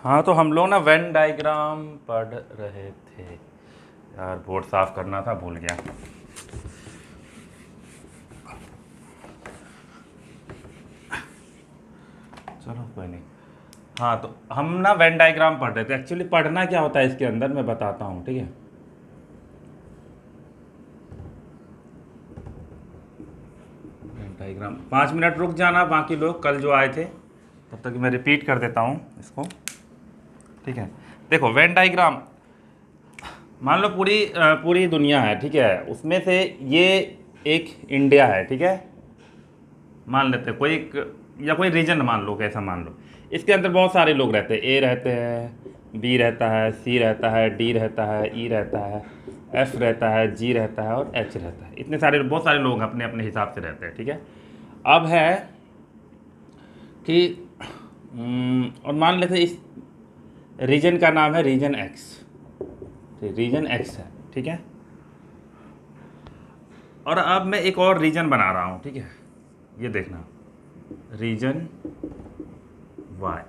हाँ, तो हम लोग ना वेन डायग्राम पढ़ रहे थे यार। बोर्ड साफ करना था, भूल गया। चलो कोई नहीं। हाँ, तो हम ना वेन डायग्राम पढ़ रहे थे। एक्चुअली पढ़ना क्या होता है इसके अंदर मैं बताता हूँ, ठीक है। वेन डायग्राम 5 मिनट रुक जाना, बाकी लोग कल जो आए थे तब तक मैं रिपीट कर देता हूँ इसको, ठीक है। देखो, वेन डायग्राम मान लो पूरी दुनिया है, ठीक है। उसमें से ये एक इंडिया है, ठीक है। मान लेते हैं कोई एक या कोई रीजन मान लो, कैसा मान लो। इसके अंदर बहुत सारे लोग रहते हैं। ए रहते हैं, बी रहता है, सी रहता है, डी रहता है, ई रहता है, एफ रहता है, जी रहता है और एच रहता है। इतने सारे बहुत सारे लोग अपने अपने हिसाब से रहते हैं, ठीक है। अब है कि और मान लेते हैं इस रीजन का नाम है रीजन एक्स। रीजन एक्स है, ठीक है। और अब मैं एक और रीजन बना रहा हूँ, ठीक है। ये देखना, रीजन वाई,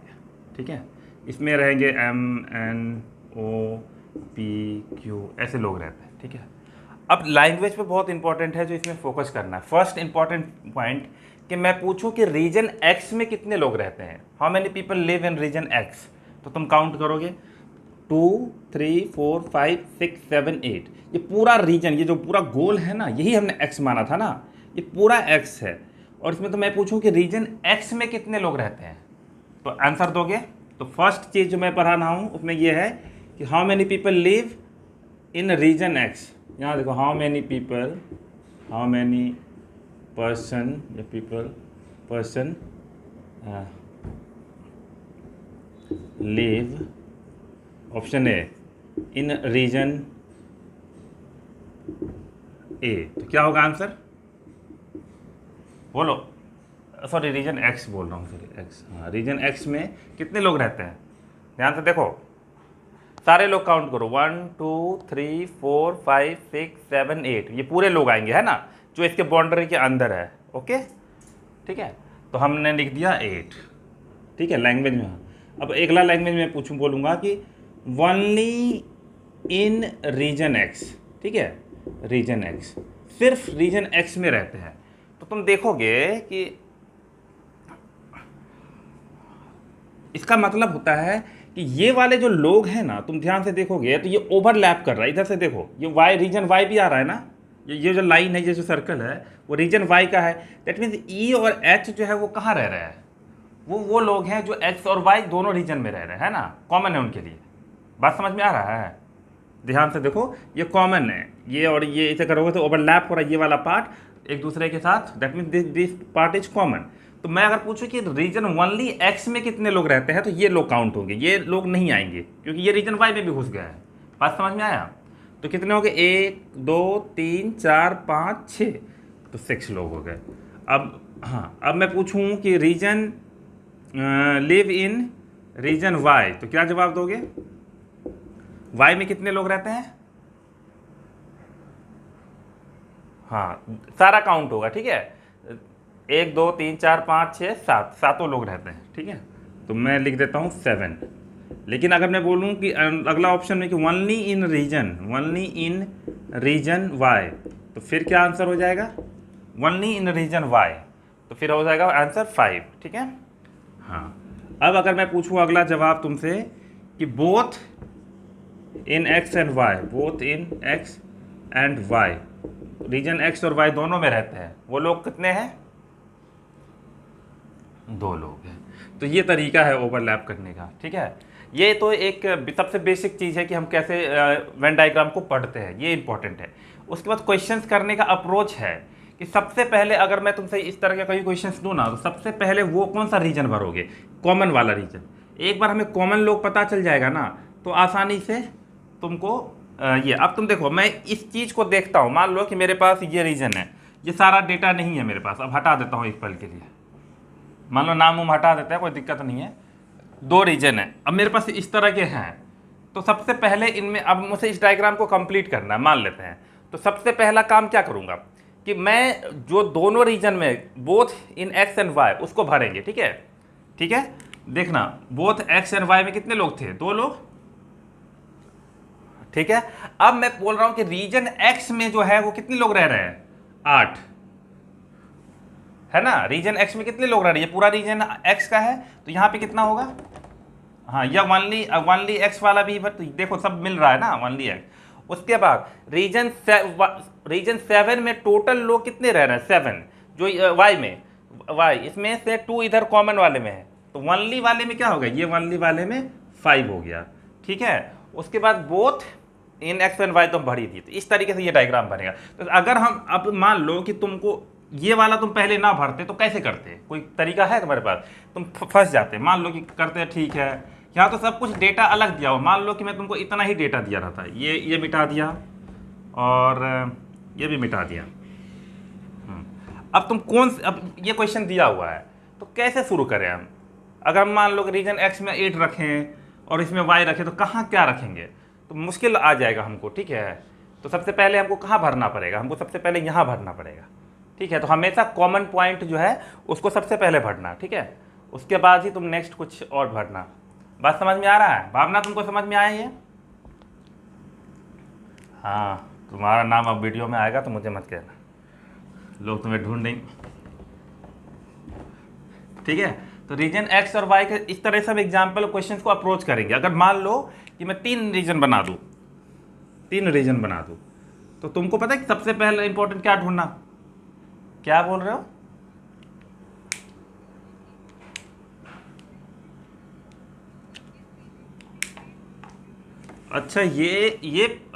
ठीक है। इसमें रहेंगे M N O P Q, ऐसे लोग रहते हैं, ठीक है। अब लैंग्वेज पे बहुत इंपॉर्टेंट है जो इसमें फोकस करना है। फर्स्ट इंपॉर्टेंट पॉइंट कि मैं पूछूं कि रीजन एक्स में कितने लोग रहते हैं, how many people live in region X. तो तुम काउंट करोगे 2 3 4 5 6 7 8। ये पूरा रीजन, ये जो पूरा गोल है ना, यही हमने एक्स माना था ना, ये पूरा एक्स है। और इसमें तो मैं पूछूं कि रीजन एक्स में कितने लोग रहते हैं, तो आंसर दोगे। तो फर्स्ट चीज़ जो मैं पढ़ा रहा हूँ उसमें ये है कि how many people live in region X. यहाँ देखो, how many people, how many person या people person live, option A, in region A. तो क्या होगा आंसर, बोलो। सॉरी, रीजन एक्स बोल रहा हूँ, सॉरी एक्स। हाँ, रीजन एक्स में कितने लोग रहते हैं, ध्यान से देखो, सारे लोग काउंट करो। 1 2 3 4 5 6 7 8, ये पूरे लोग आएंगे, है ना, जो इसके बाउंड्री के अंदर है। ओके, ठीक है। तो हमने लिख दिया 8, ठीक है, लैंग्वेज में। अब अगला लैंग्वेज में पूछूं, बोलूँगा कि ओनली इन रीजन एक्स, ठीक है। रीजन एक्स, सिर्फ रीजन एक्स में रहते हैं। तो तुम देखोगे कि इसका मतलब होता है कि ये वाले जो लोग हैं ना, तुम ध्यान से देखोगे तो ये ओवरलैप कर रहा है। इधर से देखो, ये वाई, रीजन वाई भी आ रहा है ना, ये जो लाइन है, ये जो सर्कल है, वो रीजन वाई का है। दैट मीन्स ई और एच जो है वो कहाँ रह रहा है, वो लोग हैं जो एक्स और वाई दोनों रीजन में रह रहे हैं, है ना, कॉमन है उनके लिए। बात समझ में आ रहा है, ध्यान से देखो, ये कॉमन है, ये और ये इसे करोगे तो ओवरलैप हो रहा है ये वाला पार्ट एक दूसरे के साथ। That means this part is common. तो मैं अगर पूछूं कि रीजन ओनली एक्स में कितने लोग रहते हैं, तो ये लोग काउंट होंगे, ये लोग नहीं आएंगे क्योंकि ये रीजन वाई में भी घुस गया है। बात समझ में आया। तो कितने हो गए, 1 2 3 4 5 6, तो 6 लोग हो गए। अब हाँ, अब मैं पूछूं कि region live in region Y, तो क्या जवाब दोगे, वाई में कितने लोग रहते हैं। हाँ, सारा काउंट होगा, ठीक है। 1 2 3 4 5 6 7, सातों लोग रहते हैं, ठीक है। तो मैं लिख देता हूँ 7। लेकिन अगर मैं बोलूँ कि अगला ऑप्शन में कि ओनली इन रीजन वाई, तो फिर क्या आंसर हो जाएगा, ओनली इन रीजन वाई, तो फिर हो जाएगा आंसर 5, ठीक है। हाँ, अब अगर मैं पूछूँ अगला जवाब तुमसे कि both in X and Y, both in X and Y, region X और वाई दोनों में रहते हैं, वो लोग कितने हैं, 2 लोग हैं। तो ये तरीका है ओवरलैप करने का, ठीक है। ये तो एक सबसे बेसिक चीज़ है कि हम कैसे वेन डायग्राम को पढ़ते हैं, ये इंपॉर्टेंट है। उसके बाद क्वेश्चंस करने का अप्रोच है कि सबसे पहले अगर मैं तुमसे इस तरह के कोई क्वेश्चंस दूँ ना, तो सबसे पहले वो कौन सा रीजन भरोगे, कॉमन वाला रीजन। एक बार हमें कॉमन लोग पता चल जाएगा ना, तो आसानी से तुमको ये। अब तुम देखो, मैं इस चीज़ को देखता हूँ, मान लो कि मेरे पास ये रीजन है, ये सारा डेटा नहीं है मेरे पास। अब हटा देता हूँ एक पल के लिए, मान लो नाम उम हटा देते हैं, कोई दिक्कत नहीं है। 2 रीजन है, अब मेरे पास इस तरह के हैं। तो सबसे पहले इनमें अब मुझे इस डायग्राम को कंप्लीट करना है, मान लेते हैं। तो सबसे पहला काम क्या करूँगा कि मैं जो दोनों रीजन में both in X and Y उसको भरेंगे, ठीक है, ठीक है। देखना बोथ एक्स एंड वाई में कितने लोग थे, 2 लोग, ठीक है। अब मैं बोल रहा हूं कि रीजन एक्स में जो है वो कितने लोग रह रहे हैं, 8, है ना। रीजन एक्स में कितने लोग रह रहे हैं, ये पूरा रीजन एक्स का है, तो यहां पे कितना होगा, हाँ, या वनली एक्स वाला भी, बट देखो सब मिल रहा है ना, वनली एक्स। उसके बाद रीजन 7 में टोटल लोग कितने रह रहे हैं, 7, जो वाई में, वाई इसमें से 2 इधर कॉमन वाले में है, तो वनली वाले में क्या होगा, ये वनली वाले में 5 हो गया, ठीक है। उसके बाद both in X and Y तो हम भर ही दिए, तो इस तरीके से ये डायग्राम बनेगा। तो अगर हम अब मान लो कि तुमको ये वाला तुम पहले ना भरते तो कैसे करते, कोई तरीका है तुम्हारे पास, तुम फंस जाते, मान लो कि करते ठीक है, यहाँ तो सब कुछ डेटा अलग दिया हो, मान लो कि मैं तुमको इतना ही डेटा दिया रहता है, ये मिटा दिया और ये भी मिटा दिया। अब तुम अब ये क्वेश्चन दिया हुआ है तो कैसे शुरू करें हम, अगर हम मान लो कि रीजन एक्स में 8 रखें और इसमें वाई रखें तो कहाँ क्या रखेंगे, तो मुश्किल आ जाएगा हमको, ठीक है। तो सबसे पहले हमको कहाँ भरना पड़ेगा, हमको सबसे पहले यहाँ भरना पड़ेगा, ठीक है। तो हमेशा कॉमन पॉइंट जो है उसको सबसे पहले भरना, ठीक है। उसके बाद ही तुम नेक्स्ट कुछ और भरना। बात समझ में आ रहा है, भावना तुमको समझ में आया ये, हाँ, तुम्हारा नाम अब वीडियो में आएगा तो मुझे मत कहना, लोग तुम्हें ढूंढेंगे, ठीक है। तो रीजन एक्स और वाई के इस तरह से हम एग्जाम्पल क्वेश्चन को अप्रोच करेंगे। अगर मान लो कि मैं 3 रीजन बना दूं, 3 रीजन बना दूं, तो तुमको पता है कि सबसे पहले इंपॉर्टेंट क्या ढूंढना, क्या बोल रहे हो, अच्छा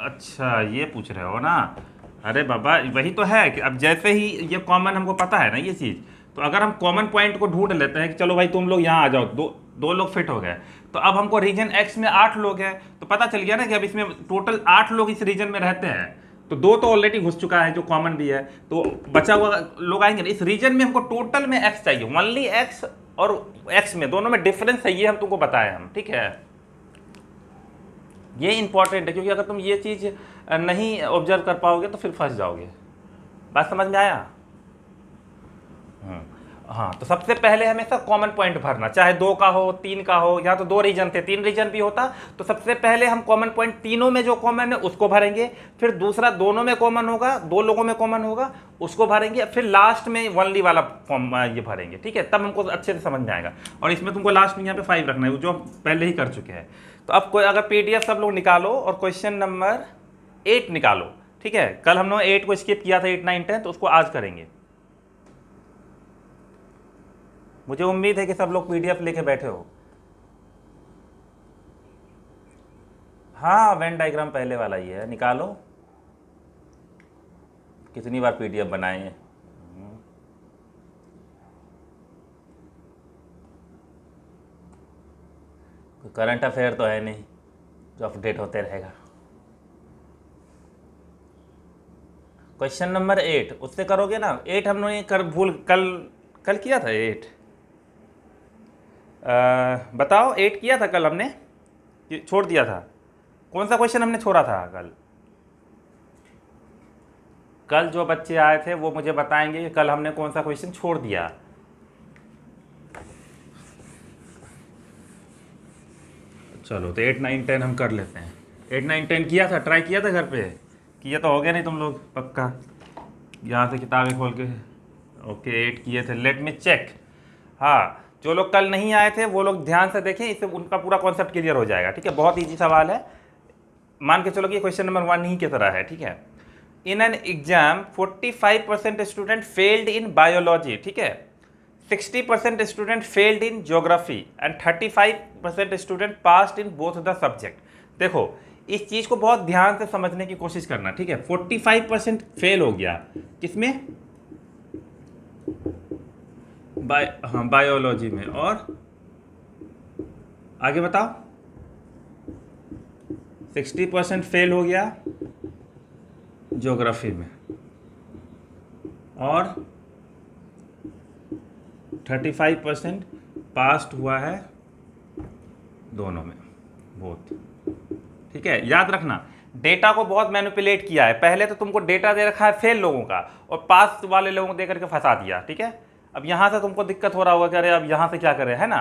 अच्छा ये पूछ रहे हो ना, अरे बाबा वही तो है कि अब जैसे ही ये कॉमन हमको पता है ना ये चीज़, तो अगर हम कॉमन पॉइंट को ढूंढ लेते हैं कि चलो भाई तुम लोग यहाँ आ जाओ, दो लोग फिट हो गए, तो अब हमको रीजन एक्स में 8 लोग हैं, तो पता चल गया ना कि अब इसमें टोटल 8 लोग इस रीजन में रहते हैं, तो 2 तो ऑलरेडी घुस चुका है जो कॉमन भी है, तो बचा हुआ लोग आएंगे ना। इस रीजन में हमको टोटल में एक्स चाहिए, ओनली एक्स और एक्स में दोनों में डिफरेंस है, ये हम तुमको बताए हम, ठीक है। ये इंपॉर्टेंट है क्योंकि अगर तुम ये चीज़ नहीं ऑब्जर्व कर पाओगे तो फिर फंस जाओगे। बात समझ में आया, हाँ। तो सबसे पहले हमेशा कॉमन पॉइंट भरना, चाहे 2 का हो 3 का हो, यहाँ तो 2 रीजन थे, 3 रीजन भी होता, तो सबसे पहले हम कॉमन पॉइंट तीनों में जो कॉमन है उसको भरेंगे, फिर दूसरा दोनों में कॉमन होगा, 2 लोगों में कॉमन होगा उसको भरेंगे, फिर लास्ट में वनली वाला फॉर्म ये भरेंगे, ठीक है। तब हमको अच्छे से समझ में आएगा। और इसमें तुमको लास्ट में यहाँ पे 5 रखना है जो हम पहले ही कर चुके हैं। तो अब कोई अगर PDF सब लोग निकालो और क्वेश्चन नंबर 8 निकालो, ठीक है। कल हमने 8 को स्किप किया था, 8, 9, 10, तो उसको आज करेंगे। मुझे उम्मीद है कि सब लोग PDF लेके बैठे हो। हाँ, वेन डायग्राम पहले वाला ही है, निकालो। कितनी बार PDF बनाए हैं, कोई करंट अफेयर तो है नहीं जो अपडेट होते रहेगा। क्वेश्चन नंबर 8 उससे करोगे ना, 8 हमने कल किया था 8, बताओ 8 किया था कल हमने कि छोड़ दिया था, कौन सा क्वेश्चन हमने छोड़ा था कल जो बच्चे आए थे वो मुझे बताएंगे कि कल हमने कौन सा क्वेश्चन छोड़ दिया। चलो तो 8, 9, 10 हम कर लेते हैं। 8, 9, 10 किया था, ट्राई किया था घर पे, किया तो हो गया नहीं तुम लोग पक्का, यहाँ से किताबें खोल के, ओके 8 किए थे, लेट मी चेक। हाँ, जो लोग कल नहीं आए थे वो लोग ध्यान से देखें, इससे उनका पूरा कॉन्सेप्ट क्लियर हो जाएगा, ठीक है। बहुत ईजी सवाल है, मान के चलो कि क्वेश्चन नंबर 1 ही की तरह है, ठीक है। In an exam 45% student failed in biology, ठीक है, 60% student failed in geography and 35% student passed in both the subject. देखो इस चीज़ को बहुत ध्यान से समझने की कोशिश करना, ठीक है। 45% फेल हो गया किसमें, हाँ बायोलॉजी में, और आगे बताओ 60% फेल हो गया ज्योग्राफी में और 35% पास्ड हुआ है दोनों में, बहुत, ठीक है। याद रखना डेटा को बहुत मैनिपुलेट किया है, पहले तो तुमको डेटा दे रखा है फेल लोगों का और पास वाले लोगों को दे करके फंसा दिया, ठीक है। अब यहाँ से तुमको दिक्कत हो रहा होगा कि अरे अब यहाँ से क्या करें, है ना।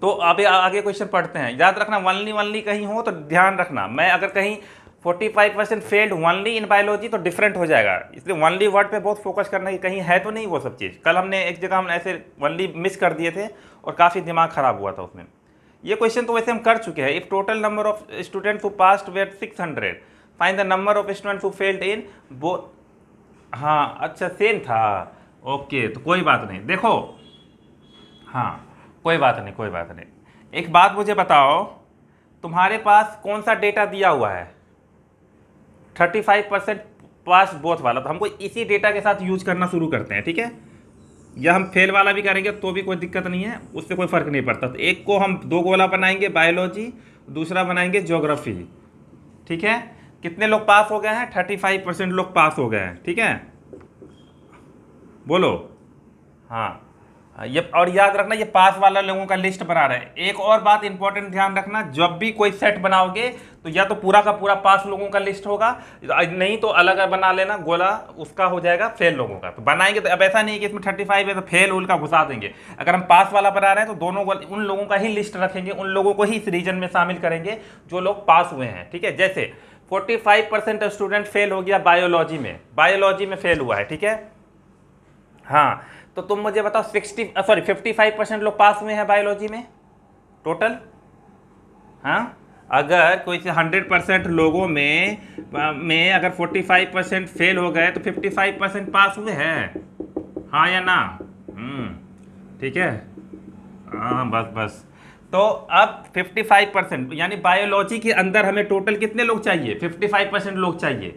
तो अभी आगे क्वेश्चन पढ़ते हैं। याद रखना वनली वनली कहीं हो तो ध्यान रखना, मैं अगर कहीं 45% फेल्ड वनली इन बायोलॉजी तो डिफरेंट हो जाएगा, इसलिए वनली वर्ड पे बहुत फोकस करना कि कहीं है तो नहीं वो सब चीज़। कल हमने एक जगह हम ऐसे वनली मिस कर दिए थे और काफ़ी दिमाग खराब हुआ था उसमें। ये क्वेश्चन तो वैसे हम कर चुके हैं। If total number of students who passed were 600, find the number of students who failed in both. हाँ अच्छा सेम था, ओके तो कोई बात नहीं। देखो हाँ कोई बात नहीं, कोई बात नहीं। एक बात मुझे बताओ, तुम्हारे पास कौन सा डेटा दिया हुआ है? 35% पास बोथ वाला, तो हमको इसी डेटा के साथ यूज करना शुरू करते हैं, ठीक है? या हम फेल वाला भी करेंगे तो भी कोई दिक्कत नहीं है, उससे कोई फ़र्क नहीं पड़ता। तो एक को हम दो गोला बनाएंगे बायोलॉजी, दूसरा बनाएंगे ज्योग्राफी, ठीक है? कितने लोग पास हो गए हैं? 35% लोग पास हो गए हैं, ठीक है? बोलो हाँ। ये और याद रखना ये पास वाला लोगों का लिस्ट बना रहे हैं। एक और बात इंपॉर्टेंट ध्यान रखना, जब भी कोई सेट बनाओगे तो या तो पूरा का पूरा पास लोगों का लिस्ट होगा, नहीं तो अलग बना लेना गोला, उसका हो जाएगा फेल लोगों का। तो बनाएंगे तो अब ऐसा नहीं है कि इसमें 35 है तो फेल उल का घुसा देंगे। अगर हम पास वाला बना रहे हैं तो दोनों उन लोगों का ही लिस्ट रखेंगे, उन लोगों को ही इस रीजन में शामिल करेंगे जो लोग पास हुए हैं, ठीक है? जैसे 45% स्टूडेंट फेल हो गया बायोलॉजी में फेल हुआ है, ठीक है? हाँ तो तुम मुझे बताओ 55% लोग पास हुए हैं बायोलॉजी में टोटल। हाँ अगर कोई 100% लोगों में अगर 45% फेल हो गए तो 55% पास हुए हैं, हाँ या ना? ठीक है हाँ बस। तो अब 55% यानी बायोलॉजी के अंदर हमें टोटल कितने लोग चाहिए? 55% लोग चाहिए।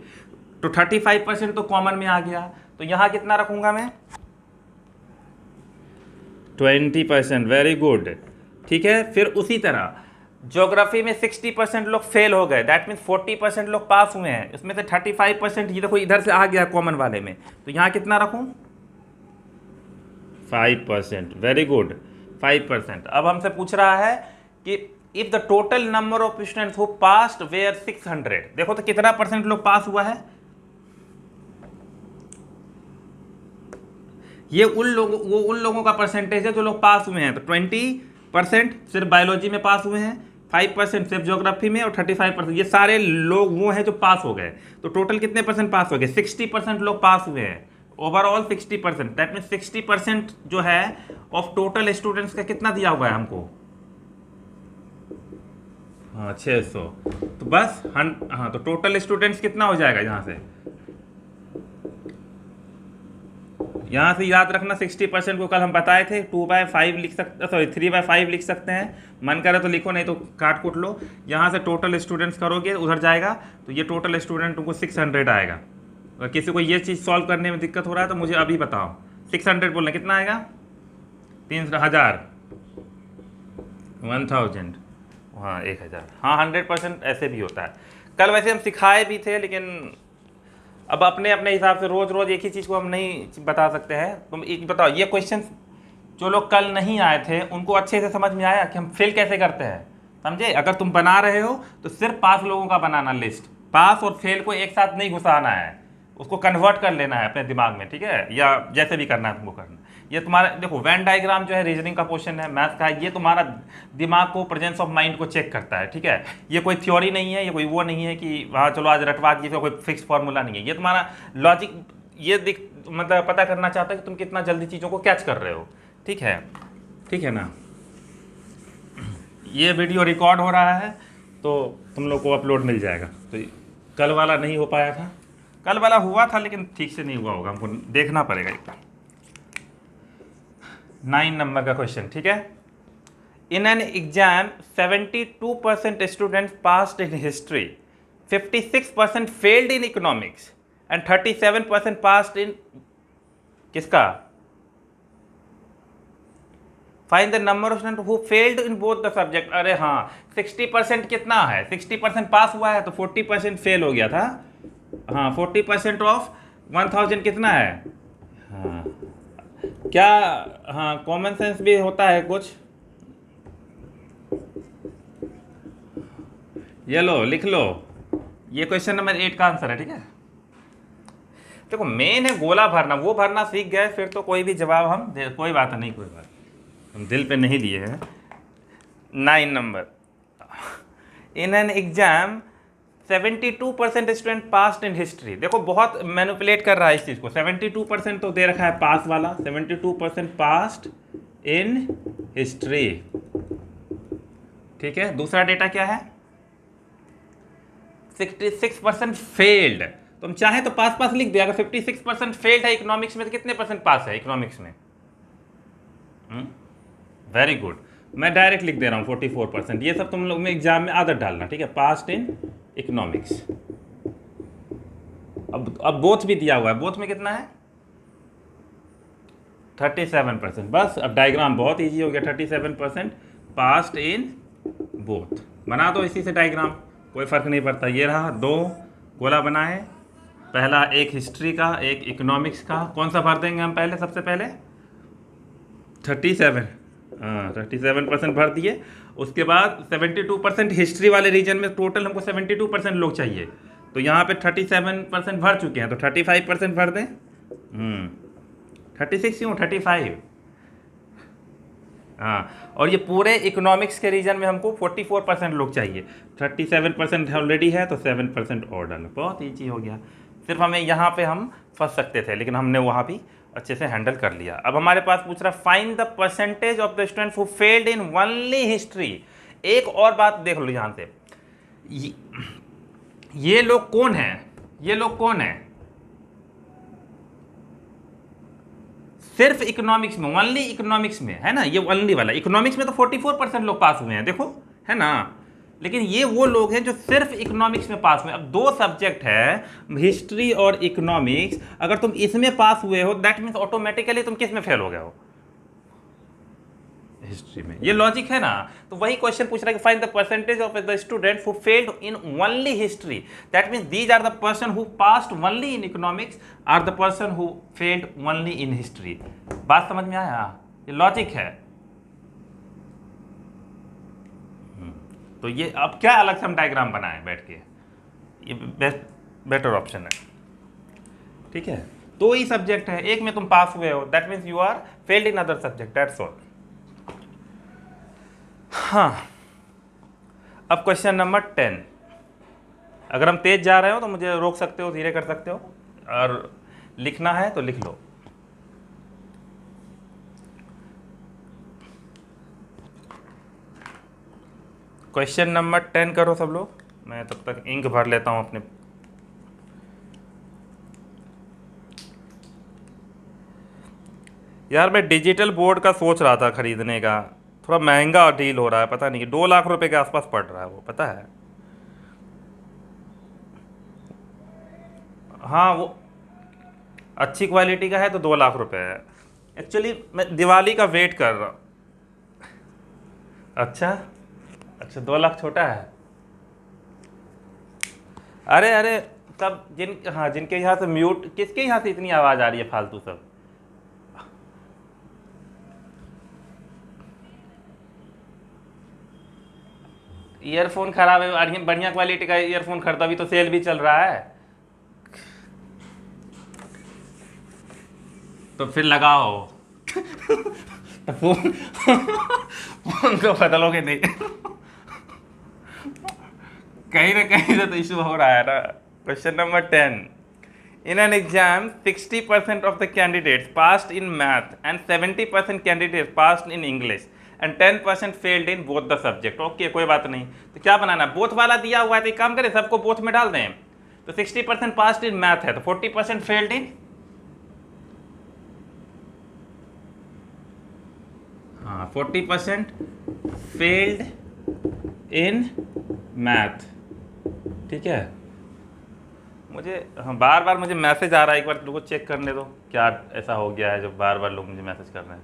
तो 35% तो कॉमन में आ गया, तो यहाँ कितना रखूंगा मैं? 20%, वेरी गुड, ठीक है? फिर उसी तरह ज्योग्राफी में 60% लोग फेल हो गए, दैट मीन्स 40% लोग पास हुए हैं, इसमें से 35% ये देखो इधर से आ गया कॉमन वाले में, तो यहाँ कितना रखूँ? 5%, वेरी गुड 5%। अब हमसे पूछ रहा है कि if the total number of students who passed were 600, देखो तो कितना परसेंट लोग पास हुआ है? ये उन लोगों का परसेंटेज है जो लोग पास हुए हैं। तो 20% सिर्फ बायोलॉजी में पास हुए हैं, 5% सिर्फ ज्योग्राफी में, और 35% ये सारे लोग वो हैं जो पास हो गए। तो टोटल कितने परसेंट पास हो गए? 60% लोग पास हुए हैं, ओवरऑल 60%। दैट मीन 60% जो है ऑफ टोटल स्टूडेंट्स का कितना दिया हुआ है हमको? हाँ 600। तो बस हाँ तो टोटल स्टूडेंट्स कितना हो जाएगा यहाँ से याद रखना 60% को कल हम बताए थे 2/5 लिख सकते, सॉरी 3/5 लिख सकते हैं, मन करे तो लिखो नहीं तो काट कूट लो। यहाँ से टोटल स्टूडेंट्स करोगे उधर जाएगा तो ये टोटल स्टूडेंट तुमको 600 आएगा। अगर किसी को ये चीज़ सॉल्व करने में दिक्कत हो रहा है तो मुझे अभी बताओ। 600 बोलना कितना आएगा? 3,000, 1000, हाँ 1000। हाँ 100% ऐसे भी होता है। कल वैसे हम सिखाए भी थे, लेकिन अब अपने अपने हिसाब से रोज रोज एक ही चीज़ को हम नहीं बता सकते हैं। तुम एक बताओ, ये क्वेश्चन जो लोग कल नहीं आए थे उनको अच्छे से समझ में आया कि हम फेल कैसे करते हैं? समझे? अगर तुम बना रहे हो तो सिर्फ पास लोगों का बनाना लिस्ट, पास और फेल को एक साथ नहीं घुसाना है, उसको कन्वर्ट कर लेना है अपने दिमाग में, ठीक है? या जैसे भी करना है तुमको करना। ये तुम्हारा देखो वेन डायग्राम जो है रीजनिंग का क्वेश्चन है, मैथ का है, ये तुम्हारा दिमाग को, प्रेजेंस ऑफ माइंड को चेक करता है, ठीक है? ये कोई थ्योरी नहीं है, ये कोई वो नहीं है कि हाँ चलो आज रटवा दिए, कोई फिक्स फॉर्मूला नहीं है। ये तुम्हारा लॉजिक ये मतलब पता करना चाहता है कि तुम कितना जल्दी चीज़ों को कैच कर रहे हो, ठीक है? ठीक है ना? ये वीडियो रिकॉर्ड हो रहा है तो तुम लोग को अपलोड मिल जाएगा। तो कल वाला नहीं हो पाया था, कल वाला हुआ था लेकिन ठीक से नहीं हुआ होगा, हमको देखना पड़ेगा एक बार। 9 नंबर का क्वेश्चन, ठीक है? In an exam 72% students passed in history, 56% failed in economics and 37% passed in किसका? Find the number of student who failed in both the subject. अरे हाँ 60% कितना है? 60% पास हुआ है तो 40% फेल हो गया था। हाँ 40% ऑफ 1000 कितना है? हाँ क्या? हाँ कॉमन सेंस भी होता है कुछ। ये लो लिख लो, ये क्वेश्चन नंबर 8 का आंसर है, ठीक है? देखो मेन है गोला भरना, वो भरना सीख गए फिर तो कोई भी जवाब हम कोई बात नहीं, कोई बात हम दिल पे नहीं लिए हैं। 9 number. In an exam 72% student passed in history. देखो बहुत मैनिपुलेट कर रहा है इस चीज़ को। 72% तो दे रखा है पास वाला, 72% पास्ड इन हिस्ट्री। ठीक है, दूसरा डेटा क्या है? 66% फेल्ड। तुम चाहे तो पास पास लिख दिया। अगर 56% फेल्ड है इकोनॉमिक्स में तो कितने परसेंट पास है इकोनॉमिक्स में? Very good. मैं डायरेक्ट लिख दे रहा हूँ 44%। ये सब तुम लोग में एग्जाम में आदत डालना, ठीक है? Past in economics. अब बोथ भी दिया हुआ है। बोथ में कितना है? 37%। बस अब डायग्राम बहुत इजी हो गया। 37% पास्ट इन बोथ। बना दो इसी से डायग्राम, कोई फर्क नहीं पड़ता। ये रहा, दो गोला बना है, पहला एक हिस्ट्री का, एक इकोनॉमिक्स का। कौन सा भर देंगे हम पहले? सबसे पहले 37। हाँ, 37% भर दिए। उसके बाद 72% हिस्ट्री वाले रीजन में टोटल हमको 72% लोग चाहिए, तो यहाँ पे 37% भर चुके हैं, तो 35% भर दें। 36 क्यों? 35। हाँ, और ये पूरे इकोनॉमिक्स के रीजन में हमको 44% लोग चाहिए। 37% ऑलरेडी है, तो 7% और डालो। बहुत ईजी हो गया। सिर्फ हमें यहाँ पे हम फंस सकते थे, लेकिन हमने वहाँ भी अच्छे से हैंडल कर लिया। अब हमारे पास पूछ रहा find the percentage of the student who failed in only history. एक और बात देख लो यहाँ से, ये लोग कौन है? ये लोग कौन है? सिर्फ इकोनॉमिक्स में, ओनली इकोनॉमिक्स में है ना, ये ओनली वाला। इकोनॉमिक्स में तो 44% लोग पास हुए हैं, देखो, है ना। लेकिन ये वो लोग हैं जो सिर्फ इकोनॉमिक्स में पास हुए। अब दो सब्जेक्ट है, हिस्ट्री और इकोनॉमिक्स। अगर तुम इसमें पास हुए हो, दैट मीन्स ऑटोमेटिकली तुम किस में फेल हो गए हो? हिस्ट्री में। ये लॉजिक है ना। तो वही क्वेश्चन पूछ रहा है कि find the percentage of the student who failed in only history. That means these are the person who passed only in economics are the person who failed only in history. बात समझ में आया? ये logic है। तो ये अब क्या अलग से हम डायग्राम बनाएं बैठ के, ये बेटर ऑप्शन है। ठीक है, दो ही सब्जेक्ट है, एक में तुम पास हुए हो, that means you are failed in other subject, that's all. हाँ, अब क्वेश्चन नंबर 10। अगर हम तेज जा रहे हो तो मुझे रोक सकते हो, धीरे कर सकते हो, और लिखना है तो लिख लो। क्वेश्चन नंबर 10 करो सब लोग। मैं तब तक इंक भर लेता हूं अपने। यार मैं डिजिटल बोर्ड का सोच रहा था खरीदने का, थोड़ा महंगा डील हो रहा है, पता नहीं 2 लाख रुपए के आसपास पड़ रहा है वो, पता है? हाँ, वो अच्छी क्वालिटी का है तो 2 लाख रुपए है। एक्चुअली मैं दिवाली का वेट कर रहा हूँ। अच्छा अच्छा, 2 लाख छोटा है। अरे अरे, तब हाँ, जिनके यहाँ से म्यूट, किसके यहाँ से इतनी आवाज़ आ रही है फालतू सब? ईयरफोन खराब है, बढ़िया क्वालिटी का ईयरफोन खरीदा, अभी तो सेल भी चल रहा है, तो फिर लगाओ। तो फोन को बदलोगे नहीं? कहीं ना कहीं से तो इशू हो रहा है ना। Question number 10। In an exam 60% of the candidates passed in math and 70% candidates passed in English and 10% failed in both the subject. Okay, कोई बात नहीं। तो क्या बनाना? बोथ वाला दिया हुआ है, तो एक काम करें, सबको बोथ में डाल दें। तो 60% पास्ड इन मैथ है, तो 40% फेल्ड इन, हाँ, 40% फेल्ड इन मैथ। ठीक है, मुझे, हाँ, बार बार मुझे मैसेज आ रहा है, एक बार लोगों को चेक करने दो क्या ऐसा हो गया है जो बार बार लोग मुझे मैसेज कर रहे हैं।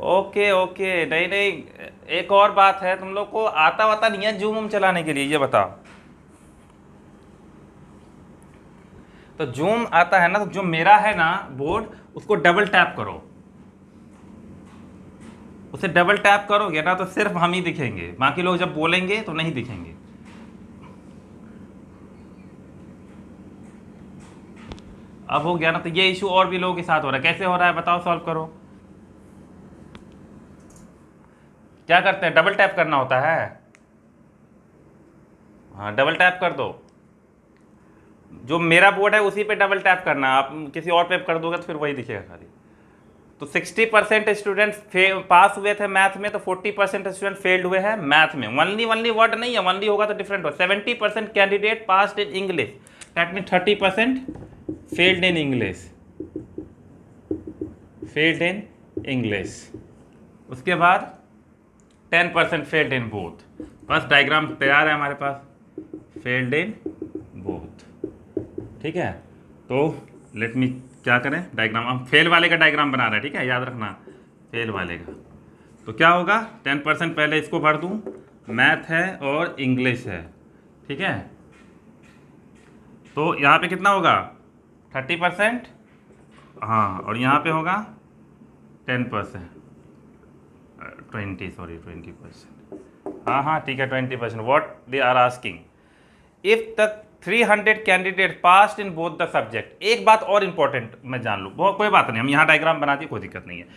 ओके ओके, नहीं नहीं, एक और बात है, तुम लोग को आता वाता नहीं है जूम वूम चलाने के लिए, ये बताओ। तो जूम आता है ना, तो जो मेरा है ना बोर्ड, उसको डबल टैप करो। उसे डबल टैप करोगे ना तो सिर्फ हम ही दिखेंगे, बाकी लोग जब बोलेंगे तो नहीं दिखेंगे। अब हो गया ना। तो ये इशू और भी लोगों के साथ हो रहा है। कैसे हो रहा है बताओ, सॉल्व करो। क्या करते हैं, डबल टैप करना होता है। हाँ डबल टैप कर दो, जो मेरा बोर्ड है उसी पे डबल टैप करना। आप किसी और पे कर दोगे तो फिर वही दिखेगा खाली। तो 60% स्टूडेंट पास हुए थे मैथ में, तो 40% स्टूडेंट फेल्ड हुए हैं मैथ में। वनली वर्ड नहीं है, वनली होगा तो डिफरेंट हो। 70% candidate passed in English, that mean 30% failed in English, failed in English. उसके बाद 10% फेल्ड इन बोथ। बस डायग्राम तैयार है हमारे पास, फेल्ड इन बोथ। ठीक है, तो लेट मी क्या करें, डायग्राम हम फेल वाले का डायग्राम बना रहे हैं। ठीक है, याद रखना फेल वाले का। तो क्या होगा, 10% पहले इसको भर दूं, मैथ है और इंग्लिश है। ठीक है, तो यहाँ पे कितना होगा 30%, हाँ, और यहाँ पे होगा 10%, 20%। हाँ हाँ ठीक है 20%। What they are asking, if the 300 candidate passed in both the subject. एक बात और इंपॉर्टेंट मैं जान लूँ, वो कोई बात नहीं, हम यहाँ डायग्राम बनाते कोई दिक्कत नहीं है।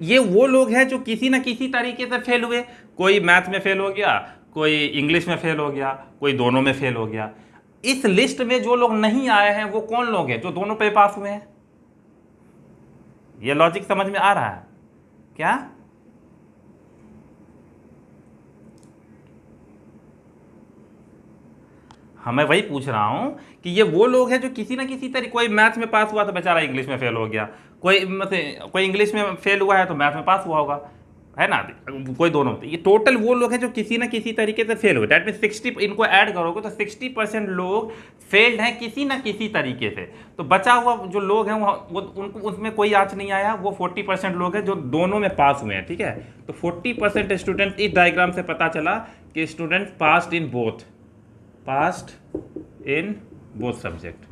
ये वो लोग हैं जो किसी ना किसी तरीके से फेल हुए। कोई मैथ में फेल हो गया, कोई इंग्लिश में फेल हो गया, कोई दोनों में फेल हो गया। इस लिस्ट में जो लोग नहीं आए हैं वो कौन लोग हैं, जो दोनों पे पास हुए हैं। ये लॉजिक समझ में आ रहा है क्या? हाँ मैं वही पूछ रहा हूँ कि ये वो लोग हैं जो किसी ना किसी तरीके, कोई मैथ में पास हुआ तो बेचारा इंग्लिश में फेल हो गया, कोई इंग्लिश में फेल हुआ है तो मैथ में पास हुआ होगा, है ना, कोई दोनों। ये टोटल वो लोग हैं जो किसी ना किसी तरीके से फेल हुए। दैट मीन 60, इनको ऐड करोगे तो 60% लोग फेल्ड हैं किसी ना किसी तरीके से। तो बचा हुआ जो लोग हैं वो उनको उसमें कोई आँच नहीं आया, वो 40% लोग हैं जो दोनों में पास हुए हैं। ठीक है, तो 40% स्टूडेंट, इस डायग्राम से पता चला कि student passed in both, past in both subject.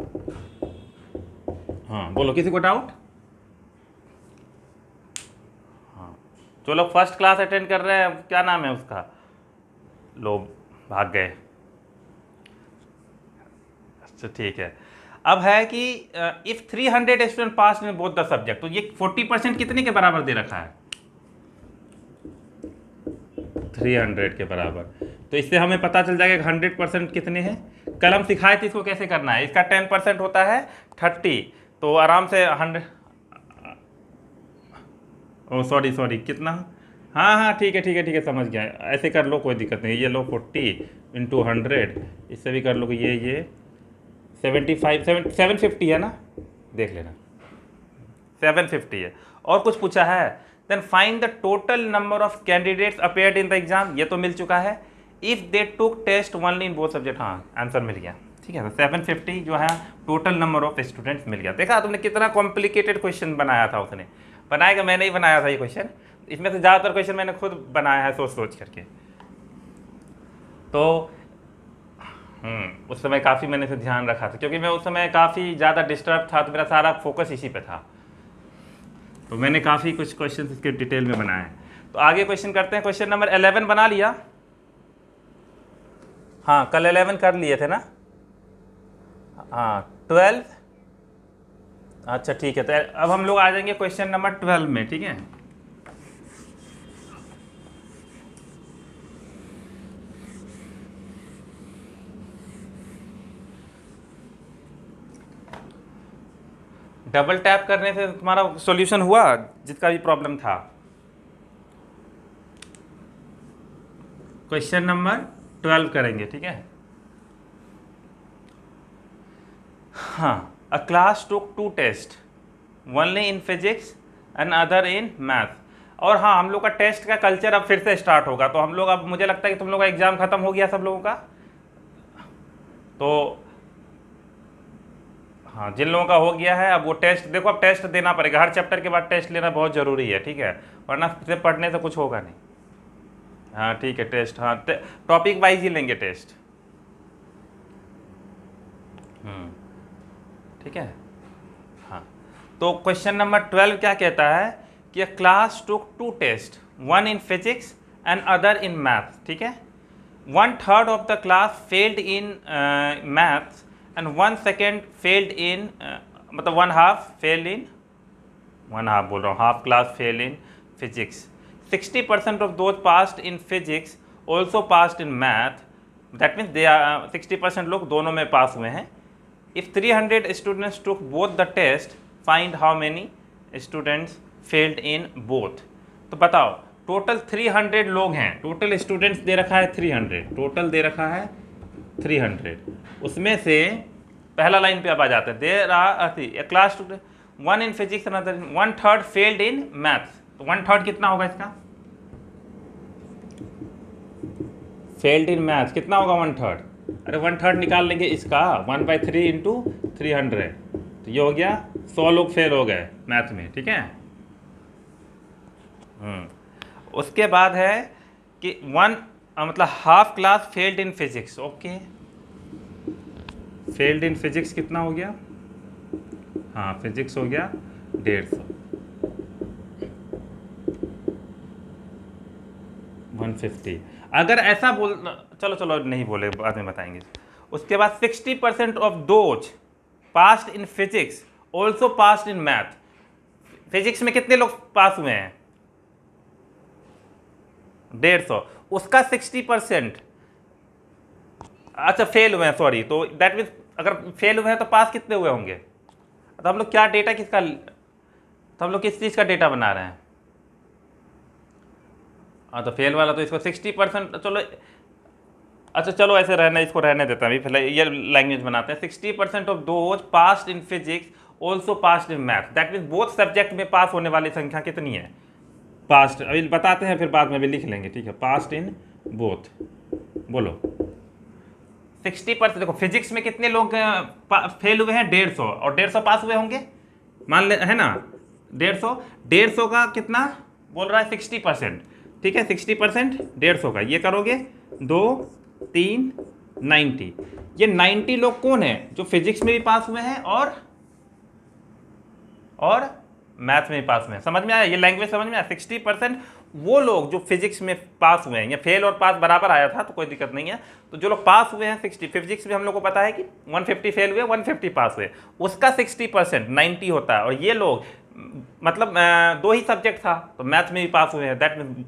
हाँ बोलो, किसी को डाउट? हाँ, जो लोग फर्स्ट क्लास अटेंड कर रहे हैं, क्या नाम है उसका, लोग भाग गए। अच्छा ठीक है, अब है कि if 300 student pass in both the subject, तो ये 40% कितने के बराबर दे रखा है, 300 के बराबर। तो इससे हमें पता चल जाएगा कि 100% कितने हैं। कल हम सिखाए थे इसको कैसे करना है। इसका 10% होता है 30, तो आराम से 100, ओ सॉरी कितना, हाँ हाँ ठीक है समझ गया। ऐसे कर लो कोई दिक्कत नहीं, ये लो 40 इंटू 100, इससे भी कर लो कि ये 750 है ना, देख लेना 750 है। और कुछ पूछा है, then find the total number of candidates appeared in the exam, ये तो मिल चुका है। If they took test only in both subject, हाँ आंसर मिल गया। ठीक है, तो 750 जो है टोटल नंबर ऑफ स्टूडेंट्स मिल गया। देखा तुमने कितना कॉम्प्लिकेटेड क्वेश्चन बनाया था, उसने बनाएगा, मैंने ही बनाया था ये क्वेश्चन। इसमें से ज़्यादातर क्वेश्चन मैंने खुद बनाया है सोच करके। तो उस समय काफ़ी मैंने इसे ध्यान रखा था, क्योंकि मैं उस समय काफ़ी ज़्यादा डिस्टर्ब था, तो मेरा सारा फोकस इसी पे था। तो मैंने काफ़ी कुछ क्वेश्चन इसके डिटेल में बनाए हैं। तो आगे क्वेश्चन करते हैं। क्वेश्चन नंबर 11 बना लिया? हाँ कल 11 कर लिए थे ना। हाँ 12, अच्छा ठीक है। तो अब हम लोग आ जाएंगे क्वेश्चन नंबर 12 में। ठीक है, डबल टैप करने से तुम्हारा सॉल्यूशन हुआ जिसका भी प्रॉब्लम था। क्वेश्चन नंबर 12 करेंगे। ठीक है, हाँ, a class took 2 test, one in physics and other in math. और हाँ, हम लोग का टेस्ट का कल्चर अब फिर से स्टार्ट होगा। तो हम लोग, अब मुझे लगता है कि तुम लोग का एग्जाम खत्म हो गया सब लोगों का। तो हाँ, जिन लोगों का हो गया है अब वो टेस्ट, देखो अब टेस्ट देना पड़ेगा, हर चैप्टर के बाद टेस्ट लेना बहुत ज़रूरी है। ठीक है, वरना सिर्फ पढ़ने से कुछ होगा नहीं। हाँ ठीक है, टेस्ट, हाँ टॉपिक वाइज ही लेंगे टेस्ट। ठीक है, हाँ। तो क्वेश्चन नंबर 12 क्या कहता है कि a class took 2 test, one in physics and other in math. ठीक है, 1/3 of the class failed in maths and 1/2 failed in मतलब one half fail in, one half बोल रहा हूँ, half class fail in physics. 60% of those passed in physics also passed in math. That means they are 60% लोग दोनों में pass हुए हैं. If 300 students took both the test, find how many students failed in both. तो बताओ total 300 लोग हैं, total students they रखा है 300, टोटल दे रखा है 300. उसमें से पहला लाइन पे अब आ जाते हैं, there are a class student one in physics another 1/3 failed in maths. तो 1/3 कितना होगा इसका, फेल्ड इन मैथ्स कितना होगा 1/3. अरे 1/3 निकाल लेंगे इसका 1/3 इंटू 300, तो ये हो गया 100 लोग फेल हो गए मैथ में. ठीक है. उसके बाद है कि मतलब half class failed in physics. Okay, failed in physics कितना हो गया, हाँ फिजिक्स हो गया 150, 150. अगर ऐसा बोल, चलो नहीं बोले, बाद में बताएंगे. उसके बाद 60% of those passed in physics also passed in math. Physics में कितने लोग पास हुए हैं, 150. उसका 60% अच्छा फेल हुए हैं, सॉरी. तो दैट मीन्स अगर फेल हुए हैं तो पास कितने हुए होंगे. तो हम लोग क्या डेटा किसका, तो हम लोग किस चीज़ का डेटा बना रहे हैं. हाँ तो फेल वाला तो इसको 60%, चलो अच्छा चलो ऐसे रहने, इसको रहने देता है अभी फिलहाल, ये लैंग्वेज बनाते हैं. 60% of those passed in physics also passed in math. That means both subject में पास होने वाली संख्या कितनी है, पास्ट अभी बताते हैं, फिर बाद में भी लिख लेंगे. ठीक है, पास्ट इन बोथ. बोलो 60%. देखो फिजिक्स में कितने लोग फेल हुए हैं, 150, और 150 पास हुए होंगे, मान ले, है ना. 150 का कितना बोल रहा है 60%. ठीक है, 60% 150 का, ये करोगे 2 3 90. ये 90 लोग कौन है, जो फिजिक्स में भी पास हुए हैं और मैथ में भी पास हुए हैं. समझ में आया, ये लैंग्वेज समझ में आया. 60% वो लोग जो फिजिक्स में पास हुए हैं, या फेल और पास बराबर आया था तो कोई दिक्कत नहीं है. तो जो लोग पास हुए हैं 60, फिजिक्स में हम लोग को पता है कि 150 फेल हुए, 150 पास हुए, उसका 60% 90 होता है. और ये लोग मतलब 2 ही सब्जेक्ट था तो मैथ में भी पास हुए हैं, that mean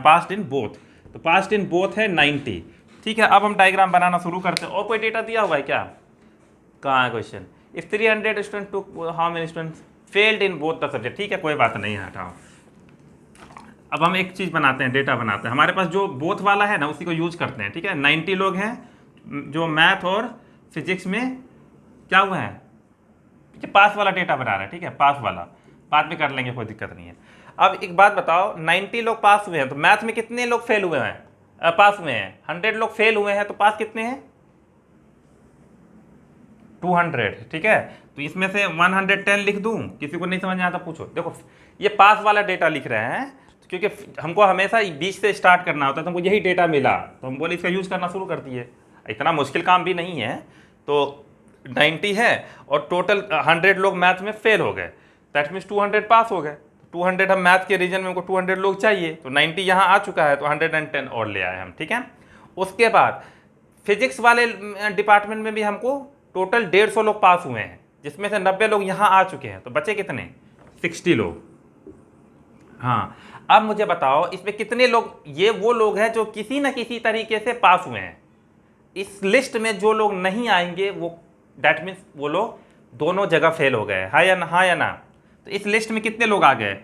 passed in both. तो पास्ड इन बोथ है 90. ठीक है, अब हम डायग्राम बनाना शुरू करते हैं. और कोई डेटा दिया हुआ है क्या, कहाँ है question. If 300 student took how many students failed in both the subject. ठीक है, कोई बात नहीं है, हटाओ. अब हम एक चीज़ बनाते हैं, डेटा बनाते हैं. हमारे पास जो बोथ वाला है ना उसी को यूज करते हैं. ठीक है, 90 लोग हैं जो मैथ और फिजिक्स में क्या हुए हैं, पास वाला डेटा बना रहे हैं. ठीक है, पास वाला बाद में कर लेंगे, कोई दिक्कत नहीं है. अब एक बात बताओ, 90 लोग पास हुए हैं तो मैथ में कितने लोग फेल हुए हैं, पास हुए हैं. 100 लोग फेल हुए हैं तो पास कितने हैं, 200. ठीक है, तो इसमें से 110 लिख दूं, किसी को नहीं समझ में आता पूछो. देखो ये पास वाला डेटा लिख रहे हैं क्योंकि हमको हमेशा 20 से स्टार्ट करना होता है, तो हमको यही डेटा मिला तो हम बोले इसका यूज़ करना शुरू कर दिए. इतना मुश्किल काम भी नहीं है. तो 90 है और टोटल 100 लोग मैथ में फेल हो गए, दैट मीन्स 200 पास हो गए. 200 हम मैथ के रीजन में हमको 200 लोग चाहिए, तो 90 यहाँ आ चुका है, तो 110 और ले आए हम. ठीक है, उसके बाद फिजिक्स वाले डिपार्टमेंट में भी हमको टोटल 150 लोग पास हुए हैं, जिसमें से 90 लोग यहाँ आ चुके हैं, तो बचे कितने, 60 लोग. हाँ, अब मुझे बताओ इसमें कितने लोग, ये वो लोग हैं जो किसी न किसी तरीके से पास हुए हैं. इस लिस्ट में जो लोग नहीं आएंगे वो दैट मीन्स वो लोग दोनों जगह फेल हो गए. हाँ या ना, हाँ या ना. तो इस लिस्ट में कितने लोग आ गए,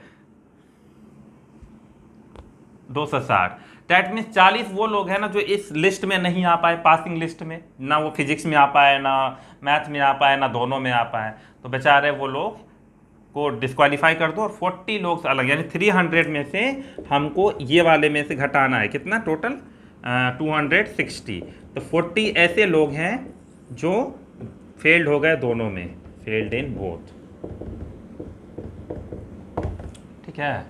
260. दैट मीन्स 40 वो लोग हैं ना जो इस लिस्ट में नहीं आ पाए, पासिंग लिस्ट में, ना वो फिजिक्स में आ पाए, ना मैथ में आ पाए, ना दोनों में आ पाए. तो बेचारे वो लोग को डिस्क्वालीफाई कर दो और 40 लोग अलग, यानी 300 में से हमको ये वाले में से घटाना है. कितना टोटल, 260. तो 40 ऐसे लोग हैं जो फेल्ड हो गए दोनों में, फेल्ड इन बोथ. ठीक है,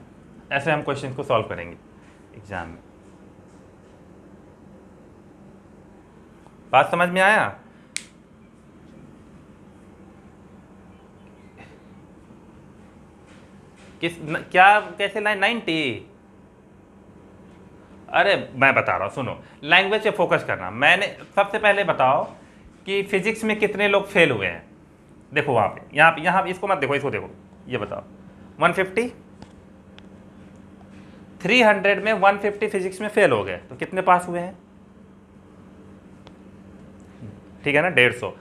ऐसे हम क्वेश्चन को सॉल्व करेंगे एग्जाम में. बात समझ में आया. क्या कैसे लाइन 90. अरे मैं बता रहा हूँ, सुनो, लैंग्वेज पे फोकस करना. मैंने सबसे पहले बताओ कि फिजिक्स में कितने लोग फेल हुए हैं, देखो वहाँ पे, यहाँ पे इसको मत देखो, इसको देखो, ये बताओ 150, 300 में 150 फिजिक्स में फेल हो गए तो कितने पास हुए हैं? ठीक है ना, 150,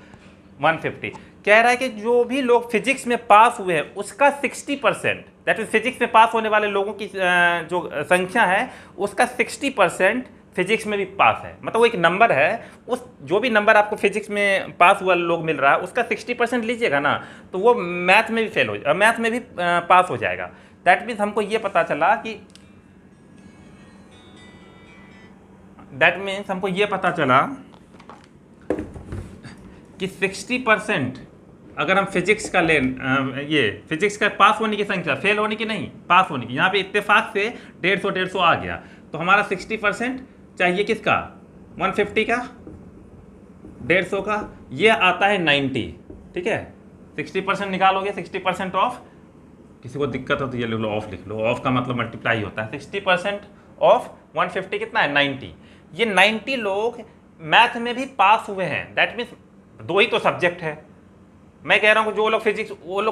150। कह रहा है कि जो भी लोग फिजिक्स में पास हुए हैं उसका 60%, दैट मीन फिजिक्स में पास होने वाले लोगों की जो संख्या है उसका 60% फिजिक्स में भी पास है। मतलब वो एक नंबर है, उस जो भी नंबर आपको फिजिक्स में पास हुआ लोग मिल रहा है उसका 60% लीजिएगा ना, तो वो मैथ में भी फेल हो, मैथ में भी पास हो जाएगा। दैट मीन्स हमको ये पता चला कि कि 60% अगर हम फिजिक्स का ये फिजिक्स का पास होने की संख्या, फेल होने की नहीं, पास होने की, यहाँ पे इत्तेफाक से 150 आ गया, तो हमारा 60% चाहिए किसका? 150 का, 150 का, ये आता है 90। ठीक है, 60% निकालोगे, 60% ऑफ, किसी को दिक्कत हो तो ये लिख लो, ऑफ लिख लो, ऑफ का मतलब मल्टीप्लाई होता है। 60% ऑफ 150 कितना है? 90। ये 90 लोग मैथ में भी पास हुए हैं, दैट मीन्स दो ही तो सब्जेक्ट है। मैं कह रहा हूँ जो लोग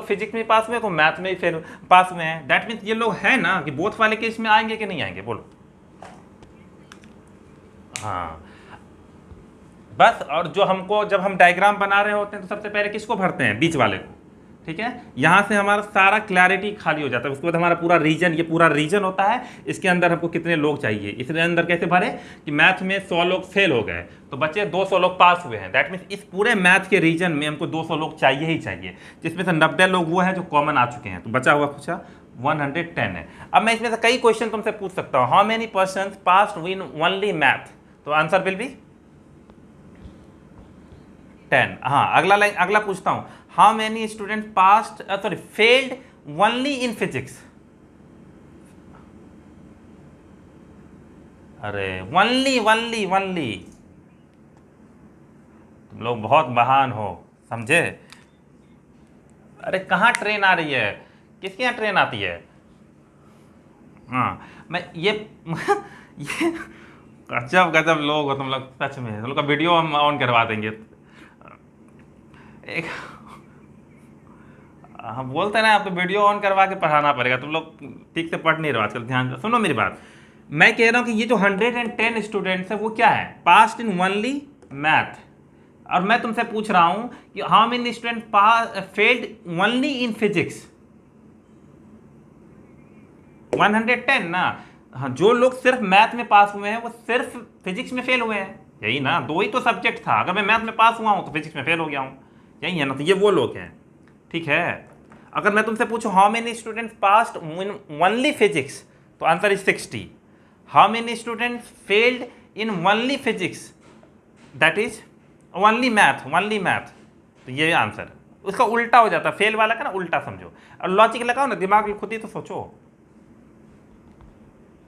फिजिक्स में पास हुए तो मैथ में भी फेल पास हुए हैं, दैट मीन्स ये लोग हैं ना कि बोथ वाले केस में आएंगे कि नहीं आएंगे, बोलो। हाँ बस, और जो हमको जब हम डायग्राम बना रहे होते हैं तो सबसे पहले किसको भरते हैं? बीच वाले को। ठीक है, यहाँ से हमारा सारा क्लैरिटी खाली हो जाता है। उसके बाद हमारा पूरा रीजन, ये पूरा रीजन होता है, इसके अंदर हमको कितने लोग चाहिए। इसके अंदर कैसे भरे कि मैथ में 100 लोग फेल हो गए तो बच्चे 200 लोग पास हुए हैं, दैट मीन्स इस पूरे मैथ के रीजन में हमको 200 लोग चाहिए ही चाहिए, जिसमें से 90 लोग वो हैं जो कॉमन आ चुके हैं, तो बचा हुआ कुछ 110 है। अब मैं इसमें से कई क्वेश्चन तुमसे पूछ सकता हूँ। How many persons passed in only math, तो आंसर विल बी 10। हाँ, अगला पूछता हूं, how many student passed failed only in physics. अरे ओनली ओनली ओनली, तुम लोग बहुत महान हो, समझे? अरे कहाँ ट्रेन आ रही है, किसके यहाँ ट्रेन आती है? हाँ मैं ये ये गजब गजब लोग हो तुम लोग, सच में तुम लोग का वीडियो हम ऑन करवा देंगे। एक हम बोलते ना, आप तो वीडियो ऑन करवा के पढ़ाना पड़ेगा, तुम लोग ठीक से पढ़ नहीं रहे हो आजकल। ध्यान से सुनो मेरी बात, मैं कह रहा हूँ कि ये जो 110 स्टूडेंट्स है वो क्या है? Past in only math. और मैं तुमसे पूछ रहा हूँ कि how many student failed only in physics? 110 ना। हाँ, जो लोग सिर्फ मैथ में पास हुए हैं वो सिर्फ फिजिक्स में फेल हुए हैं, यही ना, दो ही तो सब्जेक्ट था। अगर मैं मैथ में पास हुआ हूँ तो फिजिक्स में फेल हो गया हूँ, यही है ना, तो ये वो लोग हैं। ठीक है, अगर मैं तुमसे पूछूं how many students passed in only physics, तो answer is 60। How many students failed in only physics, that is only math, तो ये आंसर उसका उल्टा हो जाता है, फेल वाला का ना उल्टा समझो। और लॉजिक लगाओ ना, दिमाग खुद ही तो सोचो,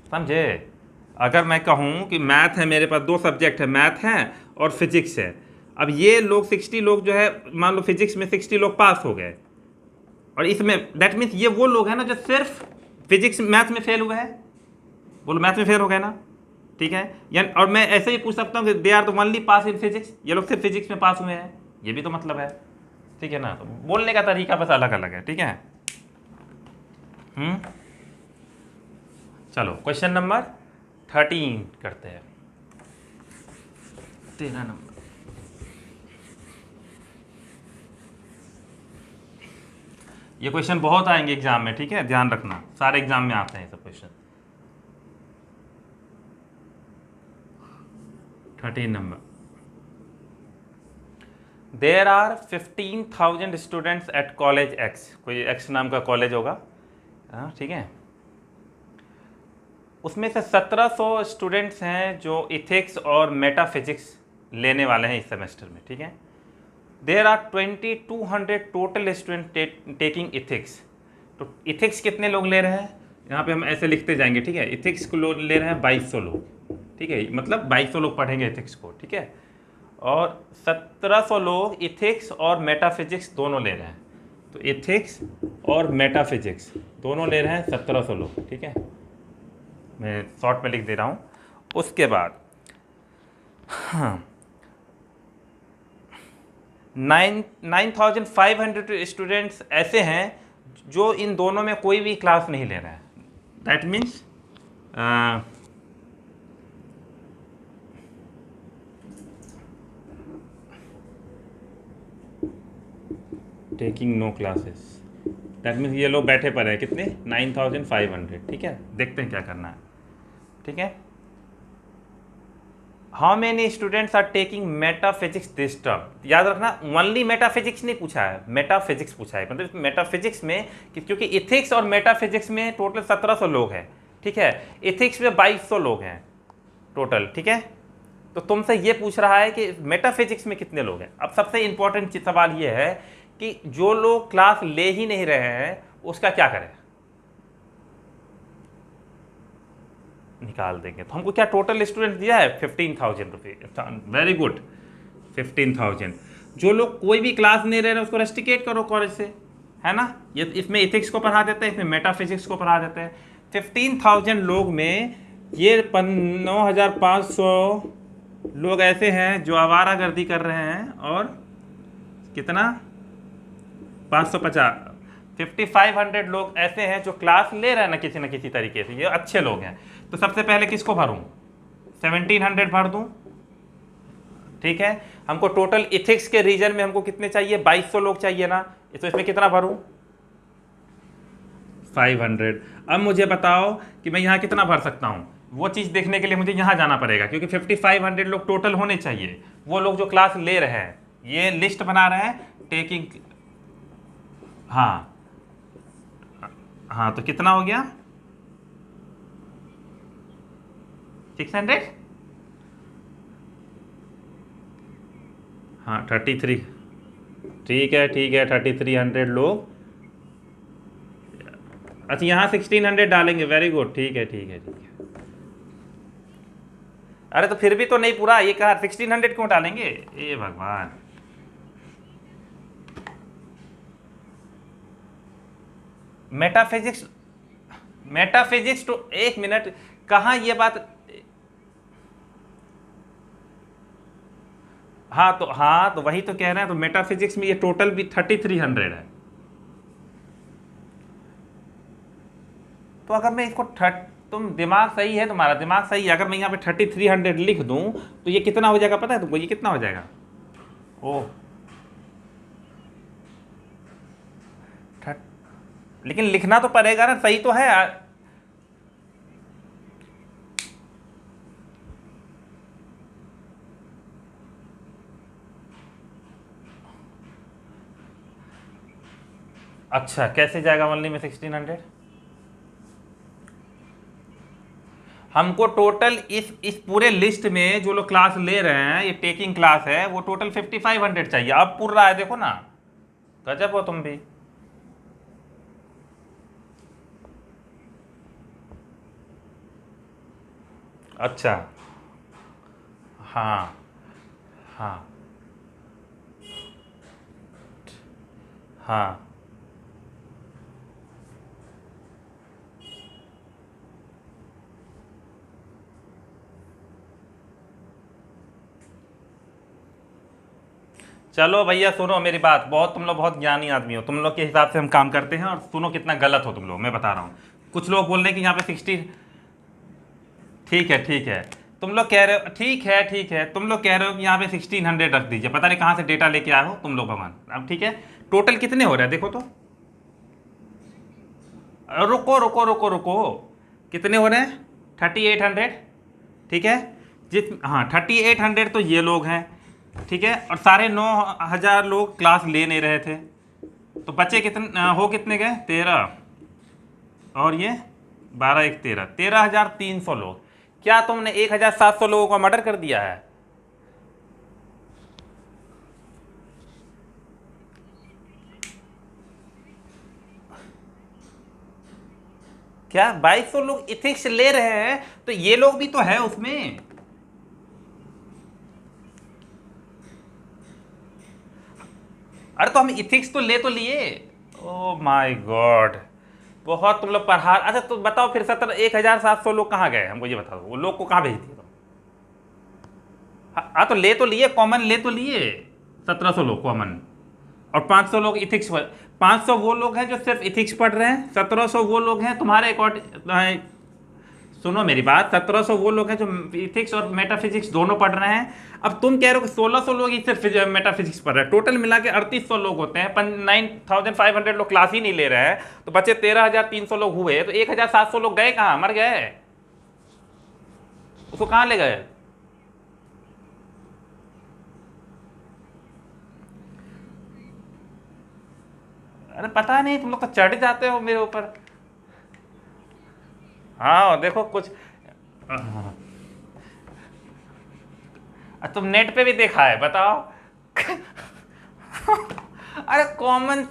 समझे? अगर मैं कहूँ कि मैथ है, मेरे पास दो सब्जेक्ट है, मैथ है और फिजिक्स है, अब ये लोग 60 लोग जो है, मान लो फिजिक्स में 60 लोग पास हो गए, और इसमें दैट मीन्स ये वो लोग हैं ना जो सिर्फ फिजिक्स मैथ में फेल हुए हैं, बोलो मैथ में फेल हो गए ना। ठीक है, यानी और मैं ऐसे ही पूछ सकता हूँ कि they are the only pass in physics, ये लोग सिर्फ फिजिक्स में पास हुए हैं, ये भी तो मतलब है। ठीक है ना, तो बोलने का तरीका बस अलग अलग है। ठीक है, चलो क्वेश्चन नंबर 13 करते हैं, 13 नंबर। ये क्वेश्चन बहुत आएंगे एग्जाम में, ठीक है, ध्यान रखना, सारे एग्जाम में आते हैं ये सब question. 13 number, there are 15,000 students at college X, कोई एक्स नाम का कॉलेज होगा, हाँ ठीक है, उसमें से 1700 स्टूडेंट्स हैं जो इथिक्स और मेटाफिजिक्स लेने वाले हैं इस सेमेस्टर में। ठीक है, there are 2200 total student taking ethics, तो इथिक्स कितने लोग ले रहे हैं? यहाँ पे हम ऐसे लिखते जाएंगे। ठीक है, इथिक्स को ले रहे हैं 2200 लोग। ठीक है, मतलब 2200 लोग पढ़ेंगे इथिक्स को। ठीक है, और 1700 लोग इथिक्स और मेटाफिजिक्स दोनों ले रहे हैं, तो इथिक्स और मेटाफिजिक्स दोनों ले रहे हैं 1700 लोग। ठीक है, मैं शॉर्ट में लिख दे रहा हूँ। उसके बाद हाँ, 9,500 स्टूडेंट्स ऐसे हैं जो इन दोनों में कोई भी क्लास नहीं ले रहे हैं। That means taking no classes, that means ये लोग बैठे पड़े हैं कितने, 9,500। ठीक है, देखते हैं क्या करना है। ठीक है, how many students are taking metaphysics this term. याद रखना, ओनली मेटाफिजिक्स नहीं पूछा है, मेटाफिजिक्स पूछा है। मतलब मेटाफिजिक्स में क्योंकि इथिक्स और मेटाफिजिक्स में टोटल 1700 लोग हैं। ठीक है, इथिक्स में 2200 लोग हैं टोटल। ठीक है, तो तुमसे ये पूछ रहा है कि मेटाफिजिक्स में कितने लोग हैं। अब सबसे इंपॉर्टेंट सवाल ये है कि जो लोग क्लास ले ही नहीं रहे हैं उसका क्या करें, निकाल देंगे। तो हमको क्या टोटल स्टूडेंट दिया है 15,000 रुपये। Very good, 15,000। जो लोग कोई भी क्लास नहीं रहे उसको रेस्टिकेट करो कॉलेज से, है ना। ये इसमें इथिक्स को पढ़ा देते हैं, इसमें मेटाफिजिक्स को पढ़ा देते हैं। 15,000 लोग में ये 9,500 लोग ऐसे हैं जो आवारागर्दी कर रहे हैं, और कितना 550 5,500 लोग ऐसे हैं जो क्लास ले रहे हैं ना किसी तरीके से, ये अच्छे लोग हैं। तो सबसे पहले किसको भरूं, 1,700 भर दूं। ठीक है, हमको टोटल इथिक्स के रीजन में हमको कितने चाहिए, 2,200 लोग चाहिए ना, तो इसमें कितना भरूं, 500। अब मुझे बताओ कि मैं यहाँ कितना भर सकता हूँ। वो चीज़ देखने के लिए मुझे यहाँ जाना पड़ेगा, क्योंकि 5,500 लोग टोटल होने चाहिए, वो लोग जो क्लास ले रहे हैं। ये लिस्ट बना रहे हैं टेकिंग, हाँ हाँ, तो कितना हो गया 600, हाँ 33। ठीक है 3,300 लोग। अच्छा, यहाँ 1,600 डालेंगे, वेरी गुड, ठीक है। अरे तो फिर भी तो नहीं पूरा, ये कहा 1,600 क्यों डालेंगे, ए भगवान। मेटाफिजिक्स तो एक मिनट, कहाँ ये बात, हाँ तो वही तो कह रहे हैं। तो मेटाफिजिक्स में ये टोटल भी 3,300 है। तो अगर मैं इसको तुम दिमाग सही है, तुम्हारा दिमाग सही है। अगर मैं यहाँ पे 3,300 लिख दूं तो ये कितना हो जाएगा पता है तुमको, ये कितना हो जाएगा, ओह लेकिन लिखना तो पड़ेगा ना, सही तो है। अच्छा, कैसे जाएगा ओनली में 1,600। हमको टोटल इस पूरे लिस्ट में जो लोग क्लास ले रहे हैं, ये टेकिंग क्लास है, वो टोटल 5,500 चाहिए। अब पूर रहा है, देखो ना, गजब हो तुम भी। अच्छा, हाँ हाँ हाँ, चलो भैया सुनो मेरी बात, बहुत तुम लोग बहुत ज्ञानी आदमी हो, तुम लोग के हिसाब से हम काम करते हैं। और सुनो कितना गलत हो तुम लोग, मैं बता रहा हूँ। कुछ लोग बोल रहे हैं कि यहाँ पे 60, ठीक है, तुम लोग कह रहे हो, ठीक है, तुम लोग कह रहे हो कि यहाँ पे 1,600 रख दीजिए। पता नहीं कहाँ से डेटा लेके आए हो तुम लोग, भगवान। अब ठीक है, टोटल कितने हो रहे हैं देखो तो, रुको रुको रुको रुको, कितने हो रहे हैं, 3,800। ठीक है, हाँ 3,800 तो ये लोग हैं। ठीक है, और 9,500 लोग क्लास ले नहीं रहे थे, तो बच्चे कितने हो, कितने गए, 13, और ये 12 1 13, 13,300 लोग। क्या तुमने 1,700 लोगों का मर्डर कर दिया है। क्या 2,200 लोग इथिक्स ले रहे हैं, तो ये लोग भी तो है उसमें। अरे तो हम इथिक्स तो ले तो लिए। ओ माय गॉड, बहुत तुम लोग पढ़ा। अच्छा तो बताओ फिर 1,700 लोग कहाँ गए, हमको ये बताओ, वो लोग को कहाँ भेज दिए तुम। हाँ तो ले तो लिए, कॉमन ले तो लिए, 1700 लोग कॉमन, और 500 लोग इथिक्स पर। 500 वो लोग हैं जो सिर्फ इथिक्स पढ़ रहे हैं, 1700 वो लोग हैं तुम्हारे अकॉर्डिंग, सुनो मेरी बात, 1700 वो लोग हैं जो इथिक्स और मेटाफिजिक्स दोनों पढ़ रहे हैं। अब तुम कह रहे हो कि 1600 लोग ही सिर्फ मेटाफिजिक्स पढ़ रहे हैं, टोटल मिला के 3800 लोग होते हैं, 9500 लोग क्लास ही नहीं ले रहे हैं, तो बचे 13300 लोग हुए, तो 1700 लोग गए कहाँ, मर गए, उसको कहाँ ले गए? अरे पता नहीं, तुम लोग तो चढ़ जाते हो मेरे ऊपर। हाँ देखो कुछ, तुम नेट पे भी देखा है, बताओ। अरे कॉमन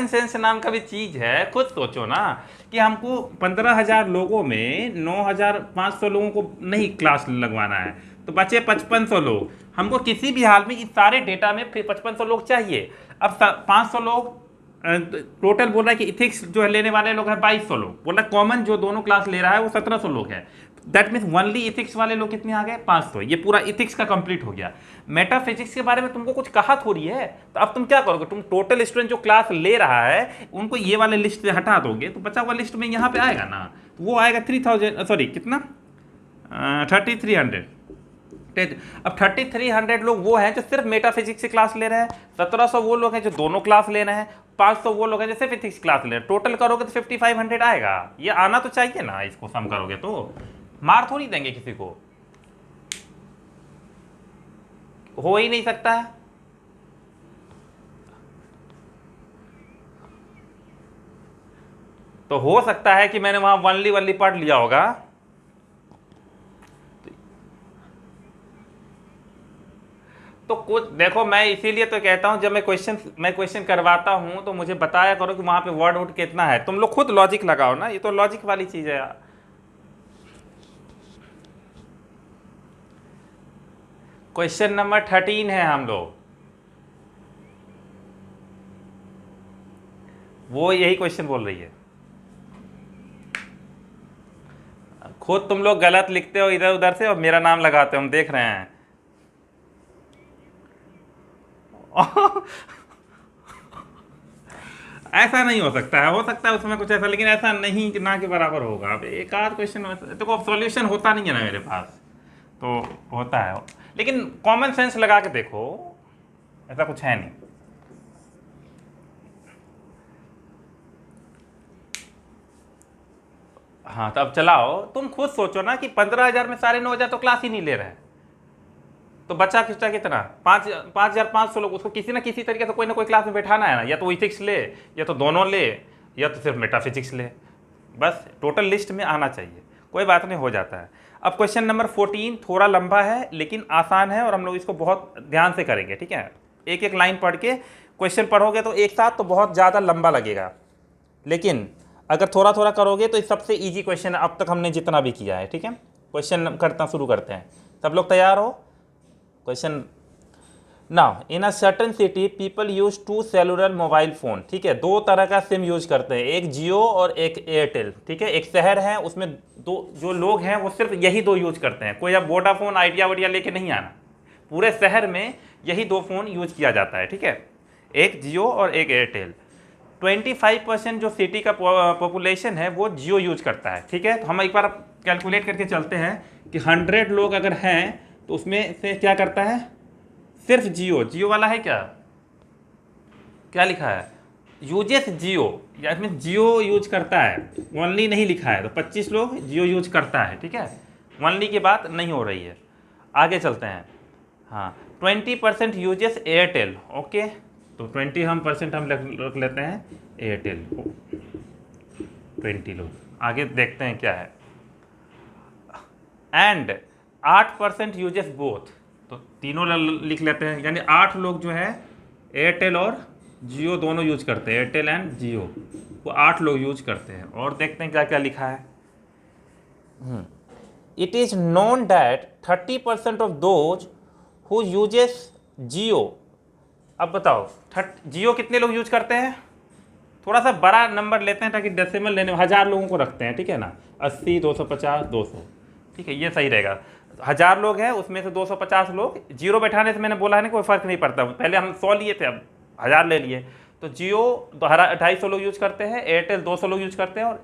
सेंस नाम का भी चीज है, खुद सोचो ना कि हमको 15,000 लोगों में 9,500 लोगों को नहीं क्लास लगवाना है, तो बचे 5500 लोग। हमको किसी भी हाल में इस सारे डेटा में फिर 5500 लोग चाहिए। अब 500 लोग टोटल बोल रहा है कि इथिक्स जो है लेने वाले लोग हैं 2200 लोग, बोल रहा है कॉमन जो दोनों क्लास ले रहा है वो 1700 लोग है। दैट मीन्स ओनली इथिक्स वाले लोग कितने आ गए, 500। ये पूरा इथिक्स का कंप्लीट हो गया। मेटाफिजिक्स के बारे में तुमको कुछ कहा थोड़ी है, तो अब तुम क्या करोगे, तुम टोटल स्टूडेंट जो क्लास ले रहा है उनको ये वाले लिस्ट से हटा दोगे, तो बचा हुआ लिस्ट में यहाँ पे आएगा ना, तो वो आएगा 3000, सॉरी कितना, 3300। अब 3300 लोग वो हैं जो सिर्फ मेटाफिजिक्स की क्लास ले रहे हैं, 1700 वो लोग हैं जो दोनों क्लास ले रहे हैं, 500 वो लोग हैं जो सिर्फ इथिक्स क्लास ले रहे हैं। टोटल करोगे तो 5500 आएगा। ये आना तो चाहिए ना, इसको सम करोगे तो मार थोड़ी देंगे किसी को, हो ही नहीं सकता है। तो हो सकता है कि मैंने वहां वनली वनली पढ़ लिया होगा। तो कुछ देखो, मैं इसीलिए तो कहता हूं जब मैं क्वेश्चन करवाता हूं तो मुझे बताया करो कि वहां पे वर्ड वुड कितना है। तुम लोग खुद लॉजिक लगाओ ना, ये तो लॉजिक वाली चीज है यार। क्वेश्चन नंबर 13 है हम लोग, वो यही क्वेश्चन बोल रही है। खुद तुम लोग गलत लिखते हो इधर उधर से और मेरा नाम लगाते हो, हम देख रहे हैं। ऐसा नहीं हो सकता है, हो सकता है उसमें कुछ ऐसा, लेकिन ऐसा नहीं कि ना के बराबर होगा। अब एक आध क्वेश्चन देखो, अब सॉल्यूशन होता नहीं है ना मेरे पास, तो होता है, लेकिन कॉमन सेंस लगा के देखो, ऐसा कुछ है नहीं। हाँ तो अब चलाओ, तुम खुद सोचो ना कि 15,000 में साढ़े 9,000 तो क्लास ही नहीं ले रहे हैं, तो बच्चा कितना कितना 5,500 लोग, उसको किसी ना किसी तरीके से कोई ना कोई क्लास में बैठाना है ना, या तो इथिक्स ले, या तो दोनों ले, या तो सिर्फ मेटाफिजिक्स ले, बस टोटल लिस्ट में आना चाहिए। कोई बात नहीं, हो जाता है। अब क्वेश्चन नंबर 14 थोड़ा लंबा है लेकिन आसान है, और हम लोग इसको बहुत ध्यान से करेंगे, ठीक है। एक एक लाइन पढ़ के क्वेश्चन पढ़ोगे तो एक साथ तो बहुत ज़्यादा लंबा लगेगा, लेकिन अगर थोड़ा थोड़ा करोगे तो सबसे ईजी क्वेश्चन अब तक हमने जितना भी किया है, ठीक है। क्वेश्चन शुरू करते हैं, सब लोग तैयार हो। Question now, in a certain city people use 2 cellular mobile phone, ठीक है। 2 तरह का सिम यूज करते हैं, एक जियो और एक एयरटेल, ठीक है। एक शहर है, उसमें दो जो लोग हैं वो सिर्फ यही 2 यूज करते हैं। कोई अब वोडाफोन आइडिया वाइडिया लेके नहीं आना, पूरे शहर में यही 2 फ़ोन यूज किया जाता है, ठीक है। एक जियो और एक एयरटेल। 25% जो सिटी का पॉपुलेशन है वो जियो यूज करता है, ठीक है। तो हम एक बार कैलकुलेट करके चलते हैं कि 100 लोग अगर हैं तो उसमें से क्या करता है, सिर्फ जियो वाला है, क्या लिखा है, यूजेस जियो, या इसमें जियो यूज करता है, ओनली नहीं लिखा है, तो 25 लोग जियो यूज करता है, ठीक है। ओनली की बात नहीं हो रही है। आगे चलते हैं। हाँ, 20% यूजेस एयरटेल, ओके, तो 20 हम रख लेते हैं एयरटेल, 20 लोग। आगे देखते हैं क्या है। एंड 8% यूजेस बोथ, तो तीनों लिख लेते हैं, यानी 8 लोग जो है एयरटेल और जियो दोनों यूज करते हैं, एयरटेल एंड जियो, वो 8 लोग यूज करते हैं। और देखते हैं क्या क्या लिखा है। It is known that 30% of those who uses Jio, अब बताओ जियो कितने लोग यूज करते हैं, थोड़ा सा बड़ा नंबर लेते हैं ताकि डेसिमल लेने, 1000 लोगों को रखते हैं, ठीक है ना, 80, 250, 200, ठीक है, ये सही रहेगा। 1000 लोग हैं, उसमें से 250 लोग, जीरो बैठाने से मैंने बोला है ना कोई फ़र्क नहीं पड़ता, पहले हम 100 लिए थे, अब 1000 ले लिए। तो जियो 250 लोग यूज़ करते हैं, एयरटेल 200 लोग यूज़ करते हैं, और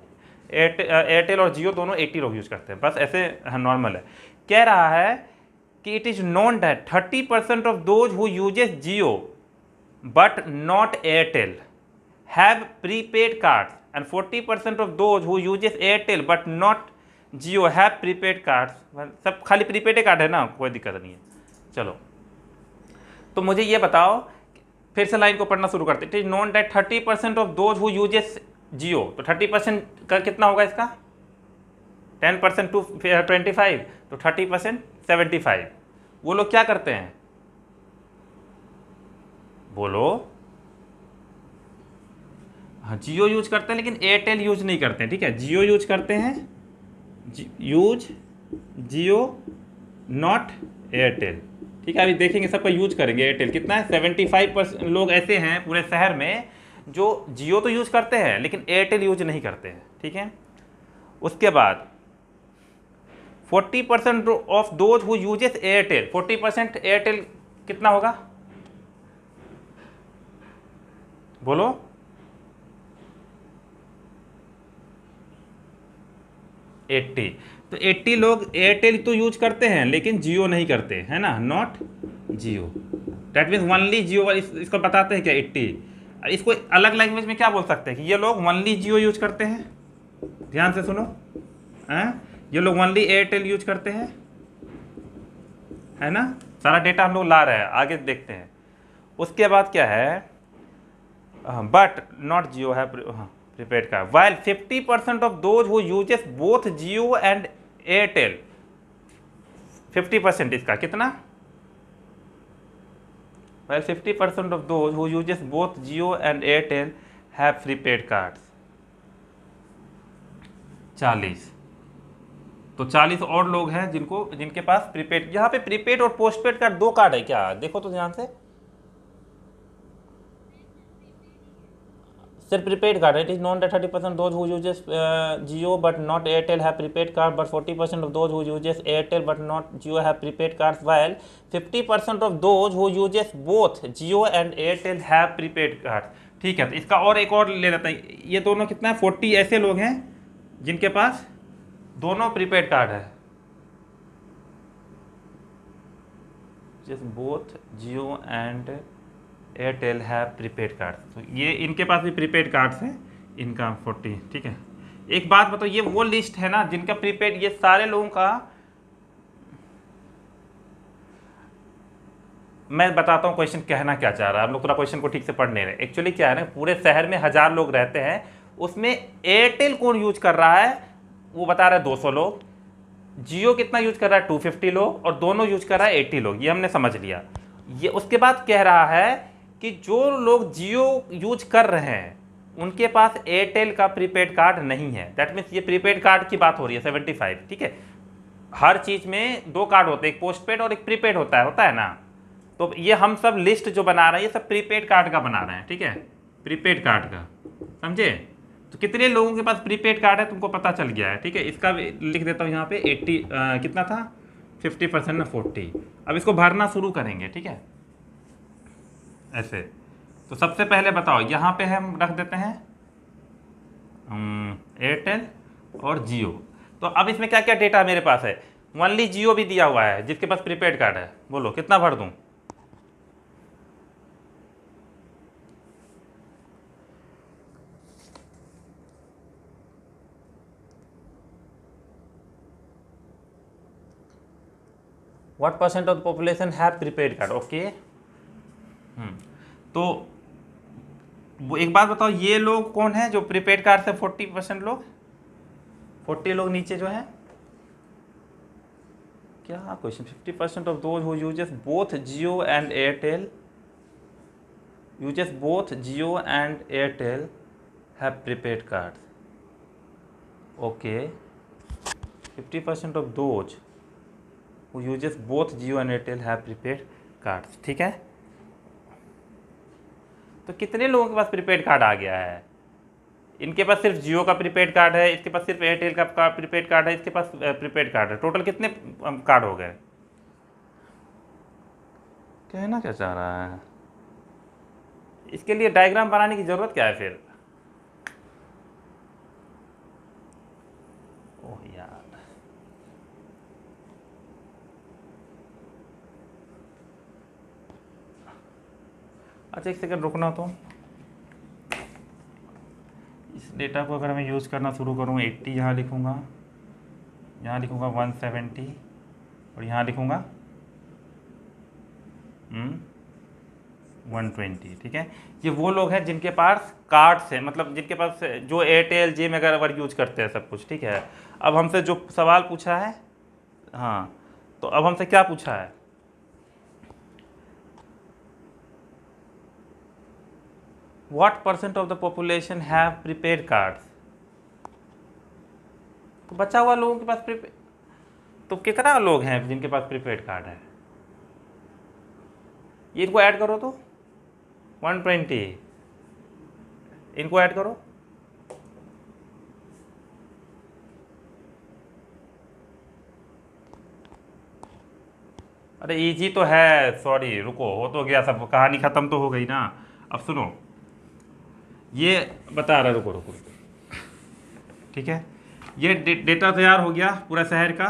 एयरटेल और जियो दोनों 80 लोग यूज़ करते हैं, बस ऐसे नॉर्मल है। कह रहा है कि it is known that 30% of those who uses Jio but not Airtel have prepaid cards and 40% of those who uses Airtel but not Jio have prepaid cards. सब खाली प्रीपेड कार्ड है ना, कोई दिक्कत नहीं है। चलो, तो मुझे ये बताओ, फिर से लाइन को पढ़ना शुरू करते। It is known that 30% of those who uses Jio, तो 30% का कितना होगा इसका, 10% टू 25, तो 30% 75। वो लोग क्या करते हैं, बोलो। हाँ, जियो यूज करते हैं लेकिन एयरटेल यूज नहीं करते हैं, ठीक है, जियो यूज करते हैं, यूज जियो नॉट एयरटेल, ठीक है। अभी देखेंगे सबका यूज करेंगे एयरटेल कितना है। 75% लोग ऐसे हैं पूरे शहर में जो जियो तो यूज करते हैं लेकिन एयरटेल यूज नहीं करते हैं, ठीक है। उसके बाद 40% of those who uses Airtel, 40% Airtel कितना होगा, बोलो। एट्टी, तो 80 लोग एयरटेल तो यूज करते हैं लेकिन जियो नहीं करते है ना, not Jio, that means only Jio. इसको बताते हैं क्या, 80। इसको अलग लैंग्वेज में क्या बोल सकते हैं कि ये लोग ओनली जियो यूज करते हैं, ध्यान से सुनो, ये लोग ओनली एयरटेल यूज करते हैं, है ना। सारा डेटा हम लोग ला रहे हैं, आगे देखते हैं। उसके बाद क्या है, बट नॉट जियो है prepaid card, while 50% of those who uses both Jio and Airtel, 50% इसका कितना, while 50% of those who uses both Jio and Airtel have prepaid cards, 40। तो 40 और लोग हैं जिनके पास प्रीपेड, यहाँ पे प्रीपेड और पोस्टपेड का 2 कार्ड है क्या, देखो तो ध्यान से, सिर्फ prepaid card. It is known that 30% those who uses Jio but not Airtel have prepaid card, but 40% of those who uses Airtel but not Jio have prepaid cards, while 50% of those who uses both Jio and Airtel have prepaid card. ठीक है, तो इसका और एक और ले लेते हैं, ये दोनों कितना है, 40 ऐसे लोग हैं जिनके पास दोनों प्रीपेड कार्ड है, just both Jio and Airtel है प्रीपेड कार्ड, तो ये इनके पास भी प्रीपेड कार्ड्स हैं, इनका 40। ठीक है, एक बात बताओ, ये वो लिस्ट है ना जिनका प्रीपेड, ये सारे लोगों का, मैं बताता हूँ क्वेश्चन कहना क्या चाह रहा है, आप लोग पूरा क्वेश्चन को ठीक से पढ़ नहीं रहे। एक्चुअली क्या है ना, पूरे शहर में 1000 लोग रहते हैं, उसमें एयरटेल कौन यूज कर रहा है वो बता रहा है 200 लोग, जियो कितना यूज कर रहा है 250 लोग, और दोनों यूज कर रहा है 80 लोग, ये हमने समझ लिया। ये उसके बाद कह रहा है कि जो लोग जियो यूज कर रहे हैं उनके पास एयरटेल का प्रीपेड कार्ड नहीं है, दैट मीन्स ये प्रीपेड कार्ड की बात हो रही है 75। ठीक है, हर चीज़ में 2 कार्ड होते हैं, एक पोस्टपेड और एक प्रीपेड होता है ना। तो ये हम सब लिस्ट जो बना रहे हैं ये सब प्रीपेड कार्ड का बना रहे हैं, ठीक है, प्रीपेड कार्ड का, समझे। तो कितने लोगों के पास प्रीपेड कार्ड है तुमको पता चल गया है। ठीक है, इसका भी लिख देता हूँ यहाँ पे 80 कितना था, 50% ना 40। अब इसको भरना शुरू करेंगे, ठीक है, ऐसे। तो सबसे पहले बताओ, यहाँ पे हम रख देते हैं एयरटेल और जियो। तो अब इसमें क्या क्या डेटा मेरे पास है, ओनली जियो भी दिया हुआ है जिसके पास प्रीपेड कार्ड है, बोलो कितना भर दूं। What % of the population have prepaid card? Okay, तो वो एक बात बताओ, ये लोग कौन है जो प्रीपेड कार्ड से 40% लोग, 40 लोग नीचे जो है, क्या question, 50% of those who uses both Jio and Airtel, uses both Jio and Airtel have prepaid card. Okay, 50% of those who uses both Jio and Airtel have prepaid cards. ठीक है, तो कितने लोगों के पास प्रीपेड कार्ड आ गया है, इनके पास सिर्फ जियो का प्रीपेड कार्ड है, इसके पास सिर्फ एयरटेल का प्रीपेड कार्ड है, इसके पास प्रीपेड कार्ड है। टोटल कितने कार्ड हो गए? कहना क्या चाह रहा है? इसके लिए डायग्राम बनाने की जरूरत क्या है फिर? ओह यार, अच्छा एक सेकंड रुकना। तो इस डेटा को अगर मैं यूज़ करना शुरू करूँ, 80 यहाँ लिखूँगा, यहाँ लिखूँगा 170 और यहाँ लिखूँगा 120। ठीक है, ये वो लोग हैं जिनके पास कार्ड्स हैं, मतलब जिनके पास जो एयरटेल जिम अगर यूज करते हैं सब कुछ। ठीक है, अब हमसे जो सवाल पूछा है, हाँ तो अब हमसे क्या पूछा है? What percent of the population have prepaid cards? तो बचा हुआ लोगों के पास प्रीपेड, तो कितना लोग हैं जिनके पास प्रीपेड कार्ड है? ये इनको ऐड करो तो 120, इनको ऐड करो, अरे इजी तो है, सॉरी रुको, हो तो गया सब, कहानी ख़त्म तो हो गई ना। अब सुनो, ये बता रहा, रुको रुको रुको, ठीक है, ये डेटा तैयार हो गया पूरा शहर का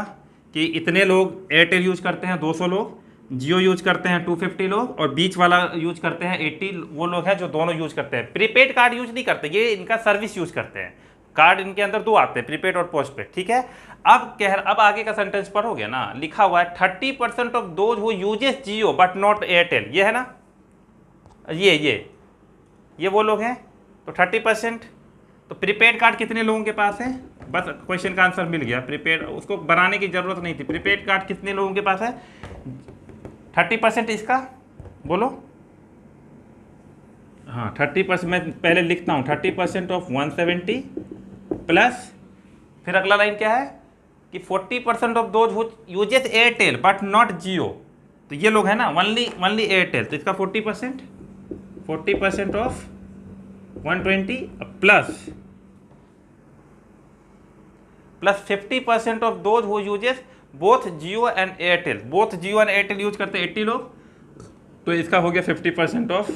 कि इतने लोग एयरटेल यूज करते हैं 200 लोग, जियो यूज करते हैं 250 लोग, और बीच वाला यूज करते हैं 80 वो लोग हैं जो दोनों यूज करते हैं। प्रीपेड कार्ड यूज नहीं करते, ये इनका सर्विस यूज करते हैं। कार्ड इनके अंदर दो आते हैं, प्रीपेड और पोस्टपेड। ठीक है, अब आगे का सेंटेंस पढ़ोगे ना, लिखा हुआ है 30% of those who uses Jio but not Airtel, ये है ना, ये वो लोग हैं। तो 30%, तो प्रीपेड कार्ड कितने लोगों के पास है? बस क्वेश्चन का आंसर मिल गया, प्रीपेड, उसको बनाने की जरूरत नहीं थी। प्रीपेड कार्ड कितने लोगों के पास है? 30% इसका, बोलो। हाँ 30%, मैं पहले लिखता हूँ 30% ऑफ 170 प्लस, फिर अगला लाइन क्या है कि 40% of those who uses Airtel but not Jio, तो ये लोग है ना, ओनली एयरटेल, तो इसका 40% of 120 plus 50% of those who uses both Jio and Airtel, both Jio and Airtel use करते हैं 80 लोग, तो इसका हो गया 50% ऑफ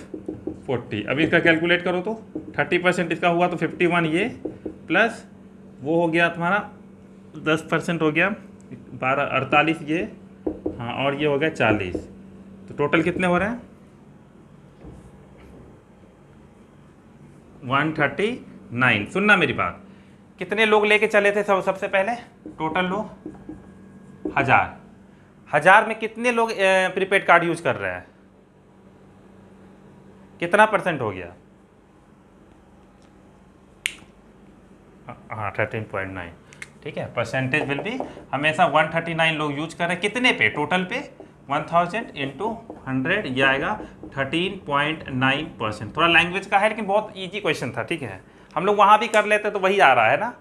40। अभी इसका कैलकुलेट करो तो 30% इसका हुआ तो 51 ये, प्लस वो हो गया तुम्हारा 10% हो गया 12, 48 ये, हाँ और ये हो गया 40, तो टोटल कितने हो रहे हैं? 139। सुनना मेरी बात, कितने लोग लेके चले थे सबसे पहले? टोटल लोग 1000 में कितने लोग प्रीपेड कार्ड यूज कर रहे हैं? कितना परसेंट हो गया? हाँ 13.9। ठीक है, परसेंटेज विल बी हमेशा 139 लोग यूज कर रहे हैं, कितने पे? टोटल पे 1000 इंटू 100, ये आएगा 13.9%। थोड़ा लैंग्वेज का है लेकिन बहुत इजी क्वेश्चन था। ठीक है, हम लोग वहाँ भी कर लेते तो वही आ रहा है ना,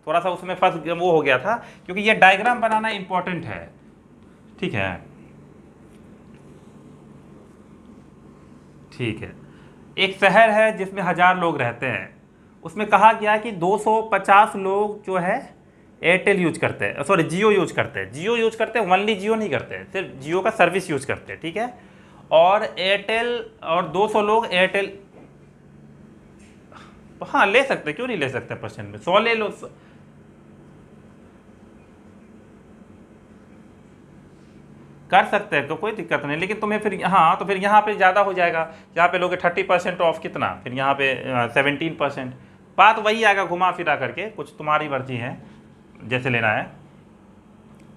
थोड़ा सा उसमें फंस वो हो गया था, क्योंकि ये डायग्राम बनाना इंपॉर्टेंट है। ठीक है, ठीक है, एक शहर है जिसमें 1000 लोग रहते हैं, उसमें कहा गया कि 250 लोग जो है एयरटेल यूज करते हैं, सॉरी जियो यूज करते हैं, ओनली जियो नहीं करते हैं, सिर्फ जियो का सर्विस यूज करते हैं। ठीक है, और एयरटेल, और 200 लोग एयरटेल, हाँ ले सकते, क्यों नहीं ले सकते परसेंट में, 100 ले लो, कर सकते हैं, तो कोई दिक्कत नहीं, लेकिन तुम्हें फिर, हाँ तो फिर यहाँ पे ज़्यादा हो जाएगा, यहाँ पे लोगे 30% ऑफ कितना, फिर यहाँ पे 17%, बात वही आएगा घुमा फिरा करके, कुछ तुम्हारी मर्जी है जैसे लेना है,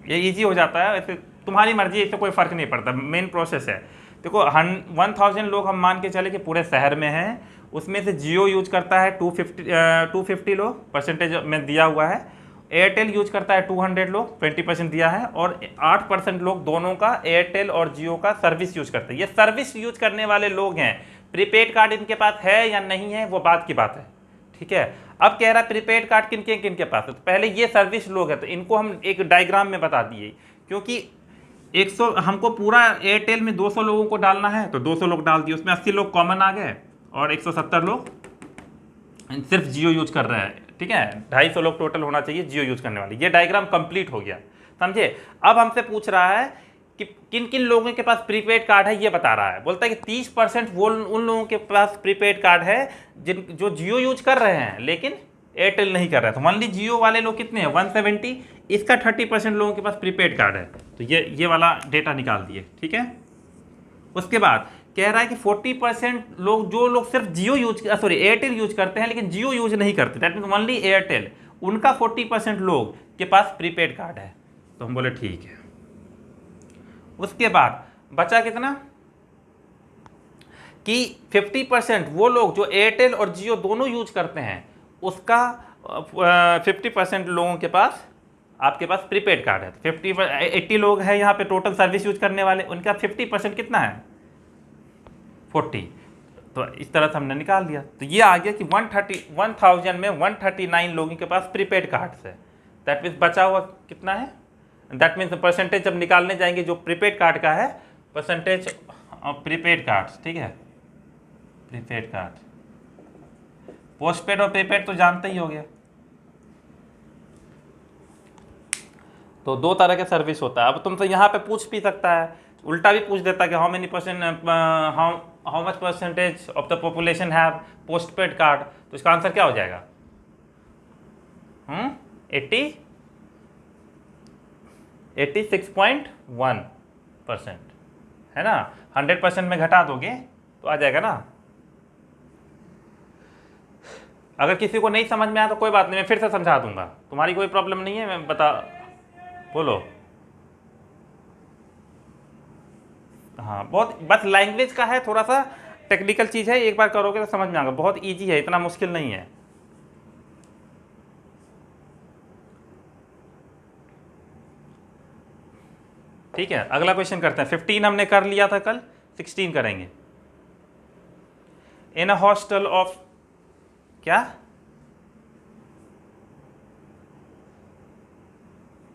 ये इजी हो जाता है, वैसे तुम्हारी मर्जी, इससे कोई फ़र्क नहीं पड़ता, मेन प्रोसेस है। देखो 1000 लोग हम मान के चले कि पूरे शहर में हैं, उसमें से जियो यूज करता है 250 लोग, परसेंटेज में दिया हुआ है, एयरटेल यूज करता है 200 लोग, 20% दिया है, और 8% लोग दोनों का एयरटेल और जियो का सर्विस यूज करते हैं। ये सर्विस यूज करने वाले लोग हैं, प्रीपेड कार्ड इनके पास है या नहीं है वो बात की बात है। ठीक है, अब कह रहा है प्रीपेड कार्ड किन के पास है, तो पहले ये सर्विस लोग हैं, तो इनको हम एक डायग्राम में बता दिए, क्योंकि 100 हमको पूरा एयरटेल में 200 लोगों को डालना है, तो 200 लोग डाल दिए, उसमें 80 लोग कॉमन आ गए और 170 लोग सिर्फ जियो यूज कर रहे हैं, ठीक है, 250 लोग टोटल होना चाहिए जियो यूज करने वाले। ये डायग्राम कंप्लीट हो गया, समझे। अब हमसे पूछ रहा है कि किन किन लोगों के पास प्रीपेड कार्ड है, ये बता रहा है। बोलता है कि 30% वो उन लोगों के पास प्रीपेड कार्ड है जो जियो यूज कर रहे हैं लेकिन एयरटेल नहीं कर रहा है। तो मान ली जियो वाले लोग कितने हैं, 170, इसका 30% लोगों के पास प्रीपेड कार्ड है। तो ये वाला डेटा निकाल दिए, ठीक है। उसके बाद कह रहा है कि 40% लोग, जो लोग सिर्फ जियो यूज सॉरी एयरटेल यूज करते हैं लेकिन जियो यूज नहीं करते, दैट मीन ओनली एयरटेल, उनका 40% लोग के पास प्रीपेड कार्ड है। तो हम बोले ठीक है। उसके बाद बचा कितना कि 50% वो लोग जो एयरटेल और जियो दोनों यूज करते हैं, उसका 50% लोगों के पास आपके पास प्रीपेड कार्ड है। 80 लोग हैं यहाँ पे टोटल सर्विस यूज करने वाले, उनका 50% कितना है, 40। तो इस तरह से हमने निकाल दिया। तो ये आ गया कि 1000 में 139 लोगों के पास प्रीपेड कार्ड्स है। दैट मीन्स बचा हुआ कितना है, दैट मीन्स परसेंटेज जब निकालने जाएंगे जो प्रीपेड कार्ड का है, परसेंटेज ऑफ प्रीपेड कार्ड्स, ठीक है, प्रीपेड कार्ड। पोस्टपेड और प्रीपेड तो जानते ही हो गया। तो दो तरह के सर्विस होता है। अब तुमसे यहाँ पे पूछ भी सकता है, उल्टा भी पूछ देता है कि how much percentage of the population have postpaid card. तो इसका आंसर क्या हो जाएगा, 86.1% है ना। 100% में घटा दोगे तो आ जाएगा ना। अगर किसी को नहीं समझ में आया तो कोई बात नहीं, मैं फिर से समझा दूंगा, तुम्हारी कोई प्रॉब्लम नहीं है। मैं बता, बोलो। हाँ, बहुत बस लैंग्वेज का है, थोड़ा सा टेक्निकल चीज़ है, एक बार करोगे तो समझ में आएगा। बहुत इजी है, इतना मुश्किल नहीं है। ठीक है, अगला क्वेश्चन करते हैं। 15 हमने कर लिया था कल, 16 करेंगे। इन अ हॉस्टल ऑफ, क्या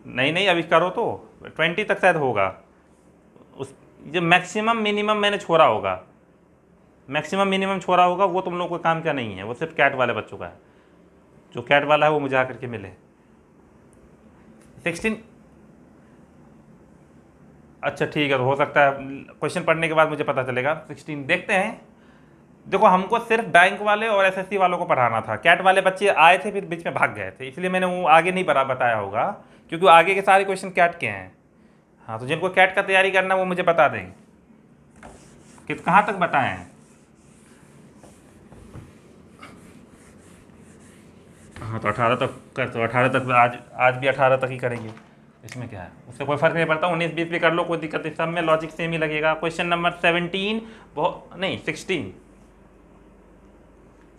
नहीं अभी करो तो 20 तक शायद होगा। उस जो मैक्सिमम मिनिमम मैंने छोड़ा होगा, मैक्सिमम मिनिमम छोड़ा होगा, वो तुम लोगों को काम का नहीं है, वो सिर्फ कैट वाले बच्चों का है। जो कैट वाला है वो मुझे आकर के मिले। 16, अच्छा ठीक है, तो हो सकता है क्वेश्चन पढ़ने के बाद मुझे पता चलेगा। 16 देखते हैं। देखो, हमको सिर्फ बैंक वाले और एसएससी वालों को पढ़ाना था। कैट वाले बच्चे आए थे फिर बीच में भाग गए थे, इसलिए मैंने वो आगे नहीं बताया होगा, क्योंकि आगे के सारे क्वेश्चन कैट के हैं। हाँ, तो जिनको कैट का तैयारी करना वो मुझे बता देंगे कि कहाँ तक बताए हैं। हाँ, तो 18 तक कर, तो 18 तक आज भी 18 तक ही करेंगे, इसमें क्या है, उससे कोई फर्क नहीं पड़ता। 19-20 भी कर लो, कोई दिक्कत नहीं, सब में लॉजिक सेम ही लगेगा। क्वेश्चन नंबर 17 बहुत नहीं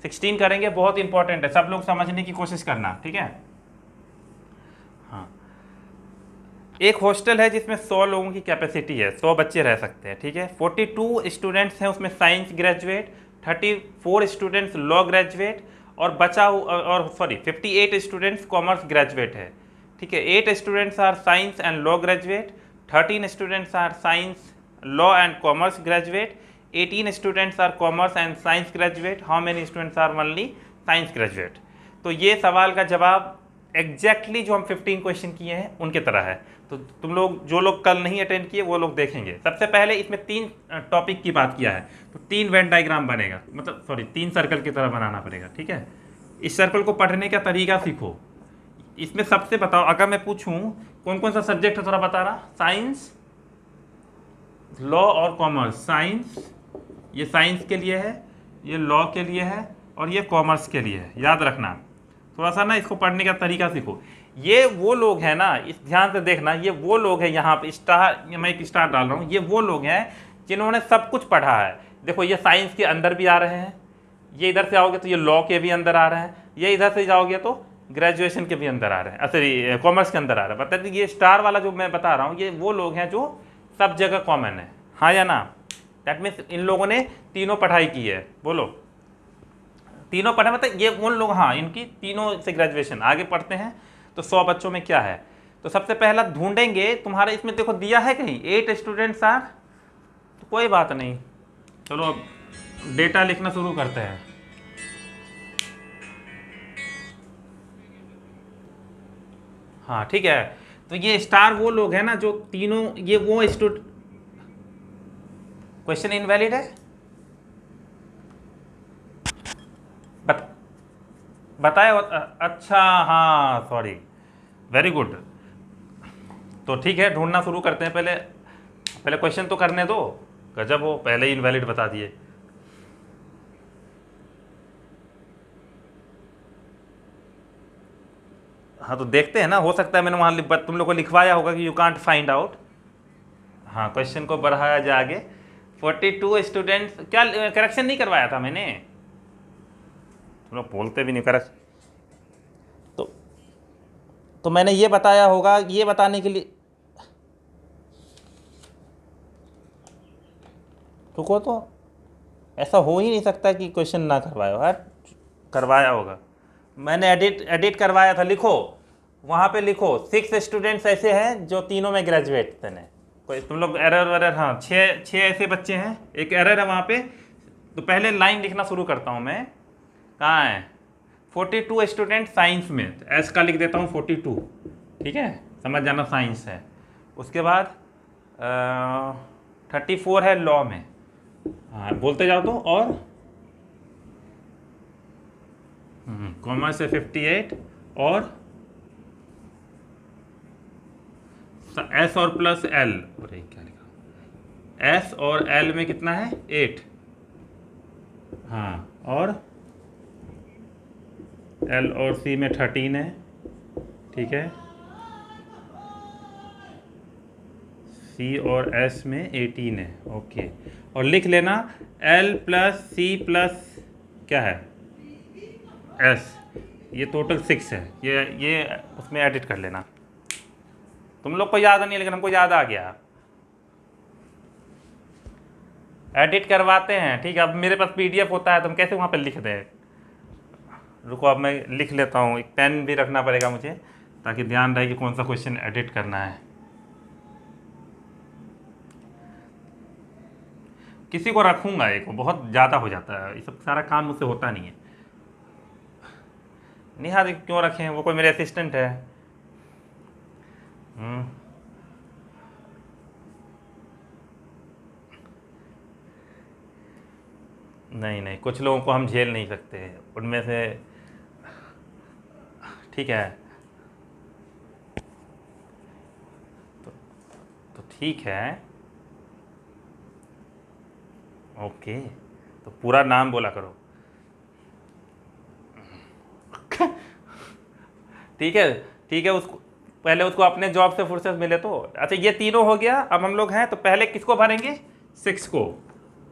16 करेंगे, बहुत इंपॉर्टेंट है, सब लोग समझने की कोशिश करना, ठीक है। हाँ, एक हॉस्टल है जिसमें 100 लोगों की कैपेसिटी है, 100 बच्चे रह सकते हैं, ठीक है। 42 स्टूडेंट्स हैं उसमें science graduate, 34 students law graduate, और 58 स्टूडेंट्स कॉमर्स ग्रेजुएट है, ठीक है। 8 students are science and law graduate, 13 students are science law and commerce graduate, 18 students are commerce and science graduate, how many students are only science graduate. तो ये सवाल का जवाब exactly जो हम 15 क्वेश्चन किए हैं उनके तरह है। तो तुम लोग, जो लोग कल नहीं अटेंड किए वो लोग देखेंगे। सबसे पहले इसमें 3 टॉपिक की बात किया है, तो 3 वेन डायग्राम बनेगा, मतलब 3 सर्कल की तरह बनाना पड़ेगा, ठीक है। इस सर्कल को पढ़ने का तरीका सीखो। इसमें सबसे बताओ, अगर मैं पूछूं कौन कौन सा सब्जेक्ट है, थोड़ा बता रहा, साइंस, लॉ और कॉमर्स। साइंस, ये साइंस के लिए है, ये लॉ के लिए है, और ये कॉमर्स के लिए है। याद रखना, थोड़ा सा ना इसको पढ़ने का तरीका सीखो। ये वो लोग हैं ना, इस ध्यान से देखना, ये वो लोग हैं, यहाँ पे स्टार, मैं एक स्टार डाल रहा हूँ, ये वो लोग हैं जिन्होंने सब कुछ पढ़ा है। देखो, ये साइंस के अंदर भी आ रहे हैं, ये इधर से आओगे तो ये लॉ के भी अंदर आ रहे हैं, ये इधर से जाओगे तो ग्रेजुएशन के भी अंदर आ रहे हैं, सॉरी कॉमर्स के अंदर आ रहे हैं। बता ये स्टार वाला जो मैं बता रहा हूँ, ये वो लोग हैं जो सब जगह कॉमन है, हाँ या ना। दैट मीन्स इन लोगों ने तीनों पढ़ाई की है। बोलो, तीनों पढ़े, मतलब ये उन लोग, हाँ, इनकी तीनों से ग्रेजुएशन। आगे पढ़ते हैं तो 100 बच्चों में क्या है। तो सबसे पहला ढूंढेंगे, तुम्हारे इसमें देखो दिया है कहीं 8 स्टूडेंट्स आर, तो कोई बात नहीं, चलो अब डेटा लिखना शुरू करते हैं। हाँ ठीक है, तो ये स्टार वो लोग हैं ना जो तीनों, ये वो क्वेश्चन इनवैलिड है। बत, बताए अच्छा, हाँ सॉरी, वेरी गुड। तो ठीक है, ढूंढना शुरू करते हैं। पहले पहले क्वेश्चन तो करने दो। गजब हो, पहले ही इनवैलिड बता दिए। हाँ तो देखते हैं ना, हो सकता है मैंने वहाँ तुम लोग को लिखवाया होगा कि यू कांट फाइंड आउट। हाँ, क्वेश्चन को बढ़ाया जाए आगे। 42 स्टूडेंट्स, क्या करेक्शन नहीं करवाया था मैंने? तुम लोग बोलते भी नहीं करेक्ट। तो तो मैंने ये बताया होगा, ये बताने के लिए। रुको तो, ऐसा हो ही नहीं सकता कि क्वेश्चन ना करवाया हो। यार करवाया होगा, मैंने एडिट एडिट करवाया था। लिखो वहाँ पे, लिखो 6 स्टूडेंट्स ऐसे हैं जो तीनों में ग्रेजुएट थे। कोई तुम लोग एरर वेरर, हाँ 6 ऐसे बच्चे हैं, एक एरर है वहाँ पे। तो पहले लाइन लिखना शुरू करता हूँ मैं। कहाँ है? 42 स्टूडेंट साइंस में, एस का लिख देता हूँ 42, ठीक है, समझ जाना साइंस है। उसके बाद 34 है लॉ में। हाँ बोलते जाओ तो। और कॉमर्स है 58, और एस और प्लस एल, अरे क्या लिखा, एस और एल में कितना है? 8। हाँ, और एल और सी में 13 है, ठीक है। सी और एस में 18 है, ओके। और लिख लेना एल प्लस सी प्लस क्या है, एस, ये टोटल 6 है। ये उसमें एडिट कर लेना। तुम लोग को याद नहीं है लेकिन हमको याद आ गया। एडिट करवाते हैं, ठीक है। अब मेरे पास पीडीएफ होता है तो हम कैसे वहाँ पर लिख दें? रुको अब मैं लिख लेता हूँ, एक पेन भी रखना पड़ेगा मुझे ताकि ध्यान रहे कि कौन सा क्वेश्चन एडिट करना है। किसी को रखूँगा, एक बहुत ज़्यादा हो जाता है, ये सब सारा काम मुझसे होता नहीं है। निहार क्यों रखें, वो कोई मेरे असिस्टेंट है। नहीं नहीं, कुछ लोगों को हम झेल नहीं सकते, उनमें से, ठीक है। तो ठीक है, ओके। तो पूरा नाम बोला करो। ठीक है, ठीक है। उसको पहले, उसको अपने जॉब से फुर्सत मिले तो। अच्छा ये तीनों हो गया, अब हम लोग हैं तो पहले किसको भरेंगे? 6 को,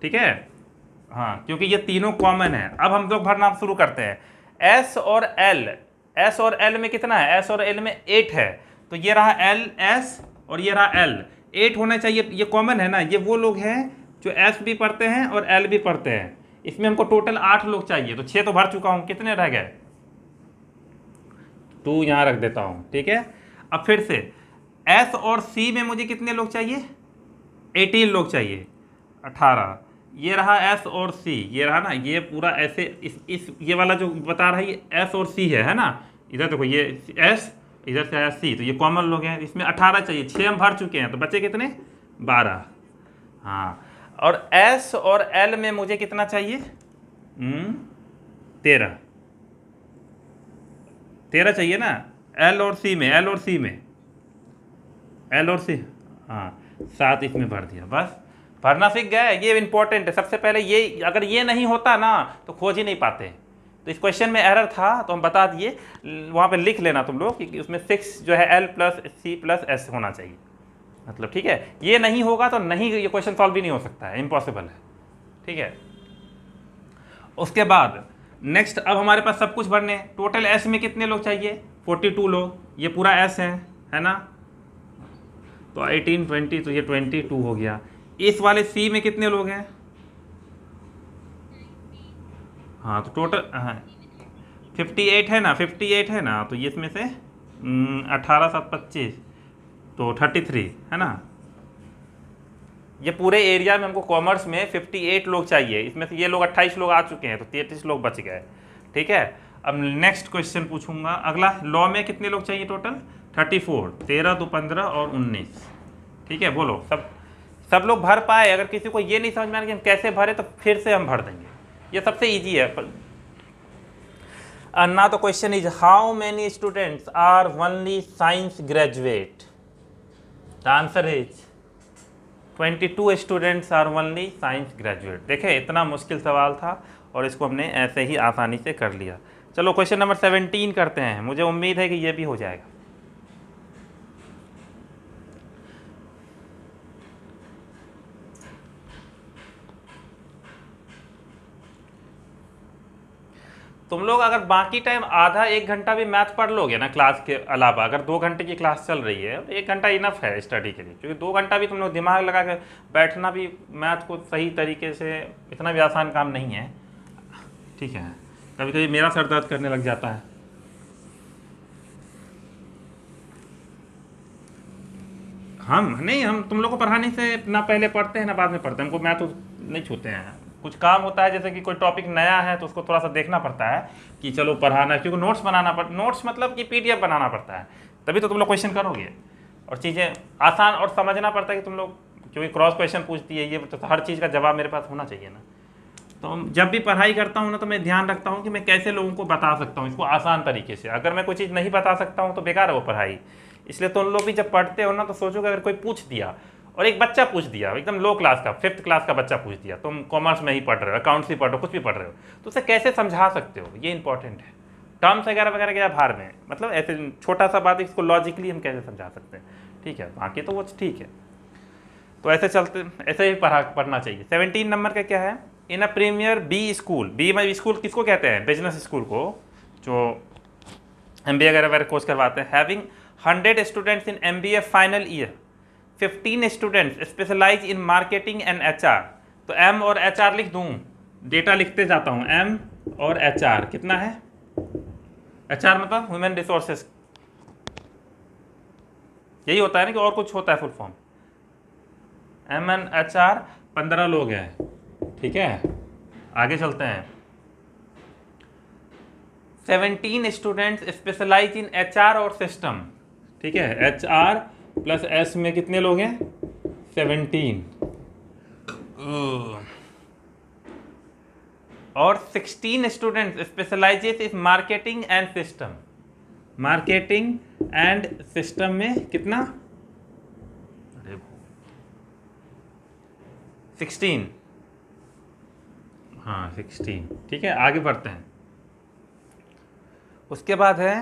ठीक है। हाँ, क्योंकि ये तीनों कॉमन है। अब हम लोग भरना शुरू करते हैं। एस और एल, एस और एल में कितना है? एस और एल में 8 है। तो ये रहा एल एस और ये रहा एल, 8 होना चाहिए, ये कॉमन है ना। ये वो लोग हैं जो एस भी पढ़ते हैं और एल भी पढ़ते हैं। इसमें हमको टोटल 8 लोग चाहिए, तो 6 तो भर चुका हूँ, कितने रह गए? 2 यहाँ रख देता हूँ, ठीक है। अब फिर से एस और सी में मुझे कितने लोग चाहिए? 18 लोग चाहिए, 18। ये रहा एस और सी, ये रहा ना, ये पूरा ऐसे इस ये वाला जो बता रहा है ये एस और सी है ना। इधर देखो ये एस, इधर से आया सी, तो ये कॉमन लोग हैं। इसमें 18 चाहिए, 6 हम भर चुके हैं, तो बचे कितने? 12। हाँ, और एस और एल में मुझे कितना चाहिए? 13। 13 चाहिए ना, एल और सी में, एल और सी में, एल और सी, हाँ 7 इसमें भर दिया। बस भरना सीख गए, ये इंपॉर्टेंट है। सबसे पहले ये, अगर ये नहीं होता ना तो खोज ही नहीं पाते। तो इस क्वेश्चन में एरर था तो हम बता दिए, वहाँ पे लिख लेना तुम लोग कि उसमें 6 जो है L plus C plus S होना चाहिए, मतलब ठीक है। ये नहीं होगा तो नहीं, ये क्वेश्चन सॉल्व भी नहीं हो सकता है, इम्पॉसिबल है, ठीक है। उसके बाद नेक्स्ट, अब हमारे पास सब कुछ भरने। टोटल एस में कितने लोग चाहिए? 42 लोग, ये पूरा एस है ना। तो 18 20, तो ये 22 हो गया। इस वाले सी में कितने लोग हैं? हाँ तो टोटल, हाँ 58 है ना, 58 है ना, तो ये इसमें से 18 7 25, तो 33 है ना। ये पूरे एरिया में हमको कॉमर्स में 58 लोग चाहिए, इसमें से ये लोग 28 लोग आ चुके हैं, तो 33 लोग बच गए, ठीक है। अब नेक्स्ट क्वेश्चन पूछूंगा अगला। लॉ में कितने लोग चाहिए टोटल? 34, 13 2 15 और 19। ठीक है, बोलो सब लोग भर पाए। अगर किसी को ये नहीं समझ में आ रहा कि हम कैसे भरे तो फिर से हम भर देंगे, ये सबसे ईजी है। now the question is how many students are only science graduate? The answer is 22 students are only science graduate। देखे, इतना मुश्किल सवाल था और इसको हमने ऐसे ही आसानी से कर लिया। चलो क्वेश्चन नंबर 17 करते हैं, मुझे उम्मीद है कि ये भी हो जाएगा। तुम लोग अगर बाकी टाइम आधा 1 घंटा भी मैथ पढ़ लोगे ना क्लास के अलावा, अगर 2 घंटे की क्लास चल रही है, 1 घंटा इनफ है स्टडी के लिए, क्योंकि 2 घंटा भी तुम लोग दिमाग लगा के बैठना भी मैथ को सही तरीके से, इतना भी आसान काम नहीं है। ठीक है, कभी कभी मेरा सर दर्द करने लग जाता है। हम तुम लोग को पढ़ाने से ना पहले पढ़ते हैं ना बाद में पढ़ते हैं, हमको मैथ नहीं छूते हैं। कुछ काम होता है जैसे कि कोई टॉपिक नया है तो उसको थोड़ा सा देखना पड़ता है कि चलो पढ़ाना है, क्योंकि नोट्स बनाना पड़ता, नोट्स मतलब कि PDF बनाना पड़ता है, तभी तो तुम लोग क्वेश्चन करोगे और चीज़ें आसान और समझना पड़ता है कि तुम लोग, क्योंकि क्रॉस क्वेश्चन पूछती है ये, तो हर चीज़ का जवाब मेरे पास होना चाहिए ना। तो जब भी पढ़ाई करता हूँ ना तो मैं ध्यान रखता हूँ कि मैं कैसे लोगों को बता सकता हूँ इसको आसान तरीके से। अगर मैं कोई चीज़ नहीं बता सकता हूँ तो बेकार है वो पढ़ाई। इसलिए तुम लोग भी जब पढ़ते हो ना तो सोचो कि अगर कोई पूछ दिया और एक बच्चा पूछ दिया, एकदम लो क्लास का 5th क्लास का बच्चा पूछ दिया, तुम कॉमर्स में ही पढ़ रहे हो, अकाउंट्स भी पढ़ रहे हो, कुछ भी पढ़ रहे हो, तो उसे कैसे समझा सकते हो, ये इंपॉर्टेंट है। टर्म्स वगैरह वगैरह क्या भार में, मतलब ऐसे छोटा सा बात, इसको लॉजिकली हम कैसे समझा सकते हैं। ठीक है, बाकी तो वो ठीक है। तो ऐसे चलते, ऐसे ही पढ़ना चाहिए। 17 नंबर का क्या है, in a premier B school, B school किसको कहते हैं, बिजनेस स्कूल को, जो MBA वगैरह कोर्स करवाते हैं। Having 100 students in MBA final year, 15 students specialize in marketing and HR। तो M और HR लिख दूँ, डेटा लिखते जाता हूँ, M और HR कितना है, HR मतलब ह्यूमन रिसोर्सेस, यही होता है ना कि और कुछ होता है full form. M and HR 15 लोग हैं। ठीक है, आगे चलते हैं। 17 स्टूडेंट्स स्पेशलाइज इन HR और सिस्टम। ठीक है, HR प्लस S में कितने लोग हैं, 17, और 16 students specialises in marketing and system. Marketing and system में कितना, 16, हाँ 16। ठीक है, आगे बढ़ते हैं। उसके बाद है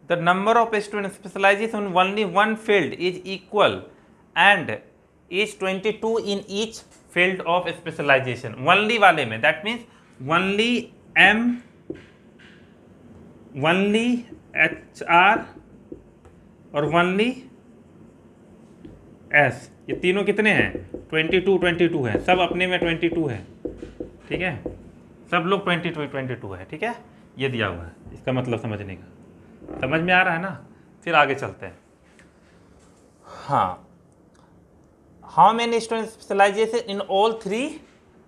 the number of student specialization only one field is equal and is 22 in each field of specialization. Only वाले में that means only M, only HR और ओनली S, ये तीनों कितने हैं, 22 है, सब अपने में 22 है। ठीक है, सब लोग 22 है। ठीक है, ये दिया हुआ है, इसका मतलब समझने का, समझ में आ रहा है ना। फिर आगे चलते हैं। हाँ, how many student specialization in all 3।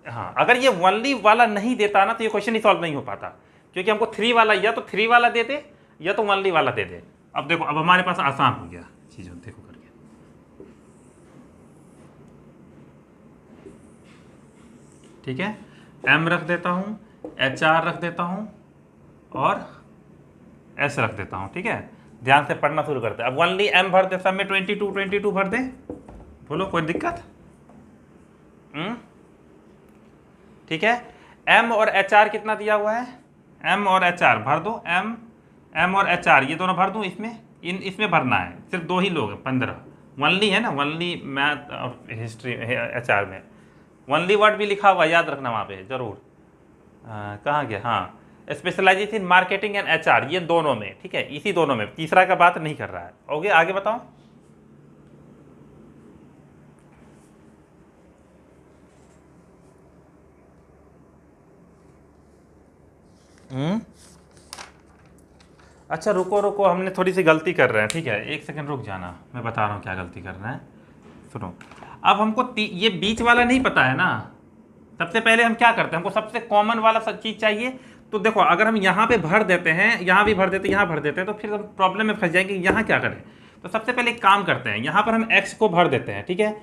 हाँ, अगर ये ओनली वाला नहीं देता ना तो ये क्वेश्चन ही सॉल्व नहीं हो पाता, क्योंकि हमको 3 वाला, या तो 3 वाला दे दे या तो ओनली वाला दे दे। अब देखो, अब हमारे पास आसान हो गया चीज़ों, देखो करके। ठीक है, M रख देता हूँ, HR रख देता हूँ और S रख देता हूँ। ठीक है, ध्यान से पढ़ना शुरू करते हैं। अब ओनली M भर दे, सब में 22 भर दे, बोलो कोई दिक्कत। ठीक है, M और HR कितना दिया हुआ है, M और HR भर दो, M और HR ये दोनों भर दूँ, इसमें भरना है, सिर्फ 2 ही लोग हैं, 15 ओनली है ना, ओनली मैथ और हिस्ट्री HR में ओनली वर्ड भी लिखा हुआ, याद रखना वहाँ पे जरूर। कहाँ गया, हाँ, स्पेशलाइजेशन मार्केटिंग एंड HR, ये दोनों में। ठीक है, इसी दोनों में, तीसरा का बात नहीं कर रहा है। ओके, आगे बताओ। अच्छा रुको, हमने थोड़ी सी गलती कर रहे हैं। ठीक है, 1 सेकंड रुक जाना, मैं बता रहा हूँ क्या गलती कर रहे हैं। सुनो, अब हमको ये बीच वाला नहीं पता है ना। सबसे पहले हम क्या करते हैं, हमको सबसे कॉमन वाला सब चीज़ चाहिए, तो देखो अगर हम यहाँ पे भर देते हैं, यहाँ भी भर देते हैं, यहाँ भर देते हैं, तो फिर हम प्रॉब्लम में फंस जाएंगे कि यहाँ क्या करें। तो सबसे पहले एक काम करते हैं, यहाँ पर हम x को भर देते हैं, ठीक है।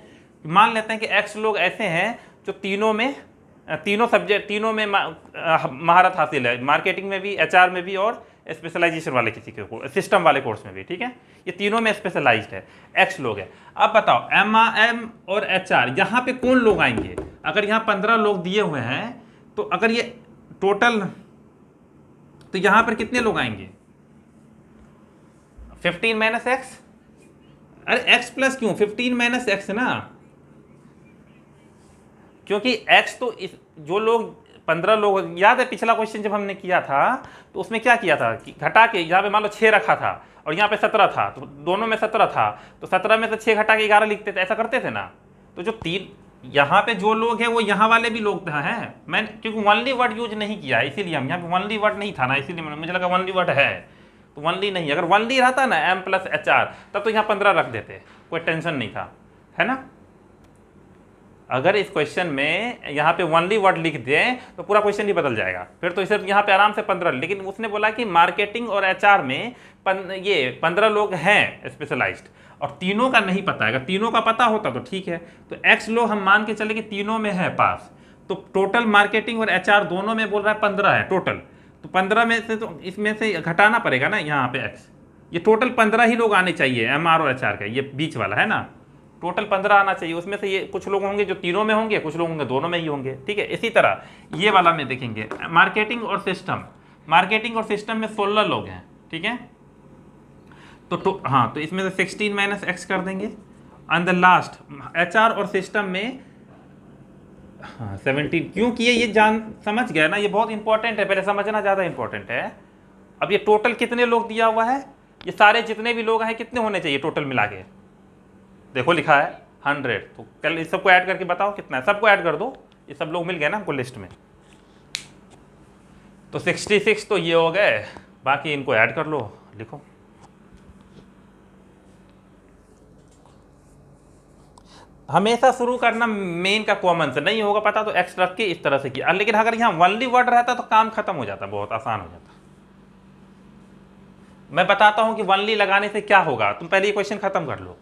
मान लेते हैं कि x लोग ऐसे हैं जो तीनों सब्जेक्ट, तीनों में महारत हासिल है, मार्केटिंग में भी, HR में भी, और स्पेशलाइजेशन वाले किसी के सिस्टम वाले कोर्स में भी, ठीक है। ये तीनों में स्पेशलाइज्ड है, x लोग है। अब बताओ MRM और HR यहाँ पे कौन लोग आएंगे। अगर यहाँ 15 लोग दिए हुए हैं, तो अगर ये टोटल, तो यहाँ पर कितने लोग आएंगे, 15 माइनस एक्स। अरे x प्लस क्यों, 15 माइनस एक्स ना, क्योंकि x तो इस जो लोग 15 लोग, याद है पिछला क्वेश्चन जब हमने किया था तो उसमें क्या किया था कि घटा के यहाँ पे मान लो 6 रखा था और यहाँ पे 17 था, तो दोनों में 17 था, तो 17 में से 6 घटा के 11 लिखते थे, ऐसा करते थे ना। तो जो तीन यहाँ पे जो लोग हैं वो यहाँ वाले भी लोग हैं। मैं क्योंकि वनली वर्ड यूज नहीं किया है, इसीलिए हम यहाँ पे वनली वर्ड नहीं था ना, इसीलिए मुझे लगा वनली वर्ड है, तो वनली नहीं। अगर वनली रहता ना M प्लस HR, तब तो यहाँ 15 रख देते, कोई टेंशन नहीं था, है ना। अगर इस क्वेश्चन में यहाँ पे वनली वर्ड लिख दें तो पूरा क्वेश्चन ही बदल जाएगा, फिर तो सिर्फ यहाँ पे आराम से 15। लेकिन उसने बोला कि मार्केटिंग और HR में ये 15 लोग हैं स्पेशलाइज्ड, और तीनों का नहीं पता है। अगर तीनों का पता होता तो ठीक है, तो x लोग हम मान के चले कि तीनों में है पास, तो टोटल मार्केटिंग और HR दोनों में बोल रहा है 15 है टोटल, तो 15 में से तो इसमें से घटाना पड़ेगा ना यहाँ पे x, ये टोटल 15 ही लोग आने चाहिए MR और HR का, ये बीच वाला है ना, टोटल 15 आना चाहिए। उसमें से ये कुछ लोग होंगे जो तीनों में होंगे, कुछ लोग होंगे दोनों में ही होंगे, ठीक है। इसी तरह ये वाला में देखेंगे, मार्केटिंग और सिस्टम में 16 लोग हैं, ठीक है। तो हाँ, तो इसमें से 16 माइनस एक्स कर देंगे, एंड द लास्ट HR और सिस्टम में 17 क्यों किए, ये समझ गया ना, ये बहुत इंपॉर्टेंट है, पहले समझना ज़्यादा इंपॉर्टेंट है। अब ये टोटल कितने लोग दिया हुआ है, ये सारे जितने भी लोग हैं कितने होने चाहिए टोटल मिला के, देखो लिखा है 100, तो कल इस सबको ऐड करके बताओ कितना है, सबको ऐड कर दो, ये सब लोग मिल गए ना हमको लिस्ट में, तो 66 तो ये हो गए, बाकी इनको ऐड कर लो, लिखो। हमेशा शुरू करना मेन का कॉमन से, नहीं होगा पता तो एक्स रख के इस तरह से किया। लेकिन अगर यहाँ वनली वर्ड रहता तो काम खत्म हो जाता, बहुत आसान हो जाता। मैं बताता हूं कि वनली लगाने से क्या होगा, तुम पहले ये क्वेश्चन खत्म कर लो।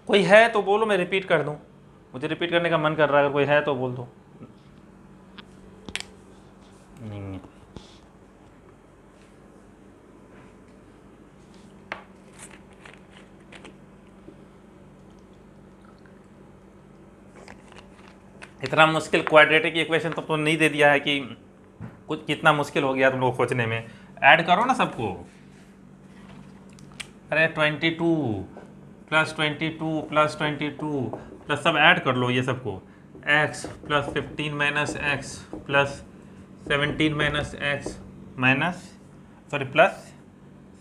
कोई है तो बोलो, मैं रिपीट कर दूं, मुझे रिपीट करने का मन कर रहा है, अगर कोई है तो बोल दो। नहीं, इतना मुश्किल क्वाड्रेटिक इक्वेशन तो नहीं दे दिया है कि कुछ कितना मुश्किल हो गया तुम लोग खोजने में। ऐड करो ना सबको, अरे 22 प्लस 22 प्लस 22 प्लस सब ऐड कर लो ये सबको, x plus 15 minus x plus 17 minus x plus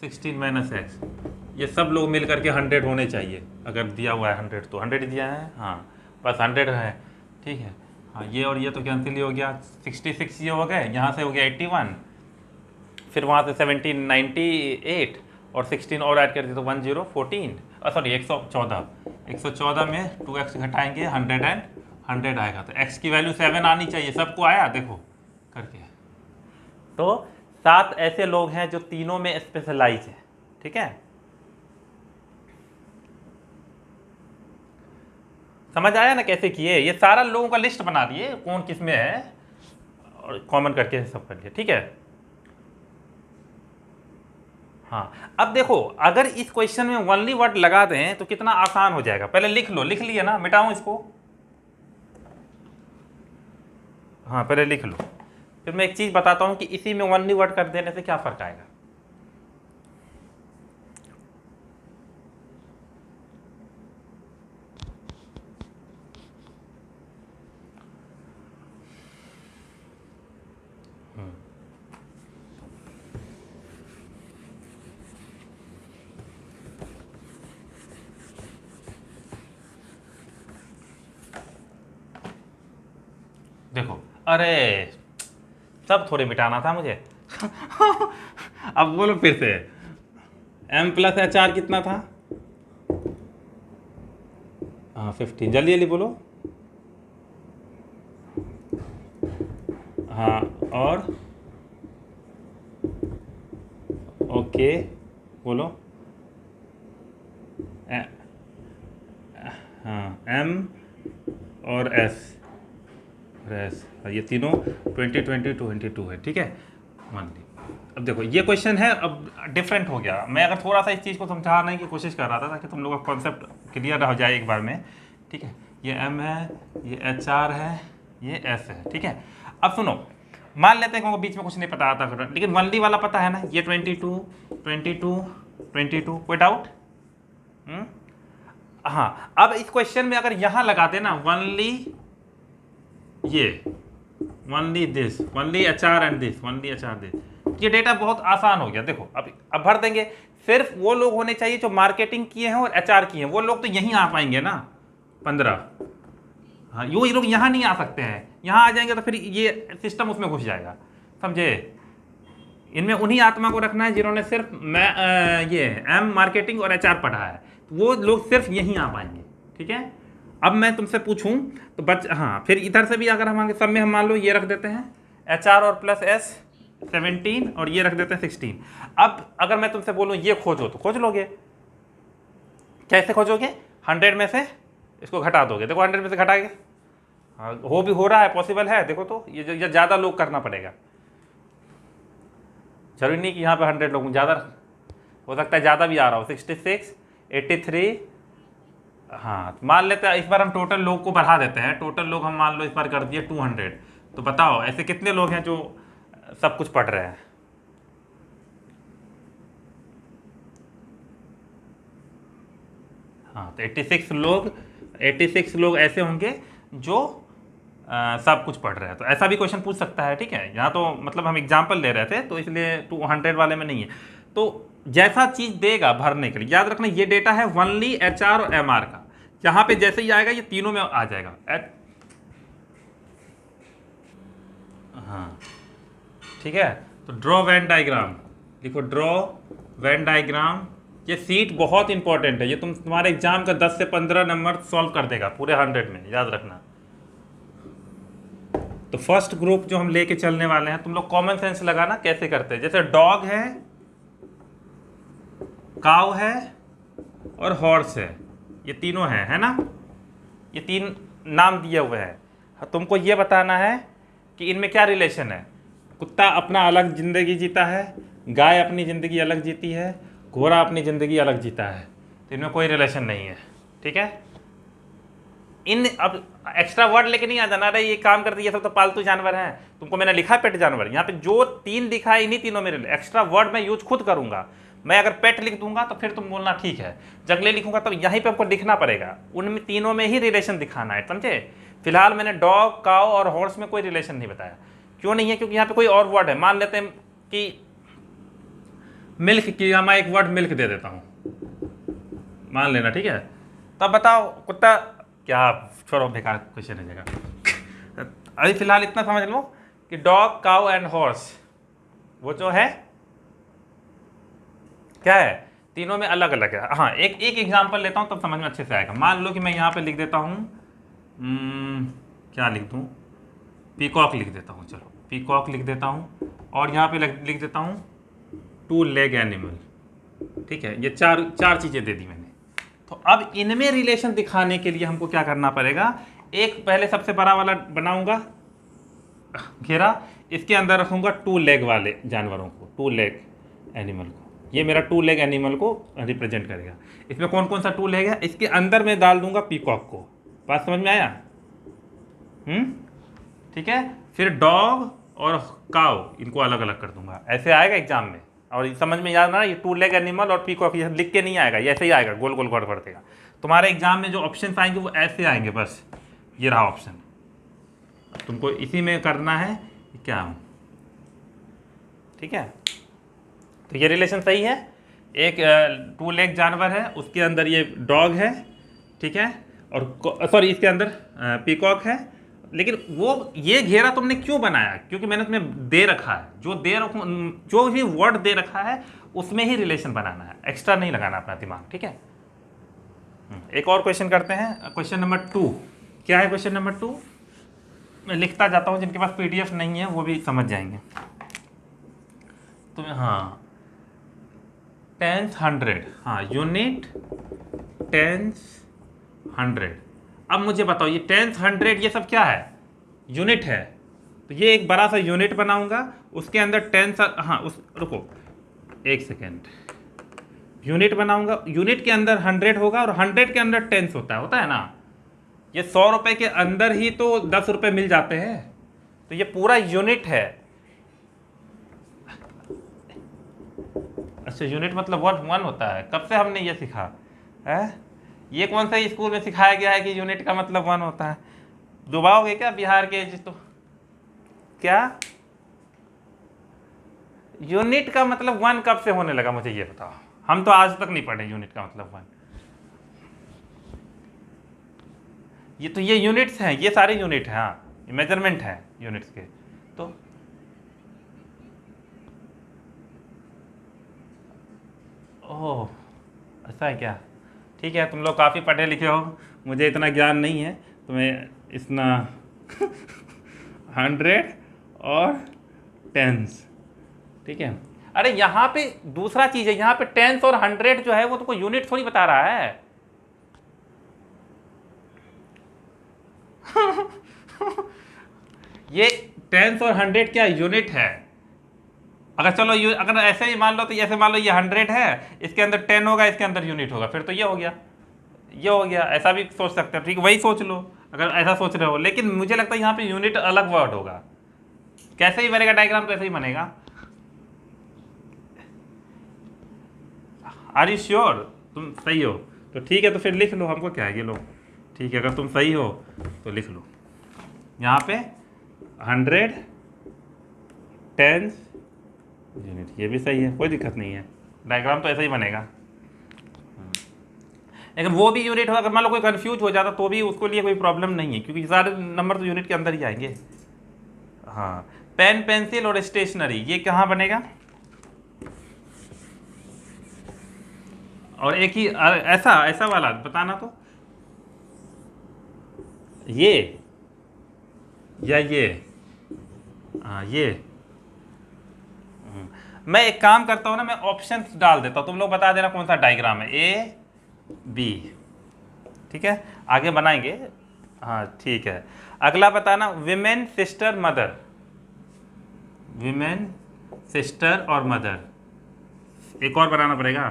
16 minus x, ये सब लोग मिल करके 100 होने चाहिए। अगर दिया हुआ है 100 तो 100 दिया है, हाँ बस 100 है, ठीक है। हाँ ये और ये तो कैंसिल ही हो गया, 66 ये हो गए, यहाँ से हो गया 81, फिर वहाँ से 17 98 और 16 और ऐड कर दिए तो 1014 सॉरी 114 में 2x घटाएंगे 100 आएगा, तो x की वैल्यू 7 आनी चाहिए। सबको आया देखो करके। तो 7 ऐसे लोग हैं जो तीनों में स्पेशलाइज है, ठीक है। समझ आया ना कैसे किए, ये सारा लोगों का लिस्ट बना दिए कौन किस में है और कॉमन करके सब कर दिया, ठीक है। हाँ अब देखो, अगर इस क्वेश्चन में वनली वर्ड लगा दें तो कितना आसान हो जाएगा। पहले लिख लो, लिख लिया ना, मिटाऊं इसको, हाँ पहले लिख लो, फिर मैं एक चीज बताता हूं कि इसी में वनली वर्ड कर देने से क्या फर्क आएगा। देखो, अरे सब थोड़े मिटाना था मुझे अब बोलो फिर से, m प्लस HR कितना था, हाँ 15, जल्दी जल्दी बोलो। हाँ और ओके बोलो। ए- हाँ एम और एस, एस ये तीनों 20 20 22 है, ठीक है। मान ली। अब देखो ये क्वेश्चन है, अब डिफरेंट हो गया। मैं अगर थोड़ा सा इस चीज़ को समझाने की कोशिश कर रहा था ताकि तुम लोगों का कॉन्सेप्ट क्लियर हो जाए एक बार में, ठीक है। ये एम है, ये एच आर है, ये एस है, ठीक है। अब सुनो, मान लेते हैं कि उनको बीच में कुछ नहीं पता आता फिर, लेकिन 1D वाला पता है ना, ये 22 22 22, कोई डाउट? हाँ, अब इस क्वेश्चन में अगर यहाँ लगाते ना वनली ये, only this, only H R and this, only H R this, ये डेटा बहुत आसान हो गया। देखो अब भर देंगे। सिर्फ वो लोग होने चाहिए जो मार्केटिंग किए हैं और एचआर किए हैं, वो लोग तो यहीं आ पाएंगे ना 15। हाँ ये लोग यहाँ नहीं आ सकते हैं, यहाँ आ जाएंगे तो फिर ये सिस्टम उसमें घुस जाएगा, समझे। इनमें उन्हीं आत्मा को रखना है जिन्होंने सिर्फ ये एम मार्केटिंग और एचआर पढ़ा है, तो वो लोग सिर्फ यहीं आ पाएंगे, ठीक है। अब मैं तुमसे पूछूं तो हाँ फिर इधर से भी अगर हम आगे सब में हम मान लो ये रख देते हैं एच आर और प्लस एस 17 और ये रख देते हैं 16। अब अगर मैं तुमसे बोलूं ये खोजो तो खोज लोगे। कैसे खोजोगे? 100 में से इसको घटा दोगे। देखो 100 में से घटाएंगे, हाँ हो रहा है, पॉसिबल है। देखो तो ये ज़्यादा लोग करना पड़ेगा, जरूरी नहीं कि यहाँ पे 100 लोग, ज़्यादा हो सकता है, ज़्यादा भी आ रहा हो। 66 83, हाँ मान लेते हैं इस बार हम टोटल लोग को बढ़ा देते हैं। टोटल लोग हम मान लो इस बार कर दिए 200। तो बताओ ऐसे कितने लोग हैं जो सब कुछ पढ़ रहे हैं? हाँ तो 86 लोग ऐसे होंगे जो सब कुछ पढ़ रहे हैं। तो ऐसा भी क्वेश्चन पूछ सकता है, ठीक है। यहाँ तो मतलब हम एग्जाम्पल ले रहे थे तो इसलिए 200 वाले में नहीं है। तो जैसा चीज़ देगा भरने के लिए, याद रखना ये डेटा है वनली एचआर और एमआर का। यहाँ पे जैसे ही आएगा ये तीनों में आ जाएगा। हाँ ठीक है, तो ड्रॉ वेन डायग्राम लिखो, ड्रॉ वेन डायग्राम। ये सीट बहुत इंपॉर्टेंट है, ये तुम्हारे एग्जाम का 10 से 15 नंबर सॉल्व कर देगा पूरे 100 में, याद रखना। तो फर्स्ट ग्रुप जो हम लेके चलने वाले हैं, तुम लोग कॉमन सेंस लगाना कैसे करते हैं। जैसे डॉग है, काउ है और हॉर्स है, ये तीनों हैं, है ना। ये तीन नाम दिए हुए हैं। तुमको ये बताना है कि इनमें क्या रिलेशन है। कुत्ता अपना अलग ज़िंदगी जीता है, गाय अपनी ज़िंदगी अलग जीती है, घोड़ा अपनी ज़िंदगी अलग जीता है, तो इनमें कोई रिलेशन नहीं है, ठीक है। इन अब एक्स्ट्रा वर्ड लेके नहीं आ जाना, अरे ये काम करते ये सब तो पालतू जानवर हैं। तुमको मैंने लिखा पेट जानवर, यहाँ पे जो 3 लिखा है इन्हीं तीनों में एक्स्ट्रा वर्ड मैं यूज खुद करूंगा। मैं अगर पेट लिख दूंगा तो फिर तुम बोलना ठीक है, जंगली लिखूंगा तो यहीं पे आपको लिखना पड़ेगा, उनमें तीनों में ही रिलेशन दिखाना है, समझे। फिलहाल मैंने डॉग, काउ और हॉर्स में कोई रिलेशन नहीं बताया। क्यों नहीं है? क्योंकि यहाँ पे कोई और वर्ड है। मान लेते हैं कि मिल्क की, मैं एक वर्ड मिल्क दे देता हूँ, मान लेना, ठीक है। तब बताओ कुत्ता क्या, छोड़ो बेकार क्वेश्चन है जगह। अभी फिलहाल इतना समझ लो कि डॉग, काउ एंड हॉर्स वो जो है क्या है, तीनों में अलग अलग है। हाँ एक एग्जांपल लेता हूँ तब समझ में अच्छे से आएगा। मान लो कि मैं यहाँ पे लिख देता हूँ क्या लिख दूँ, पीकॉक लिख देता हूँ, चलो पीकॉक लिख देता हूँ। और यहाँ पे लिख देता हूँ 2 लेग एनिमल, ठीक है। ये चार चीज़ें दे दी मैंने। तो अब इनमें रिलेशन दिखाने के लिए हमको क्या करना पड़ेगा, एक पहले सबसे बड़ा वाला बनाऊंगा घेरा, इसके अंदर रखूंगा 2 लेग वाले जानवरों को, 2 लेग एनिमल को। ये मेरा 2 लेग एनिमल को रिप्रेजेंट करेगा। इसमें कौन कौन सा 2 लेग है, इसके अंदर मैं डाल दूंगा पीकॉक को। बात समझ में आया? ठीक है। फिर डॉग और काउ इनको अलग अलग कर दूंगा, ऐसे आएगा एग्जाम में। और समझ में याद ना, ये 2 लेग एनिमल और पीकॉक ये लिख के नहीं आएगा, ये ऐसे ही आएगा, गोल गोल गोल कर देगा। तुम्हारे एग्जाम में जो ऑप्शन आएंगे वो ऐसे आएंगे, बस ये रहा ऑप्शन। तुमको इसी में करना है क्या, ठीक है। तो ये रिलेशन सही है। एक 2 लेग जानवर है, उसके अंदर ये डॉग है, ठीक है, और सॉरी इसके अंदर पीकॉक है। लेकिन वो ये घेरा तुमने क्यों बनाया? क्योंकि मैंने तुम्हें दे रखा है, जो भी वर्ड दे रखा है उसमें ही रिलेशन बनाना है, एक्स्ट्रा नहीं लगाना अपना दिमाग, ठीक है। एक और क्वेश्चन करते हैं, क्वेश्चन नंबर 2। क्या है क्वेश्चन नंबर 2? मैं लिखता जाता हूँ, जिनके पास पीडीएफ नहीं है वो भी समझ जाएंगे। तो हाँ, टेंस 100, हाँ यूनिट टेंस 100। अब मुझे बताओ ये टेंस 100 ये सब क्या है? यूनिट है। तो ये एक बड़ा सा यूनिट बनाऊंगा, उसके अंदर टेंस, हाँ उस रुको एक सेकेंड, यूनिट बनाऊंगा, यूनिट के अंदर 100 होगा और 100 के अंदर टेंस होता है ना। ये 100 रुपए के अंदर ही तो 10 रुपए मिल जाते हैं, तो ये पूरा यूनिट है। अच्छा, यूनिट मतलब वन होता है? कब से हमने ये सीखा है? ये कौन सा स्कूल में सिखाया गया है कि यूनिट का मतलब 1 होता है? डुबाओगे क्या बिहार के? तो क्या यूनिट का मतलब 1 कब से होने लगा, मुझे ये बताओ। हम तो आज तक नहीं पढ़े यूनिट का मतलब 1। ये तो ये यूनिट्स हैं, ये सारे यूनिट हैं, हाँ मेजरमेंट है यूनिट्स के। तो ओह ऐसा है क्या? ठीक है, तुम लोग काफ़ी पढ़े लिखे हो, मुझे इतना ज्ञान नहीं है, तुम्हें इतना 100 और टेंस, ठीक है। अरे यहाँ पे दूसरा चीज़ है, यहाँ पे टेंस और 100 जो है वो तो कोई यूनिट थोड़ी बता रहा है। ये टेंस और 100 क्या यूनिट है? अगर चलो अगर ऐसे ही मान लो, तो ऐसे मान लो ये 100 है, इसके अंदर 10 होगा, इसके अंदर यूनिट होगा, फिर तो ये हो गया, ये हो गया। ऐसा भी सोच सकते हैं, ठीक है, वही सोच लो अगर ऐसा सोच रहे हो। लेकिन मुझे लगता है यहाँ पे यूनिट अलग वर्ड होगा। कैसे ही बनेगा डायग्राम, तो ऐसे ही बनेगा। आर यू श्योर तुम सही हो? तो ठीक है, तो फिर लिख लो, हमको क्या है, ये लो ठीक है, अगर तुम सही हो तो लिख लो यहाँ पे 100 टेंस यूनिट, ये भी सही है, कोई दिक्कत नहीं है, डायग्राम तो ऐसा ही बनेगा। लेकिन वो भी यूनिट हो, अगर मान लो कोई कंफ्यूज हो जाता तो भी उसको लिए कोई प्रॉब्लम नहीं है, क्योंकि सारे नंबर तो यूनिट के अंदर ही आएंगे। हाँ, पेन पेंसिल और स्टेशनरी ये कहाँ बनेगा? और एक ही ऐसा वाला बताना, तो ये या ये, हाँ ये। मैं एक काम करता हूँ ना, मैं ऑप्शंस डाल देता हूँ, तुम लोग बता देना कौन सा डायग्राम है, ए बी, ठीक है, आगे बनाएंगे। हाँ ठीक है, अगला बताना women sister mother, women sister और मदर। एक और बनाना पड़ेगा,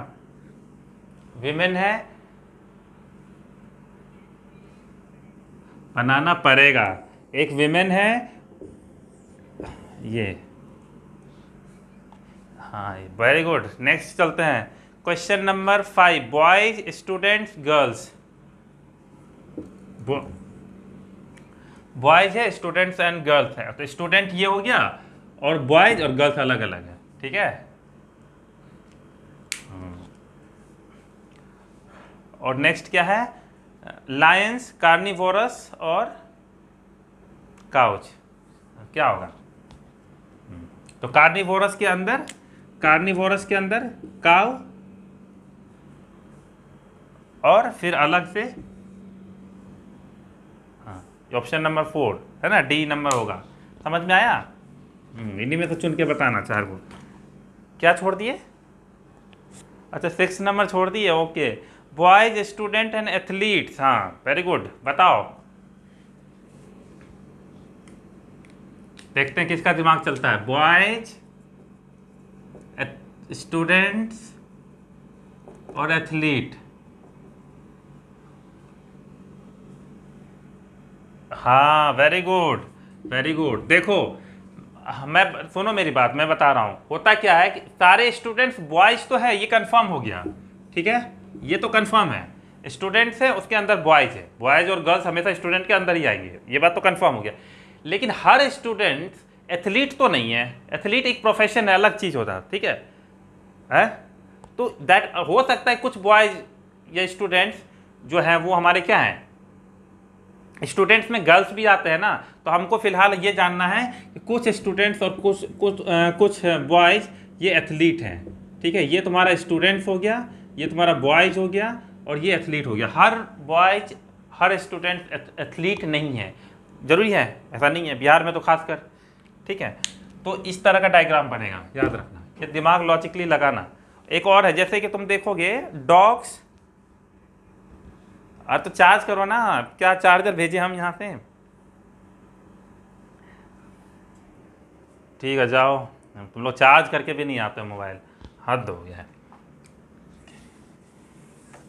विमेन है, बनाना पड़ेगा, एक विमेन है ये, हाँ वेरी गुड। नेक्स्ट चलते हैं, question number 5, boys students girls. Boys है, स्टूडेंट्स एंड गर्ल्स है, तो स्टूडेंट ये हो गया और बॉयज और गर्ल्स अलग अलग है, ठीक है। और नेक्स्ट क्या है, लायंस, कार्निवोरस और काउच, क्या होगा? तो कार्निवोरस के अंदर काउ, और फिर अलग से, हाँ ऑप्शन नंबर 4 है ना, डी नंबर होगा। समझ में आया? इन्हीं में से चुन के बताना, 4 को क्या छोड़ दिए? अच्छा 6 नंबर छोड़ दिए, okay. Boys student and athletes, हाँ वेरी गुड, बताओ, देखते हैं किसका दिमाग चलता है। बॉयज स्टूडेंट्स और एथलीट, हाँ वेरी गुड वेरी गुड। देखो मैं, सुनो मेरी बात, मैं बता रहा हूँ, होता क्या है कि सारे स्टूडेंट्स बॉयज तो है, ये कंफर्म हो गया, ठीक है, ये तो कंफर्म है, स्टूडेंट्स है उसके अंदर बॉयज है, बॉयज और गर्ल्स हमेशा स्टूडेंट के अंदर ही आएंगे, ये बात तो कंफर्म हो गया। लेकिन हर स्टूडेंट्स एथलीट तो नहीं है, एथलीट एक प्रोफेशन है, अलग चीज़ होता है, ठीक है। तो दैट हो सकता है कुछ बॉयज या स्टूडेंट्स जो हैं वो हमारे क्या हैं, स्टूडेंट्स में गर्ल्स भी आते हैं ना, तो हमको फिलहाल ये जानना है कि कुछ स्टूडेंट्स और कुछ बॉयज ये एथलीट हैं, ठीक है। ये तुम्हारा स्टूडेंट्स हो गया, ये तुम्हारा बॉयज हो गया, और ये एथलीट हो गया। हर बॉयज, हर स्टूडेंट एथलीट नहीं है, जरूरी है ऐसा नहीं है, बिहार में तो खासकर, ठीक है। तो इस तरह का डायग्राम बनेगा, याद रखना, ये दिमाग लॉजिकली लगाना। एक और है, जैसे कि तुम देखोगे डॉग्स, तो चार्ज करो ना, क्या चार्जर भेजे हम यहाँ से? ठीक है जाओ, तुम लोग चार्ज करके भी नहीं आते हो मोबाइल, हद हो गया है।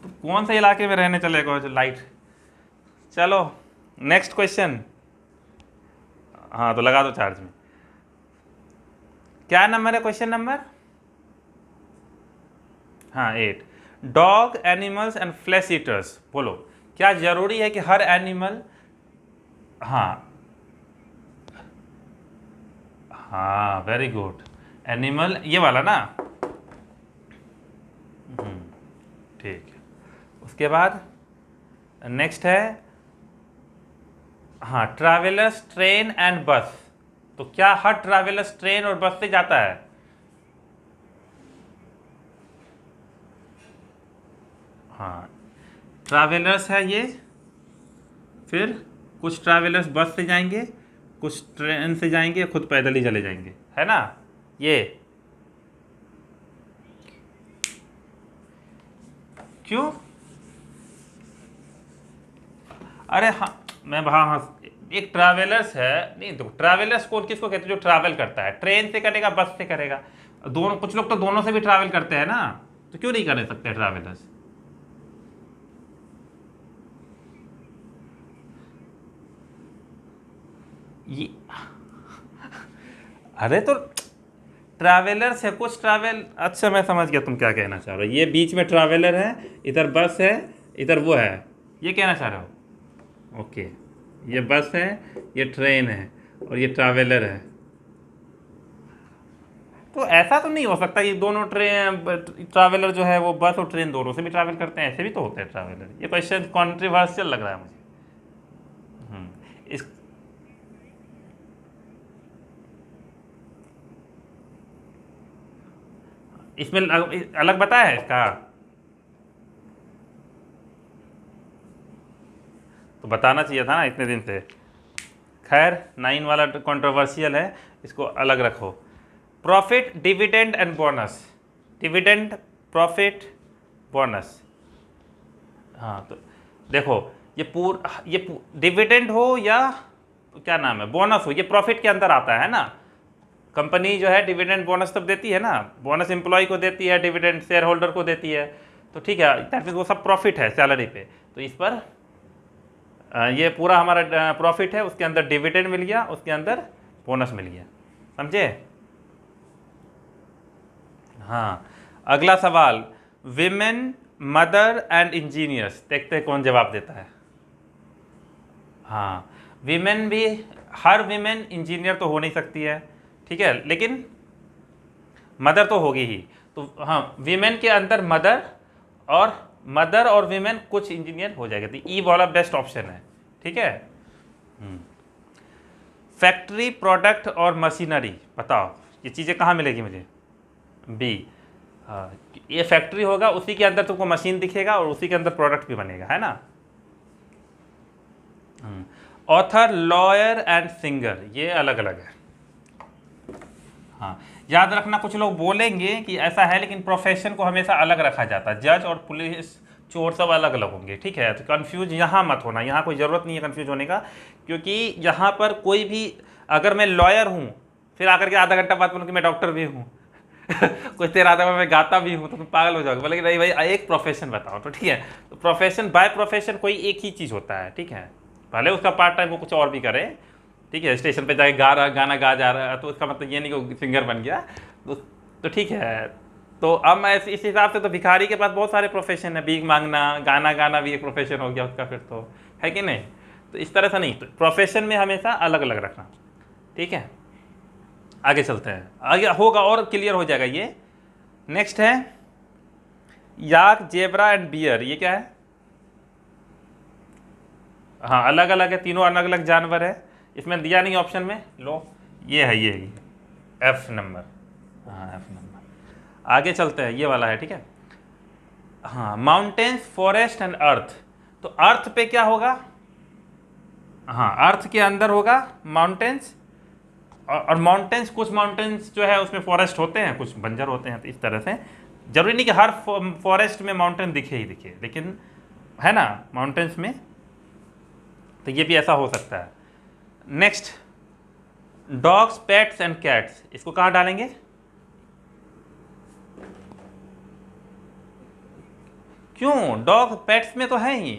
तो कौन से इलाके में रहने चले गए जो लाइट। चलो नेक्स्ट क्वेश्चन। हाँ तो लगा दो चार्ज में। क्या नंबर है क्वेश्चन नंबर? हाँ 8। Dog, animals and flash eaters, बोलो क्या जरूरी है कि हर एनिमल, हाँ हाँ वेरी गुड, एनिमल ये वाला ना, ठीक है। उसके बाद नेक्स्ट है, हाँ ट्रैवलर्स, ट्रेन एंड बस, तो क्या हर ट्रैवलर्स ट्रेन और बस से जाता है? हाँ ट्रैवलर्स है ये, फिर कुछ ट्रैवलर्स बस से जाएंगे, कुछ ट्रेन से जाएंगे, खुद पैदल ही चले जाएंगे, है ना ये। क्यों? अरे हाँ मैं, हाँ हाँ, एक ट्रैवलर्स है, नहीं तो ट्रैवलर्स कौन किसको कहते हैं? जो ट्रैवल करता है, ट्रेन से करेगा, बस से करेगा, दोनों, कुछ लोग तो दोनों से भी ट्रैवल करते हैं ना, तो क्यों नहीं कर सकते ट्रैवलर्स? ये अरे तो ट्रैवलर्स है, कुछ ट्रैवल, अच्छा मैं समझ गया तुम क्या कहना चाह रहे हो, ये बीच में ट्रैवलर है, इधर बस है, इधर वो है, ये कहना चाह रहे हो? ओके, ये बस है, ये ट्रेन है, और ये ट्रैवलर है। तो ऐसा तो नहीं हो सकता ये दोनों ट्रेन, ट्रैवलर जो है वो बस और ट्रेन दोनों से भी ट्रैवल करते हैं, ऐसे भी तो होते हैं ट्रैवलर। ये क्वेश्चन कॉन्ट्रोवर्शियल लग रहा है मुझे। इस इसमें अलग बताया है इसका, तो बताना चाहिए था ना इतने दिन से। खैर 9 वाला कंट्रोवर्शियल है, इसको अलग रखो। Profit, dividend and bonus, dividend, profit, bonus. हाँ तो देखो, ये डिविडेंड हो या क्या नाम है, बोनस हो, ये प्रॉफिट के अंदर आता है ना। कंपनी जो है डिविडेंड बोनस तब देती है ना, बोनस एम्प्लॉय को देती है, डिविडेंड शेयर होल्डर को देती है, तो ठीक है, दैट मीन्स वो सब प्रॉफिट है सैलरी पे। तो इस पर ये पूरा हमारा प्रॉफिट है, उसके अंदर डिविडेंड मिल गया, उसके अंदर बोनस मिल गया, समझे? हाँ अगला सवाल, विमेन, मदर एंड इंजीनियर्स, देखते हैं कौन जवाब देता है। हाँ विमेन भी, हर विमेन इंजीनियर तो हो नहीं सकती है, ठीक है, लेकिन मदर तो होगी ही। तो हाँ विमेन के अंदर मदर और विमेन कुछ इंजीनियर हो जाएगा, तो ई वाला बेस्ट ऑप्शन है, ठीक है। फैक्ट्री, प्रोडक्ट और मशीनरी, बताओ ये चीज़ें कहाँ मिलेगी मुझे? बी। हाँ ये फैक्ट्री होगा, उसी के अंदर तुमको मशीन दिखेगा और उसी के अंदर प्रोडक्ट भी बनेगा, है ना। ऑथर, लॉयर एंड सिंगर, ये अलग अलग है। हाँ याद रखना, कुछ लोग बोलेंगे कि ऐसा है, लेकिन प्रोफेशन को हमेशा अलग रखा जाता है, जज और पुलिस, चोर सब अलग अलग होंगे, ठीक है। तो कंफ्यूज यहाँ मत होना, यहाँ कोई ज़रूरत नहीं है कंफ्यूज होने का, क्योंकि यहाँ पर कोई भी, अगर मैं लॉयर हूँ फिर आकर के आधा घंटा बाद बोलूँ कि मैं डॉक्टर भी हूँ कुछ देर आधा मैं गाता भी हूँ, तो तुम पागल हो जाओगे, बोले नहीं भाई एक प्रोफेशन बताओ, तो ठीक है। तो प्रोफेशन बाय प्रोफेशन कोई एक ही चीज़ होता है, ठीक है, भले उसका पार्ट टाइम वो कुछ और भी करे, ठीक है, स्टेशन पे जाके गाना गा जा रहा है, तो उसका मतलब ये नहीं कि सिंगर बन गया, तो ठीक है। तो अब मैं इस हिसाब से, तो भिखारी के पास बहुत सारे प्रोफेशन है, भीख मांगना, गाना गाना भी एक प्रोफेशन हो गया उसका, फिर तो है कि नहीं। तो इस तरह से नहीं, तो प्रोफेशन में हमेशा अलग अलग रखना, ठीक है। आगे चलते हैं, आगे होगा और क्लियर हो जाएगा ये। नेक्स्ट है याक, जेब्रा एंड बियर, ये क्या है? हाँ अलग अलग है, तीनों अलग अलग जानवर है, इसमें दिया नहीं ऑप्शन में, लो ये है, ये एफ नंबर, हाँ एफ नंबर। आगे चलते हैं, ये वाला है, ठीक है। हाँ, माउंटेन्स, फॉरेस्ट एंड अर्थ। तो अर्थ पे क्या होगा? हाँ, अर्थ के अंदर होगा माउंटेन्स, और माउंटेन्स, कुछ माउंटेन्स जो है उसमें फॉरेस्ट होते हैं, कुछ बंजर होते हैं। तो इस तरह से जरूरी नहीं कि हर फॉरेस्ट में माउंटेन दिखे ही दिखे, लेकिन है ना माउंटेन्स में, तो ये भी ऐसा हो सकता है। Next, dogs, pets and cats, इसको कहाँ डालेंगे? क्यों? डॉग पेट्स में तो है ही।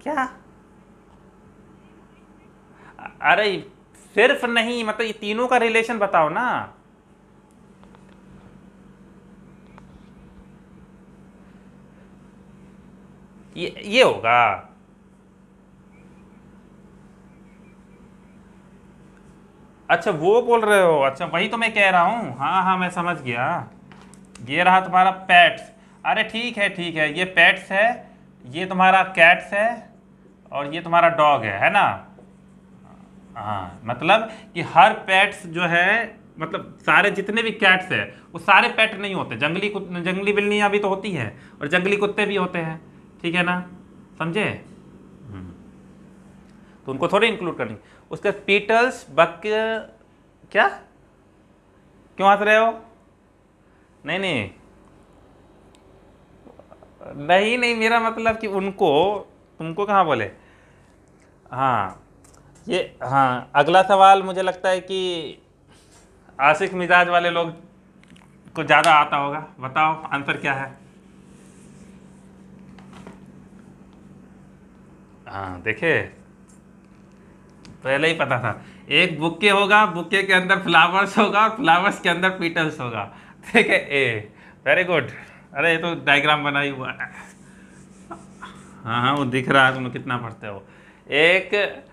क्या? अरे सिर्फ नहीं, मतलब ये तीनों का रिलेशन बताओ ना। ये होगा। अच्छा वो बोल रहे हो, अच्छा वही तो मैं कह रहा हूँ। हाँ हाँ, मैं समझ गया। ये रहा तुम्हारा पेट्स। अरे ठीक है, ये पेट्स है, ये तुम्हारा कैट्स है, और ये तुम्हारा डॉग है ना। हाँ, मतलब कि हर पेट्स जो है, मतलब सारे जितने भी कैट्स है वो सारे पेट नहीं होते। जंगली बिल्लियाँ भी तो होती है, और जंगली कुत्ते भी होते हैं, ठीक है ना, समझे? तो उनको थोड़ी इंक्लूड करनी। उसके पीटल्स, बक, क्या? क्यों हंस रहे हो? नहीं नहीं नहीं नहीं, मेरा मतलब कि उनको, तुमको कहाँ बोले। हाँ, ये हाँ, अगला सवाल मुझे लगता है कि आशिक मिजाज वाले लोग को ज़्यादा आता होगा। बताओ आंसर क्या है? हाँ देखे, पहले ही पता था। एक बुके होगा, बुके के अंदर फ्लावर्स होगा, और फ्लावर्स के अंदर पीटल्स होगा। ठीक है, ए, वेरी गुड। अरे ये तो डायग्राम बना ही हुआ है। हाँ हाँ, वो दिख रहा है, तुम कितना पढ़ते हो। एक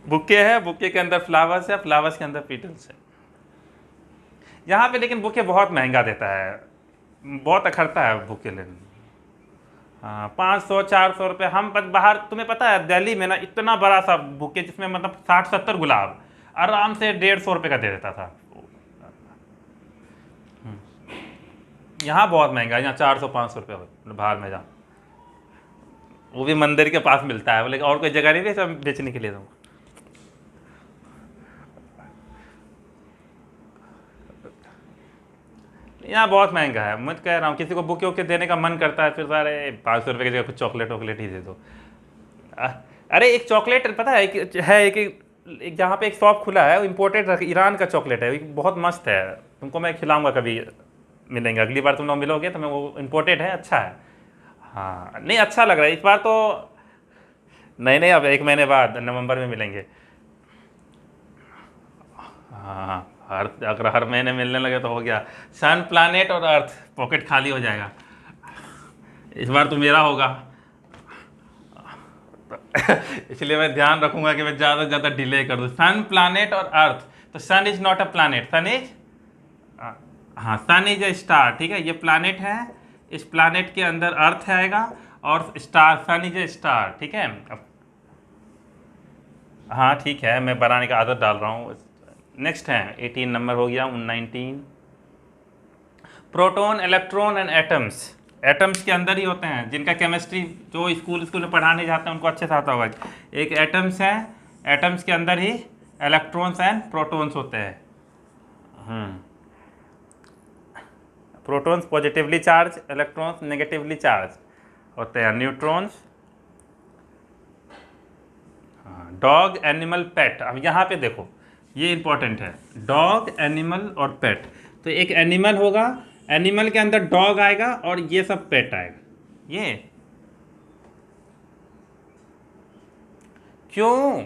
बुके है, बुके के अंदर फ्लावर्स है, फ्लावर्स के अंदर पीटल्स है। यहाँ पे लेकिन बुके बहुत महंगा देता है, बहुत अखरता है बुके लेने। हाँ, 500 400 रुपये। हम बाहर, तुम्हें पता है दिल्ली में ना इतना बड़ा सा बुके जिसमें मतलब 60 70 गुलाब आराम से 150 रुपये का दे देता था। यहाँ बहुत महंगा है, यहाँ 400 500 रुपये बाहर में जाओ, वो भी मंदिर के पास मिलता है, लेकिन और कोई जगह नहीं भी सब बेचने के लिए दूँ। यहाँ बहुत महंगा है। मैं तो कह रहा हूँ, किसी को बुके वुके देने का मन करता है, फिर सारे 500 रुपये की जगह कुछ चॉकलेट वॉकलेट ही दे दो। अरे एक चॉकलेट पता है, एक जहाँ पे एक शॉप खुला है, वो इम्पोर्टेड ईरान का चॉकलेट है, वो बहुत मस्त है। तुमको मैं खिलाऊंगा कभी, मिलेंगे अगली बार तुम लोग मिलोगे तो मैं, वो इम्पोर्टेड है, अच्छा है। हाँ नहीं, अच्छा लग रहा है इस बार तो। नहीं नहीं, अब 1 महीने बाद नवंबर में मिलेंगे। हाँ, अगर हर महीने मिलने लगे तो हो गया। सन, प्लैनेट और अर्थ, पॉकेट खाली हो जाएगा। इस बार तो मेरा होगा। इसलिए मैं ध्यान रखूंगा कि मैं ज़्यादा से ज़्यादा डिले कर दूँ। सन, प्लैनेट और अर्थ। तो sun is not a planet, sun is, हाँ, सन इज ए स्टार, ठीक है, ये प्लैनेट है। इस प्लैनेट के अंदर अर्थ आएगा, और star, sun is a star, ठीक है। अब हाँ ठीक है, मैं बनाने का आदत डाल रहा हूँ। नेक्स्ट है 18 नंबर हो गया, 19। Proton, electron and atoms. Atoms के अंदर ही होते हैं, जिनका केमिस्ट्री जो स्कूल स्कूल में पढ़ाने जाते हैं उनको अच्छे से आता होगा। एक एटम्स है, एटम्स के अंदर ही इलेक्ट्रॉन्स एंड प्रोटॉन्स होते हैं। Protons positively charge, electrons negatively charge होते हैं। न्यूट्रॉन्स। डॉग, एनिमल, पेट। अब यहाँ पे देखो, ये इंपॉर्टेंट है, डॉग, एनिमल और पेट। तो एक एनिमल होगा, एनिमल के अंदर डॉग आएगा, और ये सब पेट आएगा। ये क्यों?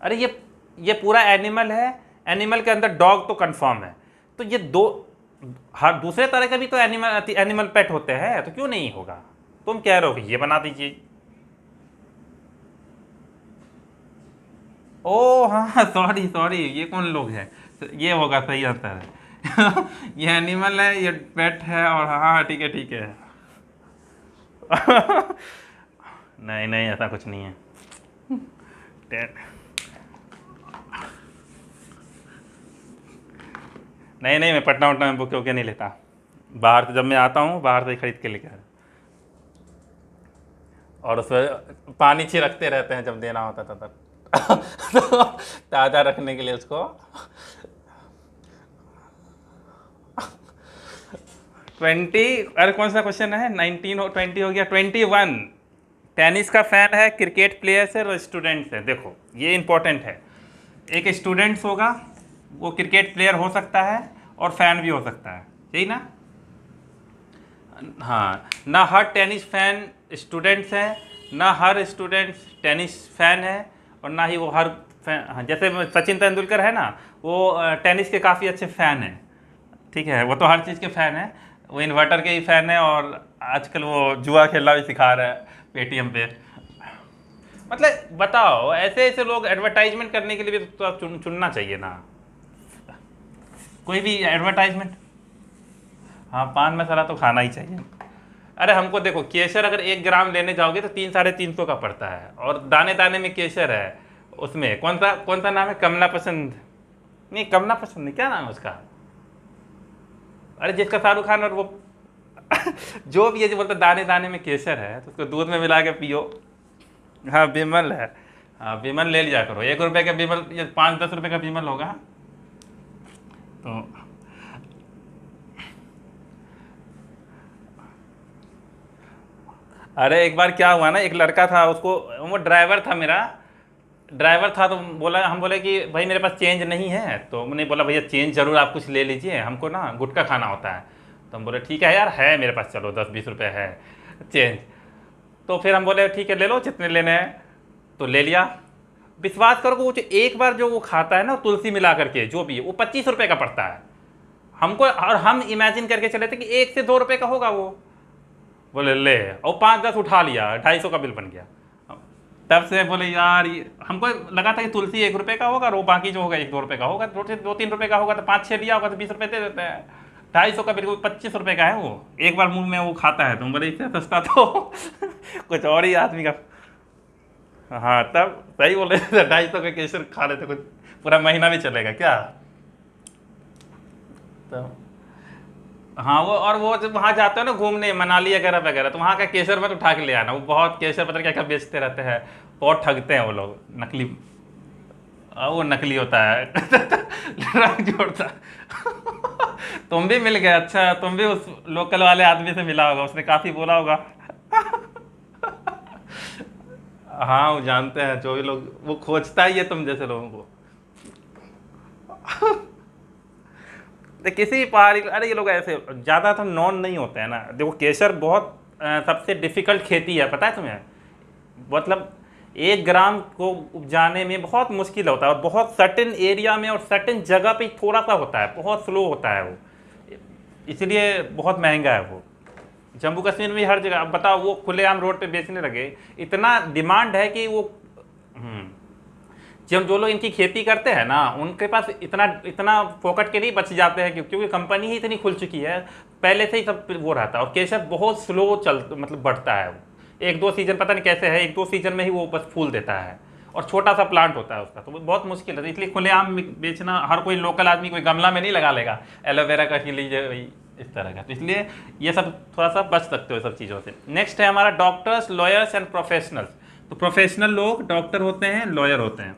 अरे ये पूरा एनिमल है, एनिमल के अंदर डॉग तो कंफर्म है। तो ये दो, हर दूसरे तरह के भी तो एनिमल एनिमल पेट होते हैं, तो क्यों नहीं होगा? तुम कह रहे हो कि ये बना दीजिए। ओ हाँ, सॉरी सॉरी, ये कौन लोग हैं? ये होगा सही आंसर है। ये एनिमल है, ये पेट है, और हाँ हाँ, ठीक है ठीक है। नहीं नहीं, ऐसा कुछ नहीं है। नहीं नहीं, मैं पटना वटना में बुक होके नहीं लेता, बाहर से जब मैं आता हूँ बाहर से ही खरीद के लेके आता। और उसमें पानी छिड़कते रहते हैं जब देना होता था तब तो ताज़ा रखने के लिए उसको। 20, अरे कौन सा क्वेश्चन है, 19 हो 20 हो गया, 21। टेनिस का फैन है, क्रिकेट प्लेयर्स है और स्टूडेंट्स है। देखो ये इंपॉर्टेंट है, एक स्टूडेंट्स होगा वो क्रिकेट प्लेयर हो सकता है और फैन भी हो सकता है, यही ना। हाँ, ना हर टेनिस फैन स्टूडेंट्स है, ना हर स्टूडेंट्स टेनिस फैन है, और ना ही वो हर फैन। हाँ, जैसे सचिन तेंदुलकर है ना, वो टेनिस के काफ़ी अच्छे फ़ैन हैं, ठीक है, वो तो हर चीज़ के फ़ैन है, वो इन्वर्टर के ही फ़ैन है, और आजकल वो जुआ खेलना भी सिखा रहा है पेटीएम पे। मतलब बताओ, ऐसे ऐसे लोग एडवर्टाइजमेंट करने के लिए भी तो चुनना चाहिए ना, कोई भी एडवर्टाइजमेंट। हाँ, पान मसाला तो खाना ही चाहिए। अरे हमको देखो, केसर अगर 1 ग्राम लेने जाओगे तो 300-350 का पड़ता है, और दाने दाने में केसर है, उसमें कौन सा नाम है, कमला पसंद, नहीं कमला पसंद नहीं, क्या नाम है उसका, अरे जिसका शाहरुख खान और वो जो भी है, जो बोलता है दाने दाने में केसर है, तो उसको दूध में मिला के पियो। हाँ विमल है, हाँ विमल ले लिया करो, 1 रुपये का विमल, ये 5-10 रुपये का विमल होगा तो। अरे एक बार क्या हुआ ना, एक लड़का था, उसको, वो ड्राइवर था मेरा, ड्राइवर था, तो बोला, हम बोले कि भाई मेरे पास चेंज नहीं है, तो मैंने बोला भैया चेंज जरूर आप कुछ ले लीजिए, हमको ना गुटखा खाना होता है। तो हम बोले ठीक है यार, है मेरे पास, चलो 10-20 रुपये है चेंज। तो फिर हम बोले ठीक है ले लो जितने लेने हैं, तो ले लिया। विश्वास करो कि वो जो एक बार जो वो खाता है ना तुलसी मिला करके जो भी है, वो 25 रुपये का पड़ता है हमको, और हम इमेजिन करके चले थे कि 1 से 2 रुपये का होगा वो। बोले ले, और 5-10 उठा लिया, 250 का बिल बन गया। तब से बोले यार, ये हमको लगा था कि तुलसी 1 रुपये का होगा, और वो बाकी जो होगा 1-2 रुपये का होगा, 2-3 रुपये का होगा, तो 5-6 लिया होगा तो 20 रुपये दे देते हैं। 250 का बिल्कुल 25 रुपये का है वो, एक बार मुंह में वो खाता है, तुम बोले इससे सस्ता तो कुछ और ही आदमी का। हाँ तब सही बोले, 250 का केसर खा लेते, कुछ पूरा महीना भी चलेगा क्या। तो हाँ, वो और वो जब वहाँ जाते हो ना घूमने मनाली वगैरह वगैरह, तो वहाँ का केसर मत उठा के ले आना, वो बहुत केसर पता क्या क्या बेचते रहते हैं, बहुत ठगते हैं वो लोग, नकली। वो नकली होता है रंग जोड़ता तुम भी मिल गए, अच्छा तुम भी उस लोकल वाले आदमी से मिला होगा, उसने काफ़ी बोला होगा हाँ वो जानते हैं, जो भी लोग, वो खोजता ही है तुम जैसे लोगों को तो किसी पहाड़ी, अरे ये लोग ऐसे ज़्यादा तो नॉन नहीं होते हैं ना। देखो केसर बहुत सबसे डिफ़िकल्ट खेती है, पता है तुम्हें, मतलब 1 ग्राम को उपजाने में बहुत मुश्किल होता है, और बहुत सर्टेन एरिया में और सर्टेन जगह पे थोड़ा सा होता है, बहुत स्लो होता है वो, इसलिए बहुत महंगा है वो। जम्मू कश्मीर में भी हर जगह, अब बताओ वो खुलेआम रोड पे बेचने लगे, इतना डिमांड है कि वो जब जो लोग इनकी खेती करते हैं ना, उनके पास इतना इतना फोकट के नहीं बच जाते हैं, क्योंकि कंपनी ही इतनी खुल चुकी है, पहले से ही सब वो रहता है। और केसर बहुत स्लो मतलब बढ़ता है वो, 1-2 सीजन, पता नहीं कैसे है, 1-2 सीजन में ही वो बस फूल देता है, और छोटा सा प्लांट होता है उसका, तो वो बहुत मुश्किल है। इसलिए खुलेआम बेचना, हर कोई लोकल आदमी कोई गमला में नहीं लगा लेगा एलोवेरा का कि लीजिए भाई इस तरह का, तो इसलिए ये सब थोड़ा सा बच सकते हो सब चीज़ों से। नेक्स्ट है हमारा डॉक्टर्स, लॉयर्स एंड प्रोफेशनल्स। तो प्रोफेशनल लोग डॉक्टर होते हैं, लॉयर होते हैं।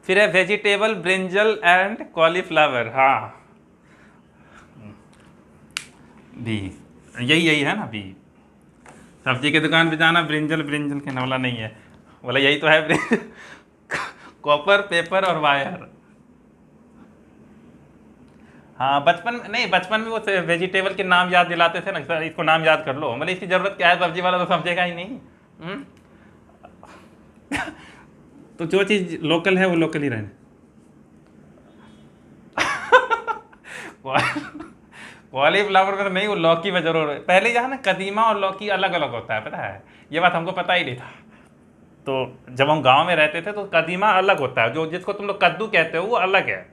फिर है वेजिटेबल, ब्रिंजल एंड कॉलीफ्लावर, हाँ भी यही यही है ना भी, सब्जी की दुकान पे जाना, ब्रिंजल ब्रिंजल के नवला नहीं है, बोला यही तो है कॉपर, पेपर और वायर। हाँ बचपन नहीं, बचपन में वो वेजिटेबल के नाम याद दिलाते थे ना, सर इसको नाम याद कर लो, मतलब इसकी जरूरत क्या है, सब्जी वाला तो समझेगा ही नहीं। तो जो चीज़ लोकल है वो लोकल ही रहने कॉलीफ्लावर में तो नहीं, वो लौकी में जरूर, पहले यहाँ ना कदीमा और लौकी अलग अलग होता है, पता है, ये बात हमको पता ही नहीं था। तो जब हम गांव में रहते थे तो कदीमा अलग होता है, जो जिसको तुम लोग कद्दू कहते हो वो अलग है,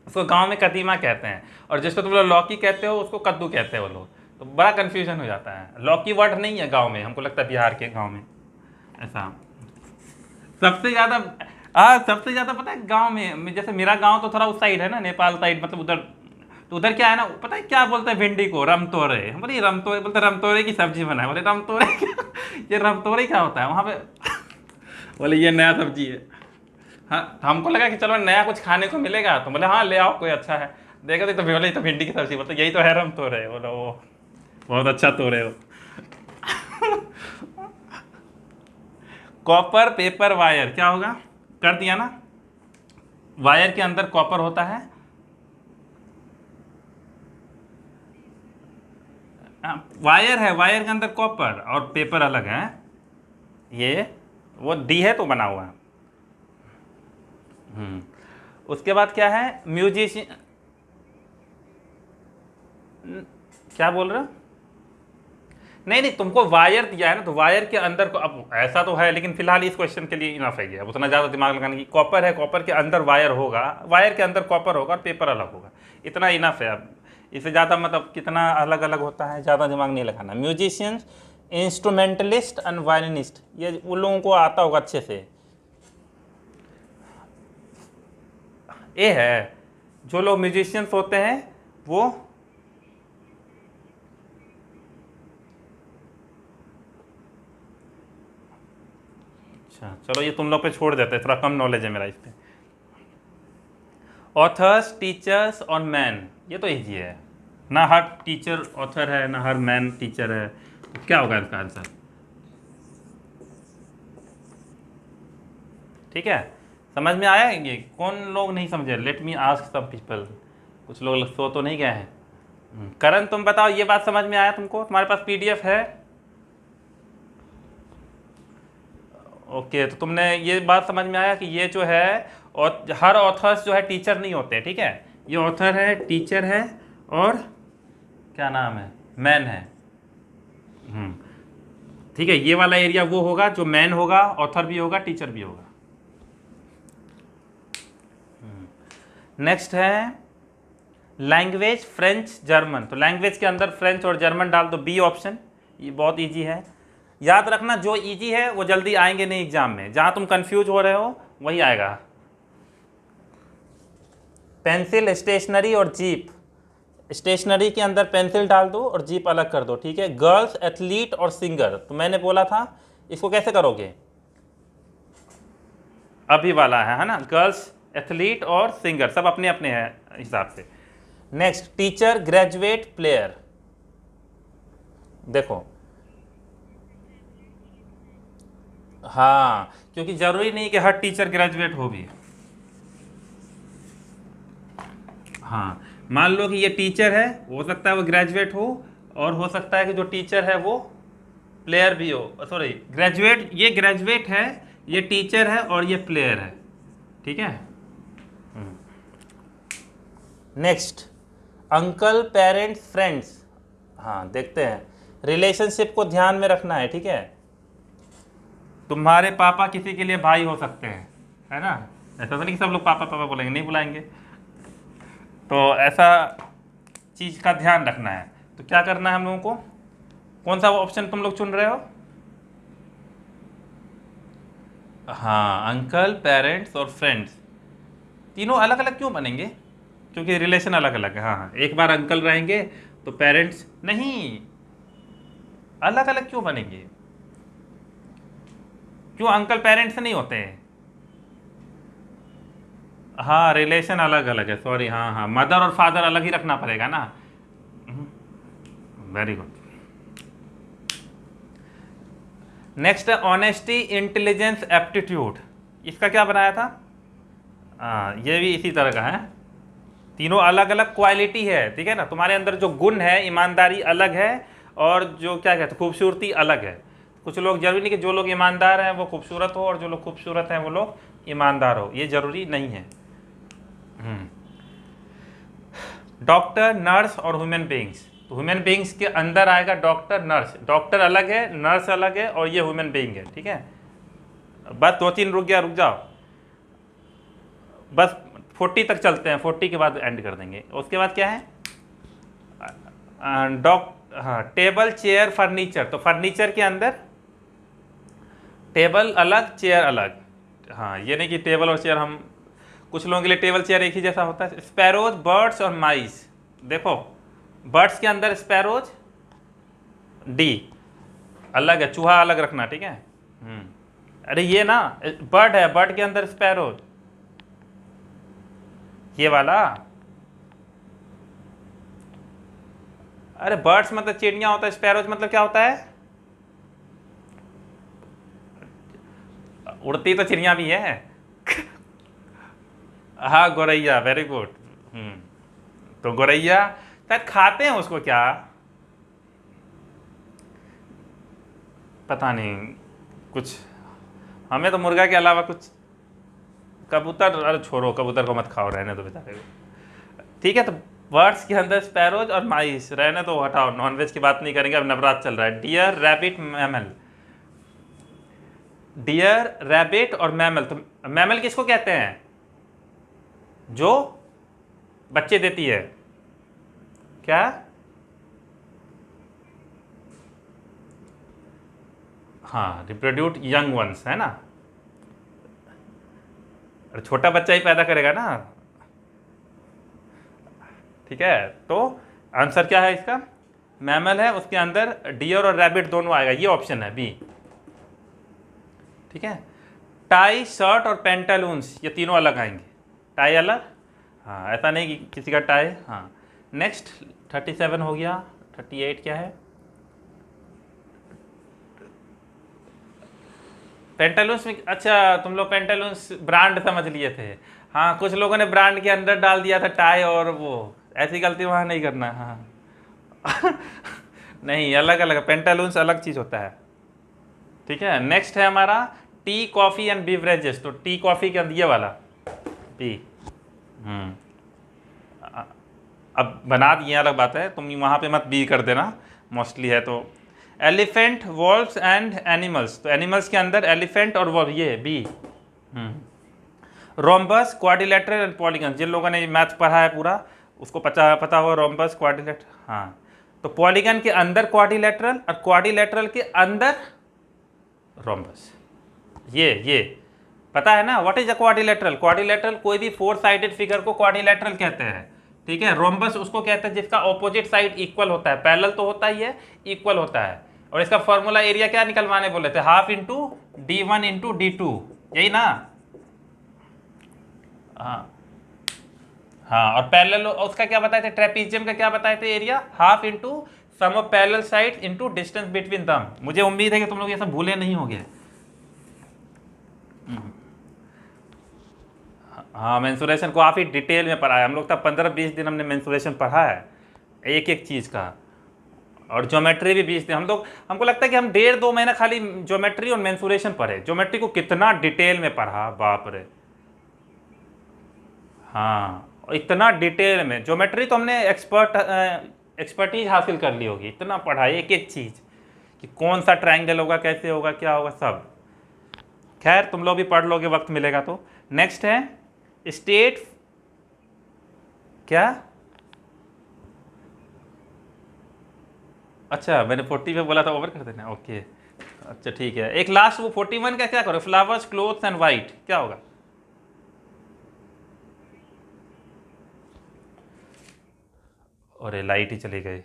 उसको गांव में कदीमा कहते हैं, और जिसको तुम लोग लौकी कहते हो उसको कद्दू कहते हो लोग, तो बड़ा कन्फ्यूजन हो जाता है। लौकी वर्ड नहीं है गाँव में, हमको लगता है बिहार के गाँव में ऐसा। सबसे ज़्यादा हाँ, सबसे ज़्यादा पता है गांव में, जैसे मेरा गांव तो थोड़ा उस साइड है ना, नेपाल साइड, मतलब उधर। तो उधर क्या है ना, पता है क्या बोलते हैं भिंडी को? रमतोरे। हम बोले रमतोरे, बोलते रमतोरे की सब्जी बनाए। बोले रमतोरे क्या? ये रमतोरे क्या होता है वहाँ पे? बोले ये नया सब्जी है। हाँ, तो हमको लगा कि चलो नया कुछ खाने को मिलेगा, तो बोले हाँ ले आओ, कोई अच्छा है। देखा तो बोले तो भिंडी की सब्जी। बोलते यही तो है रमतोरे। बोला वो बहुत अच्छा तोरे हो। कॉपर पेपर वायर क्या होगा? कर दिया ना। वायर के अंदर कॉपर होता है। वायर है, वायर के अंदर कॉपर, और पेपर अलग है। ये वो डी है तो बना हुआ है। उसके बाद क्या है? म्यूजिशियन। क्या बोल रहे हो? नहीं नहीं, तुमको वायर दिया है ना, तो वायर के अंदर को, अब ऐसा तो है, लेकिन फिलहाल इस क्वेश्चन के लिए इनफ है। अब उतना ज़्यादा दिमाग लगाने की, कॉपर है, कॉपर के अंदर वायर होगा, वायर के अंदर कॉपर होगा और पेपर अलग होगा, इतना इनफ है। अब इससे ज़्यादा मतलब कितना अलग अलग होता है, ज़्यादा दिमाग नहीं लगाना। म्यूजिशियंस, इंस्ट्रूमेंटलिस्ट एंड वायलिनिस्ट, ये उन लोगों को आता होगा अच्छे से। ये है जो लोग म्यूजिशियंस होते हैं वो, अच्छा चलो ये तुम लोग पे छोड़ देते हैं, थोड़ा कम नॉलेज है मेरा इस पे। ऑथर्स, टीचर्स और मैन, ये तो इजी है ना, हर टीचर ऑथर है ना, हर मैन टीचर है, तो क्या होगा इसका आंसर? ठीक है, समझ में आया ये? कौन लोग नहीं समझे? Let me ask some people. कुछ लोग सो तो नहीं गए हैं। करण तुम बताओ, ये बात समझ में आया तुमको? तुम्हारे पास पीडीएफ है? ओके, तो तुमने ये बात समझ में आया कि ये जो है, और हर ऑथर्स जो है टीचर नहीं होते, ठीक है? ये ऑथर है, टीचर है, और क्या नाम है, मैन है। ठीक है, ये वाला एरिया वो होगा जो मैन होगा, ऑथर भी होगा, टीचर भी होगा। नेक्स्ट है लैंग्वेज, फ्रेंच जर्मन। तो लैंग्वेज के अंदर फ्रेंच और जर्मन डाल दो, बी ऑप्शन। ये बहुत इजी है, याद रखना, जो इजी है वो जल्दी आएंगे नहीं एग्जाम में, जहां तुम कंफ्यूज हो रहे हो वही आएगा। पेंसिल, स्टेशनरी और जीप। स्टेशनरी के अंदर पेंसिल डाल दो और जीप अलग कर दो, ठीक है? गर्ल्स, एथलीट और सिंगर, तो मैंने बोला था इसको कैसे करोगे? अभी वाला है ना, गर्ल्स, एथलीट और सिंगर सब अपने अपने हैं हिसाब से। Next, teacher, graduate, player. देखो, हाँ, क्योंकि जरूरी नहीं कि हर टीचर ग्रेजुएट हो भी। हाँ, मान लो कि ये टीचर है, हो सकता है वो ग्रेजुएट हो, और हो सकता है कि जो टीचर है वो प्लेयर भी हो। सॉरी, ग्रेजुएट, ये ग्रेजुएट है, ये टीचर है, और ये प्लेयर है, ठीक है? Next, uncle, parents, friends. हाँ, देखते हैं, रिलेशनशिप को ध्यान में रखना है, ठीक है? तुम्हारे पापा किसी के लिए भाई हो सकते हैं, है ना? ऐसा तो नहीं कि सब लोग पापा पापा बोलेंगे, नहीं बुलाएंगे। तो ऐसा चीज़ का ध्यान रखना है। तो क्या करना है हम लोगों को? कौन सा ऑप्शन तुम लोग चुन रहे हो? हाँ, अंकल, पेरेंट्स और फ्रेंड्स, तीनों अलग अलग क्यों बनेंगे? क्योंकि रिलेशन अलग अलग है। हाँ हाँ, एक बार अंकल रहेंगे तो पेरेंट्स नहीं, अलग अलग क्यों बनेंगे? क्यों अंकल पेरेंट्स नहीं होते हैं? हाँ, रिलेशन अलग अलग है, सॉरी। हाँ हाँ, मदर और फादर अलग ही रखना पड़ेगा ना। Very good. नेक्स्ट है ऑनेस्टी, इंटेलिजेंस, एप्टीट्यूड। इसका क्या बनाया था? ये भी इसी तरह का है, तीनों अलग अलग क्वालिटी है, ठीक है ना? तुम्हारे अंदर जो गुण है, ईमानदारी अलग है, और जो क्या कहते हैं, खूबसूरती अलग है। कुछ लोग, जरूरी नहीं कि जो लोग ईमानदार हैं वो खूबसूरत हो, और जो लोग खूबसूरत हैं वो लोग ईमानदार हो, ये जरूरी नहीं है। डॉक्टर, नर्स और ह्यूमन बींग्स। तो ह्यूमन बींग्स के अंदर आएगा डॉक्टर, नर्स। डॉक्टर अलग है, नर्स अलग है, और ये ह्यूमन बींग है, ठीक है? बस 2-3 रुक गया, रुक जाओ, बस 40 तक चलते हैं, 40 के बाद एंड कर देंगे। उसके बाद क्या है? हाँ, टेबल, चेयर, फर्नीचर। तो फर्नीचर के अंदर टेबल अलग, चेयर अलग, हाँ, ये नहीं कि टेबल और चेयर, हम कुछ लोगों के लिए टेबल चेयर एक ही जैसा होता है। स्पैरोज, बर्ड्स और माइस। देखो, बर्ड्स के अंदर स्पैरोज, डी अलग है, चूहा अलग रखना, ठीक है। अरे ये ना बर्ड है, बर्ड के अंदर स्पैरोज, ये वाला। अरे बर्ड्स मतलब चिड़िया होता है, स्पैरोज मतलब क्या होता है? उड़ती तो चिड़िया भी है। हाँ, गौरैया, वेरी गुड। तो गौरैया शायद खाते हैं उसको, क्या पता नहीं, कुछ हमें तो मुर्गा के अलावा कुछ। कबूतर, अरे छोड़ो, कबूतर को मत खाओ, रहने दो बेचारे को। ठीक है, तो बर्ड्स के अंदर स्पैरोज और माइस, रहने तो हटाओ, नॉनवेज की बात नहीं करेंगे, अब नवरात्र चल रहा है। Deer, rabbit, mammal. Deer, rabbit और मैमल। तो मैमल किसको कहते हैं? जो बच्चे देती है, क्या? हाँ, रिप्रोड्यूट यंग वंस, है ना। अरे छोटा बच्चा ही पैदा करेगा ना। ठीक है, तो आंसर क्या है इसका? मैमल है, उसके अंदर डियर और रैबिट दोनों आएगा, ये ऑप्शन है बी। ठीक है, टाई, शर्ट और पेंटालून्स, ये तीनों अलग आएंगे। टाई अलग, हाँ, ऐसा नहीं कि किसी का टाई। हाँ, नेक्स्ट 37 हो गया, 38 क्या है? पेंटालून्स में, अच्छा तुम लोग पेंटालून्स ब्रांड समझ लिए थे। हाँ, कुछ लोगों ने ब्रांड के अंदर डाल दिया था टाई और वो, ऐसी गलती वहाँ नहीं करना। हाँ। नहीं, अलग अलग, पेंटालून्स अलग चीज़ होता है। ठीक है, नेक्स्ट है हमारा टी, कॉफ़ी एंड बीवरेजेस। तो टी कॉफ़ी के अंदर ये वाला पी। अब बना दिए, अलग बात है, तुम वहाँ पे मत बी कर देना, मोस्टली है तो। Elephant, wolves and animals. तो एनिमल्स के अंदर एलिफेंट और वॉल्व, ये B. Rhombus, quadrilateral and polygon. जिन लोगों ने मैथ पढ़ा है पूरा, उसको पता होगा रोम्बस, क्वाड्रिलेटरल। हाँ, तो पॉलीगन के अंदर क्वाड्रिलेटरल और क्वाड्रिलेटरल के अंदर रोम्बस। ये पता है ना, what is a quadrilateral? Quadrilateral कोई भी फोर साइडेड फिगर को क्वाड्रिलेटरल कहते हैं। ठीक है, रोम्बस उसको कहते हैं जिसका ऑपोजिट साइड इक्वल होता है, पैरेलल तो होता ही है, इक्वल होता है। और इसका फॉर्मूला एरिया क्या निकलवाने बोले थे? Half into D1 into D2, यही ना। हाँ हाँ, और पैरेलल उसका क्या बताए थे? ट्रेपीजियम का क्या बताए थे? Area half into sum of parallel side into distance between them. मुझे उम्मीद है कि तुम लोग ये सब भूले नहीं होंगे। हाँ, मेंसुरेशन को काफ़ी डिटेल में पढ़ा है हम लोग, तब 15-20 दिन हमने मेंसुरेशन पढ़ा है, एक एक चीज़ का। और ज्योमेट्री भी 20 दिन हम लोग, हमको लगता है कि हम 1.5-2 महीना खाली ज्योमेट्री और मेंसुरेशन पढ़े। ज्योमेट्री को कितना डिटेल में पढ़ा, बाप रे। हाँ, और इतना डिटेल में ज्योमेट्री तो हमने एक्सपर्टीज हासिल कर ली होगी, इतना पढ़ा एक एक चीज़, कि कौन सा ट्रायंगल होगा, कैसे होगा, क्या होगा, सब। खैर, तुम लोग भी पढ़ लोगे, वक्त मिलेगा तो। नेक्स्ट है स्टेट, क्या? अच्छा, मैंने 40 पे बोला था, ओवर कर देना, ओके। अच्छा ठीक है, एक लास्ट वो 41 का क्या करो? फ्लावर्स, क्लोथ्स एंड वाइट, क्या होगा? अरे लाइट ही चली गई।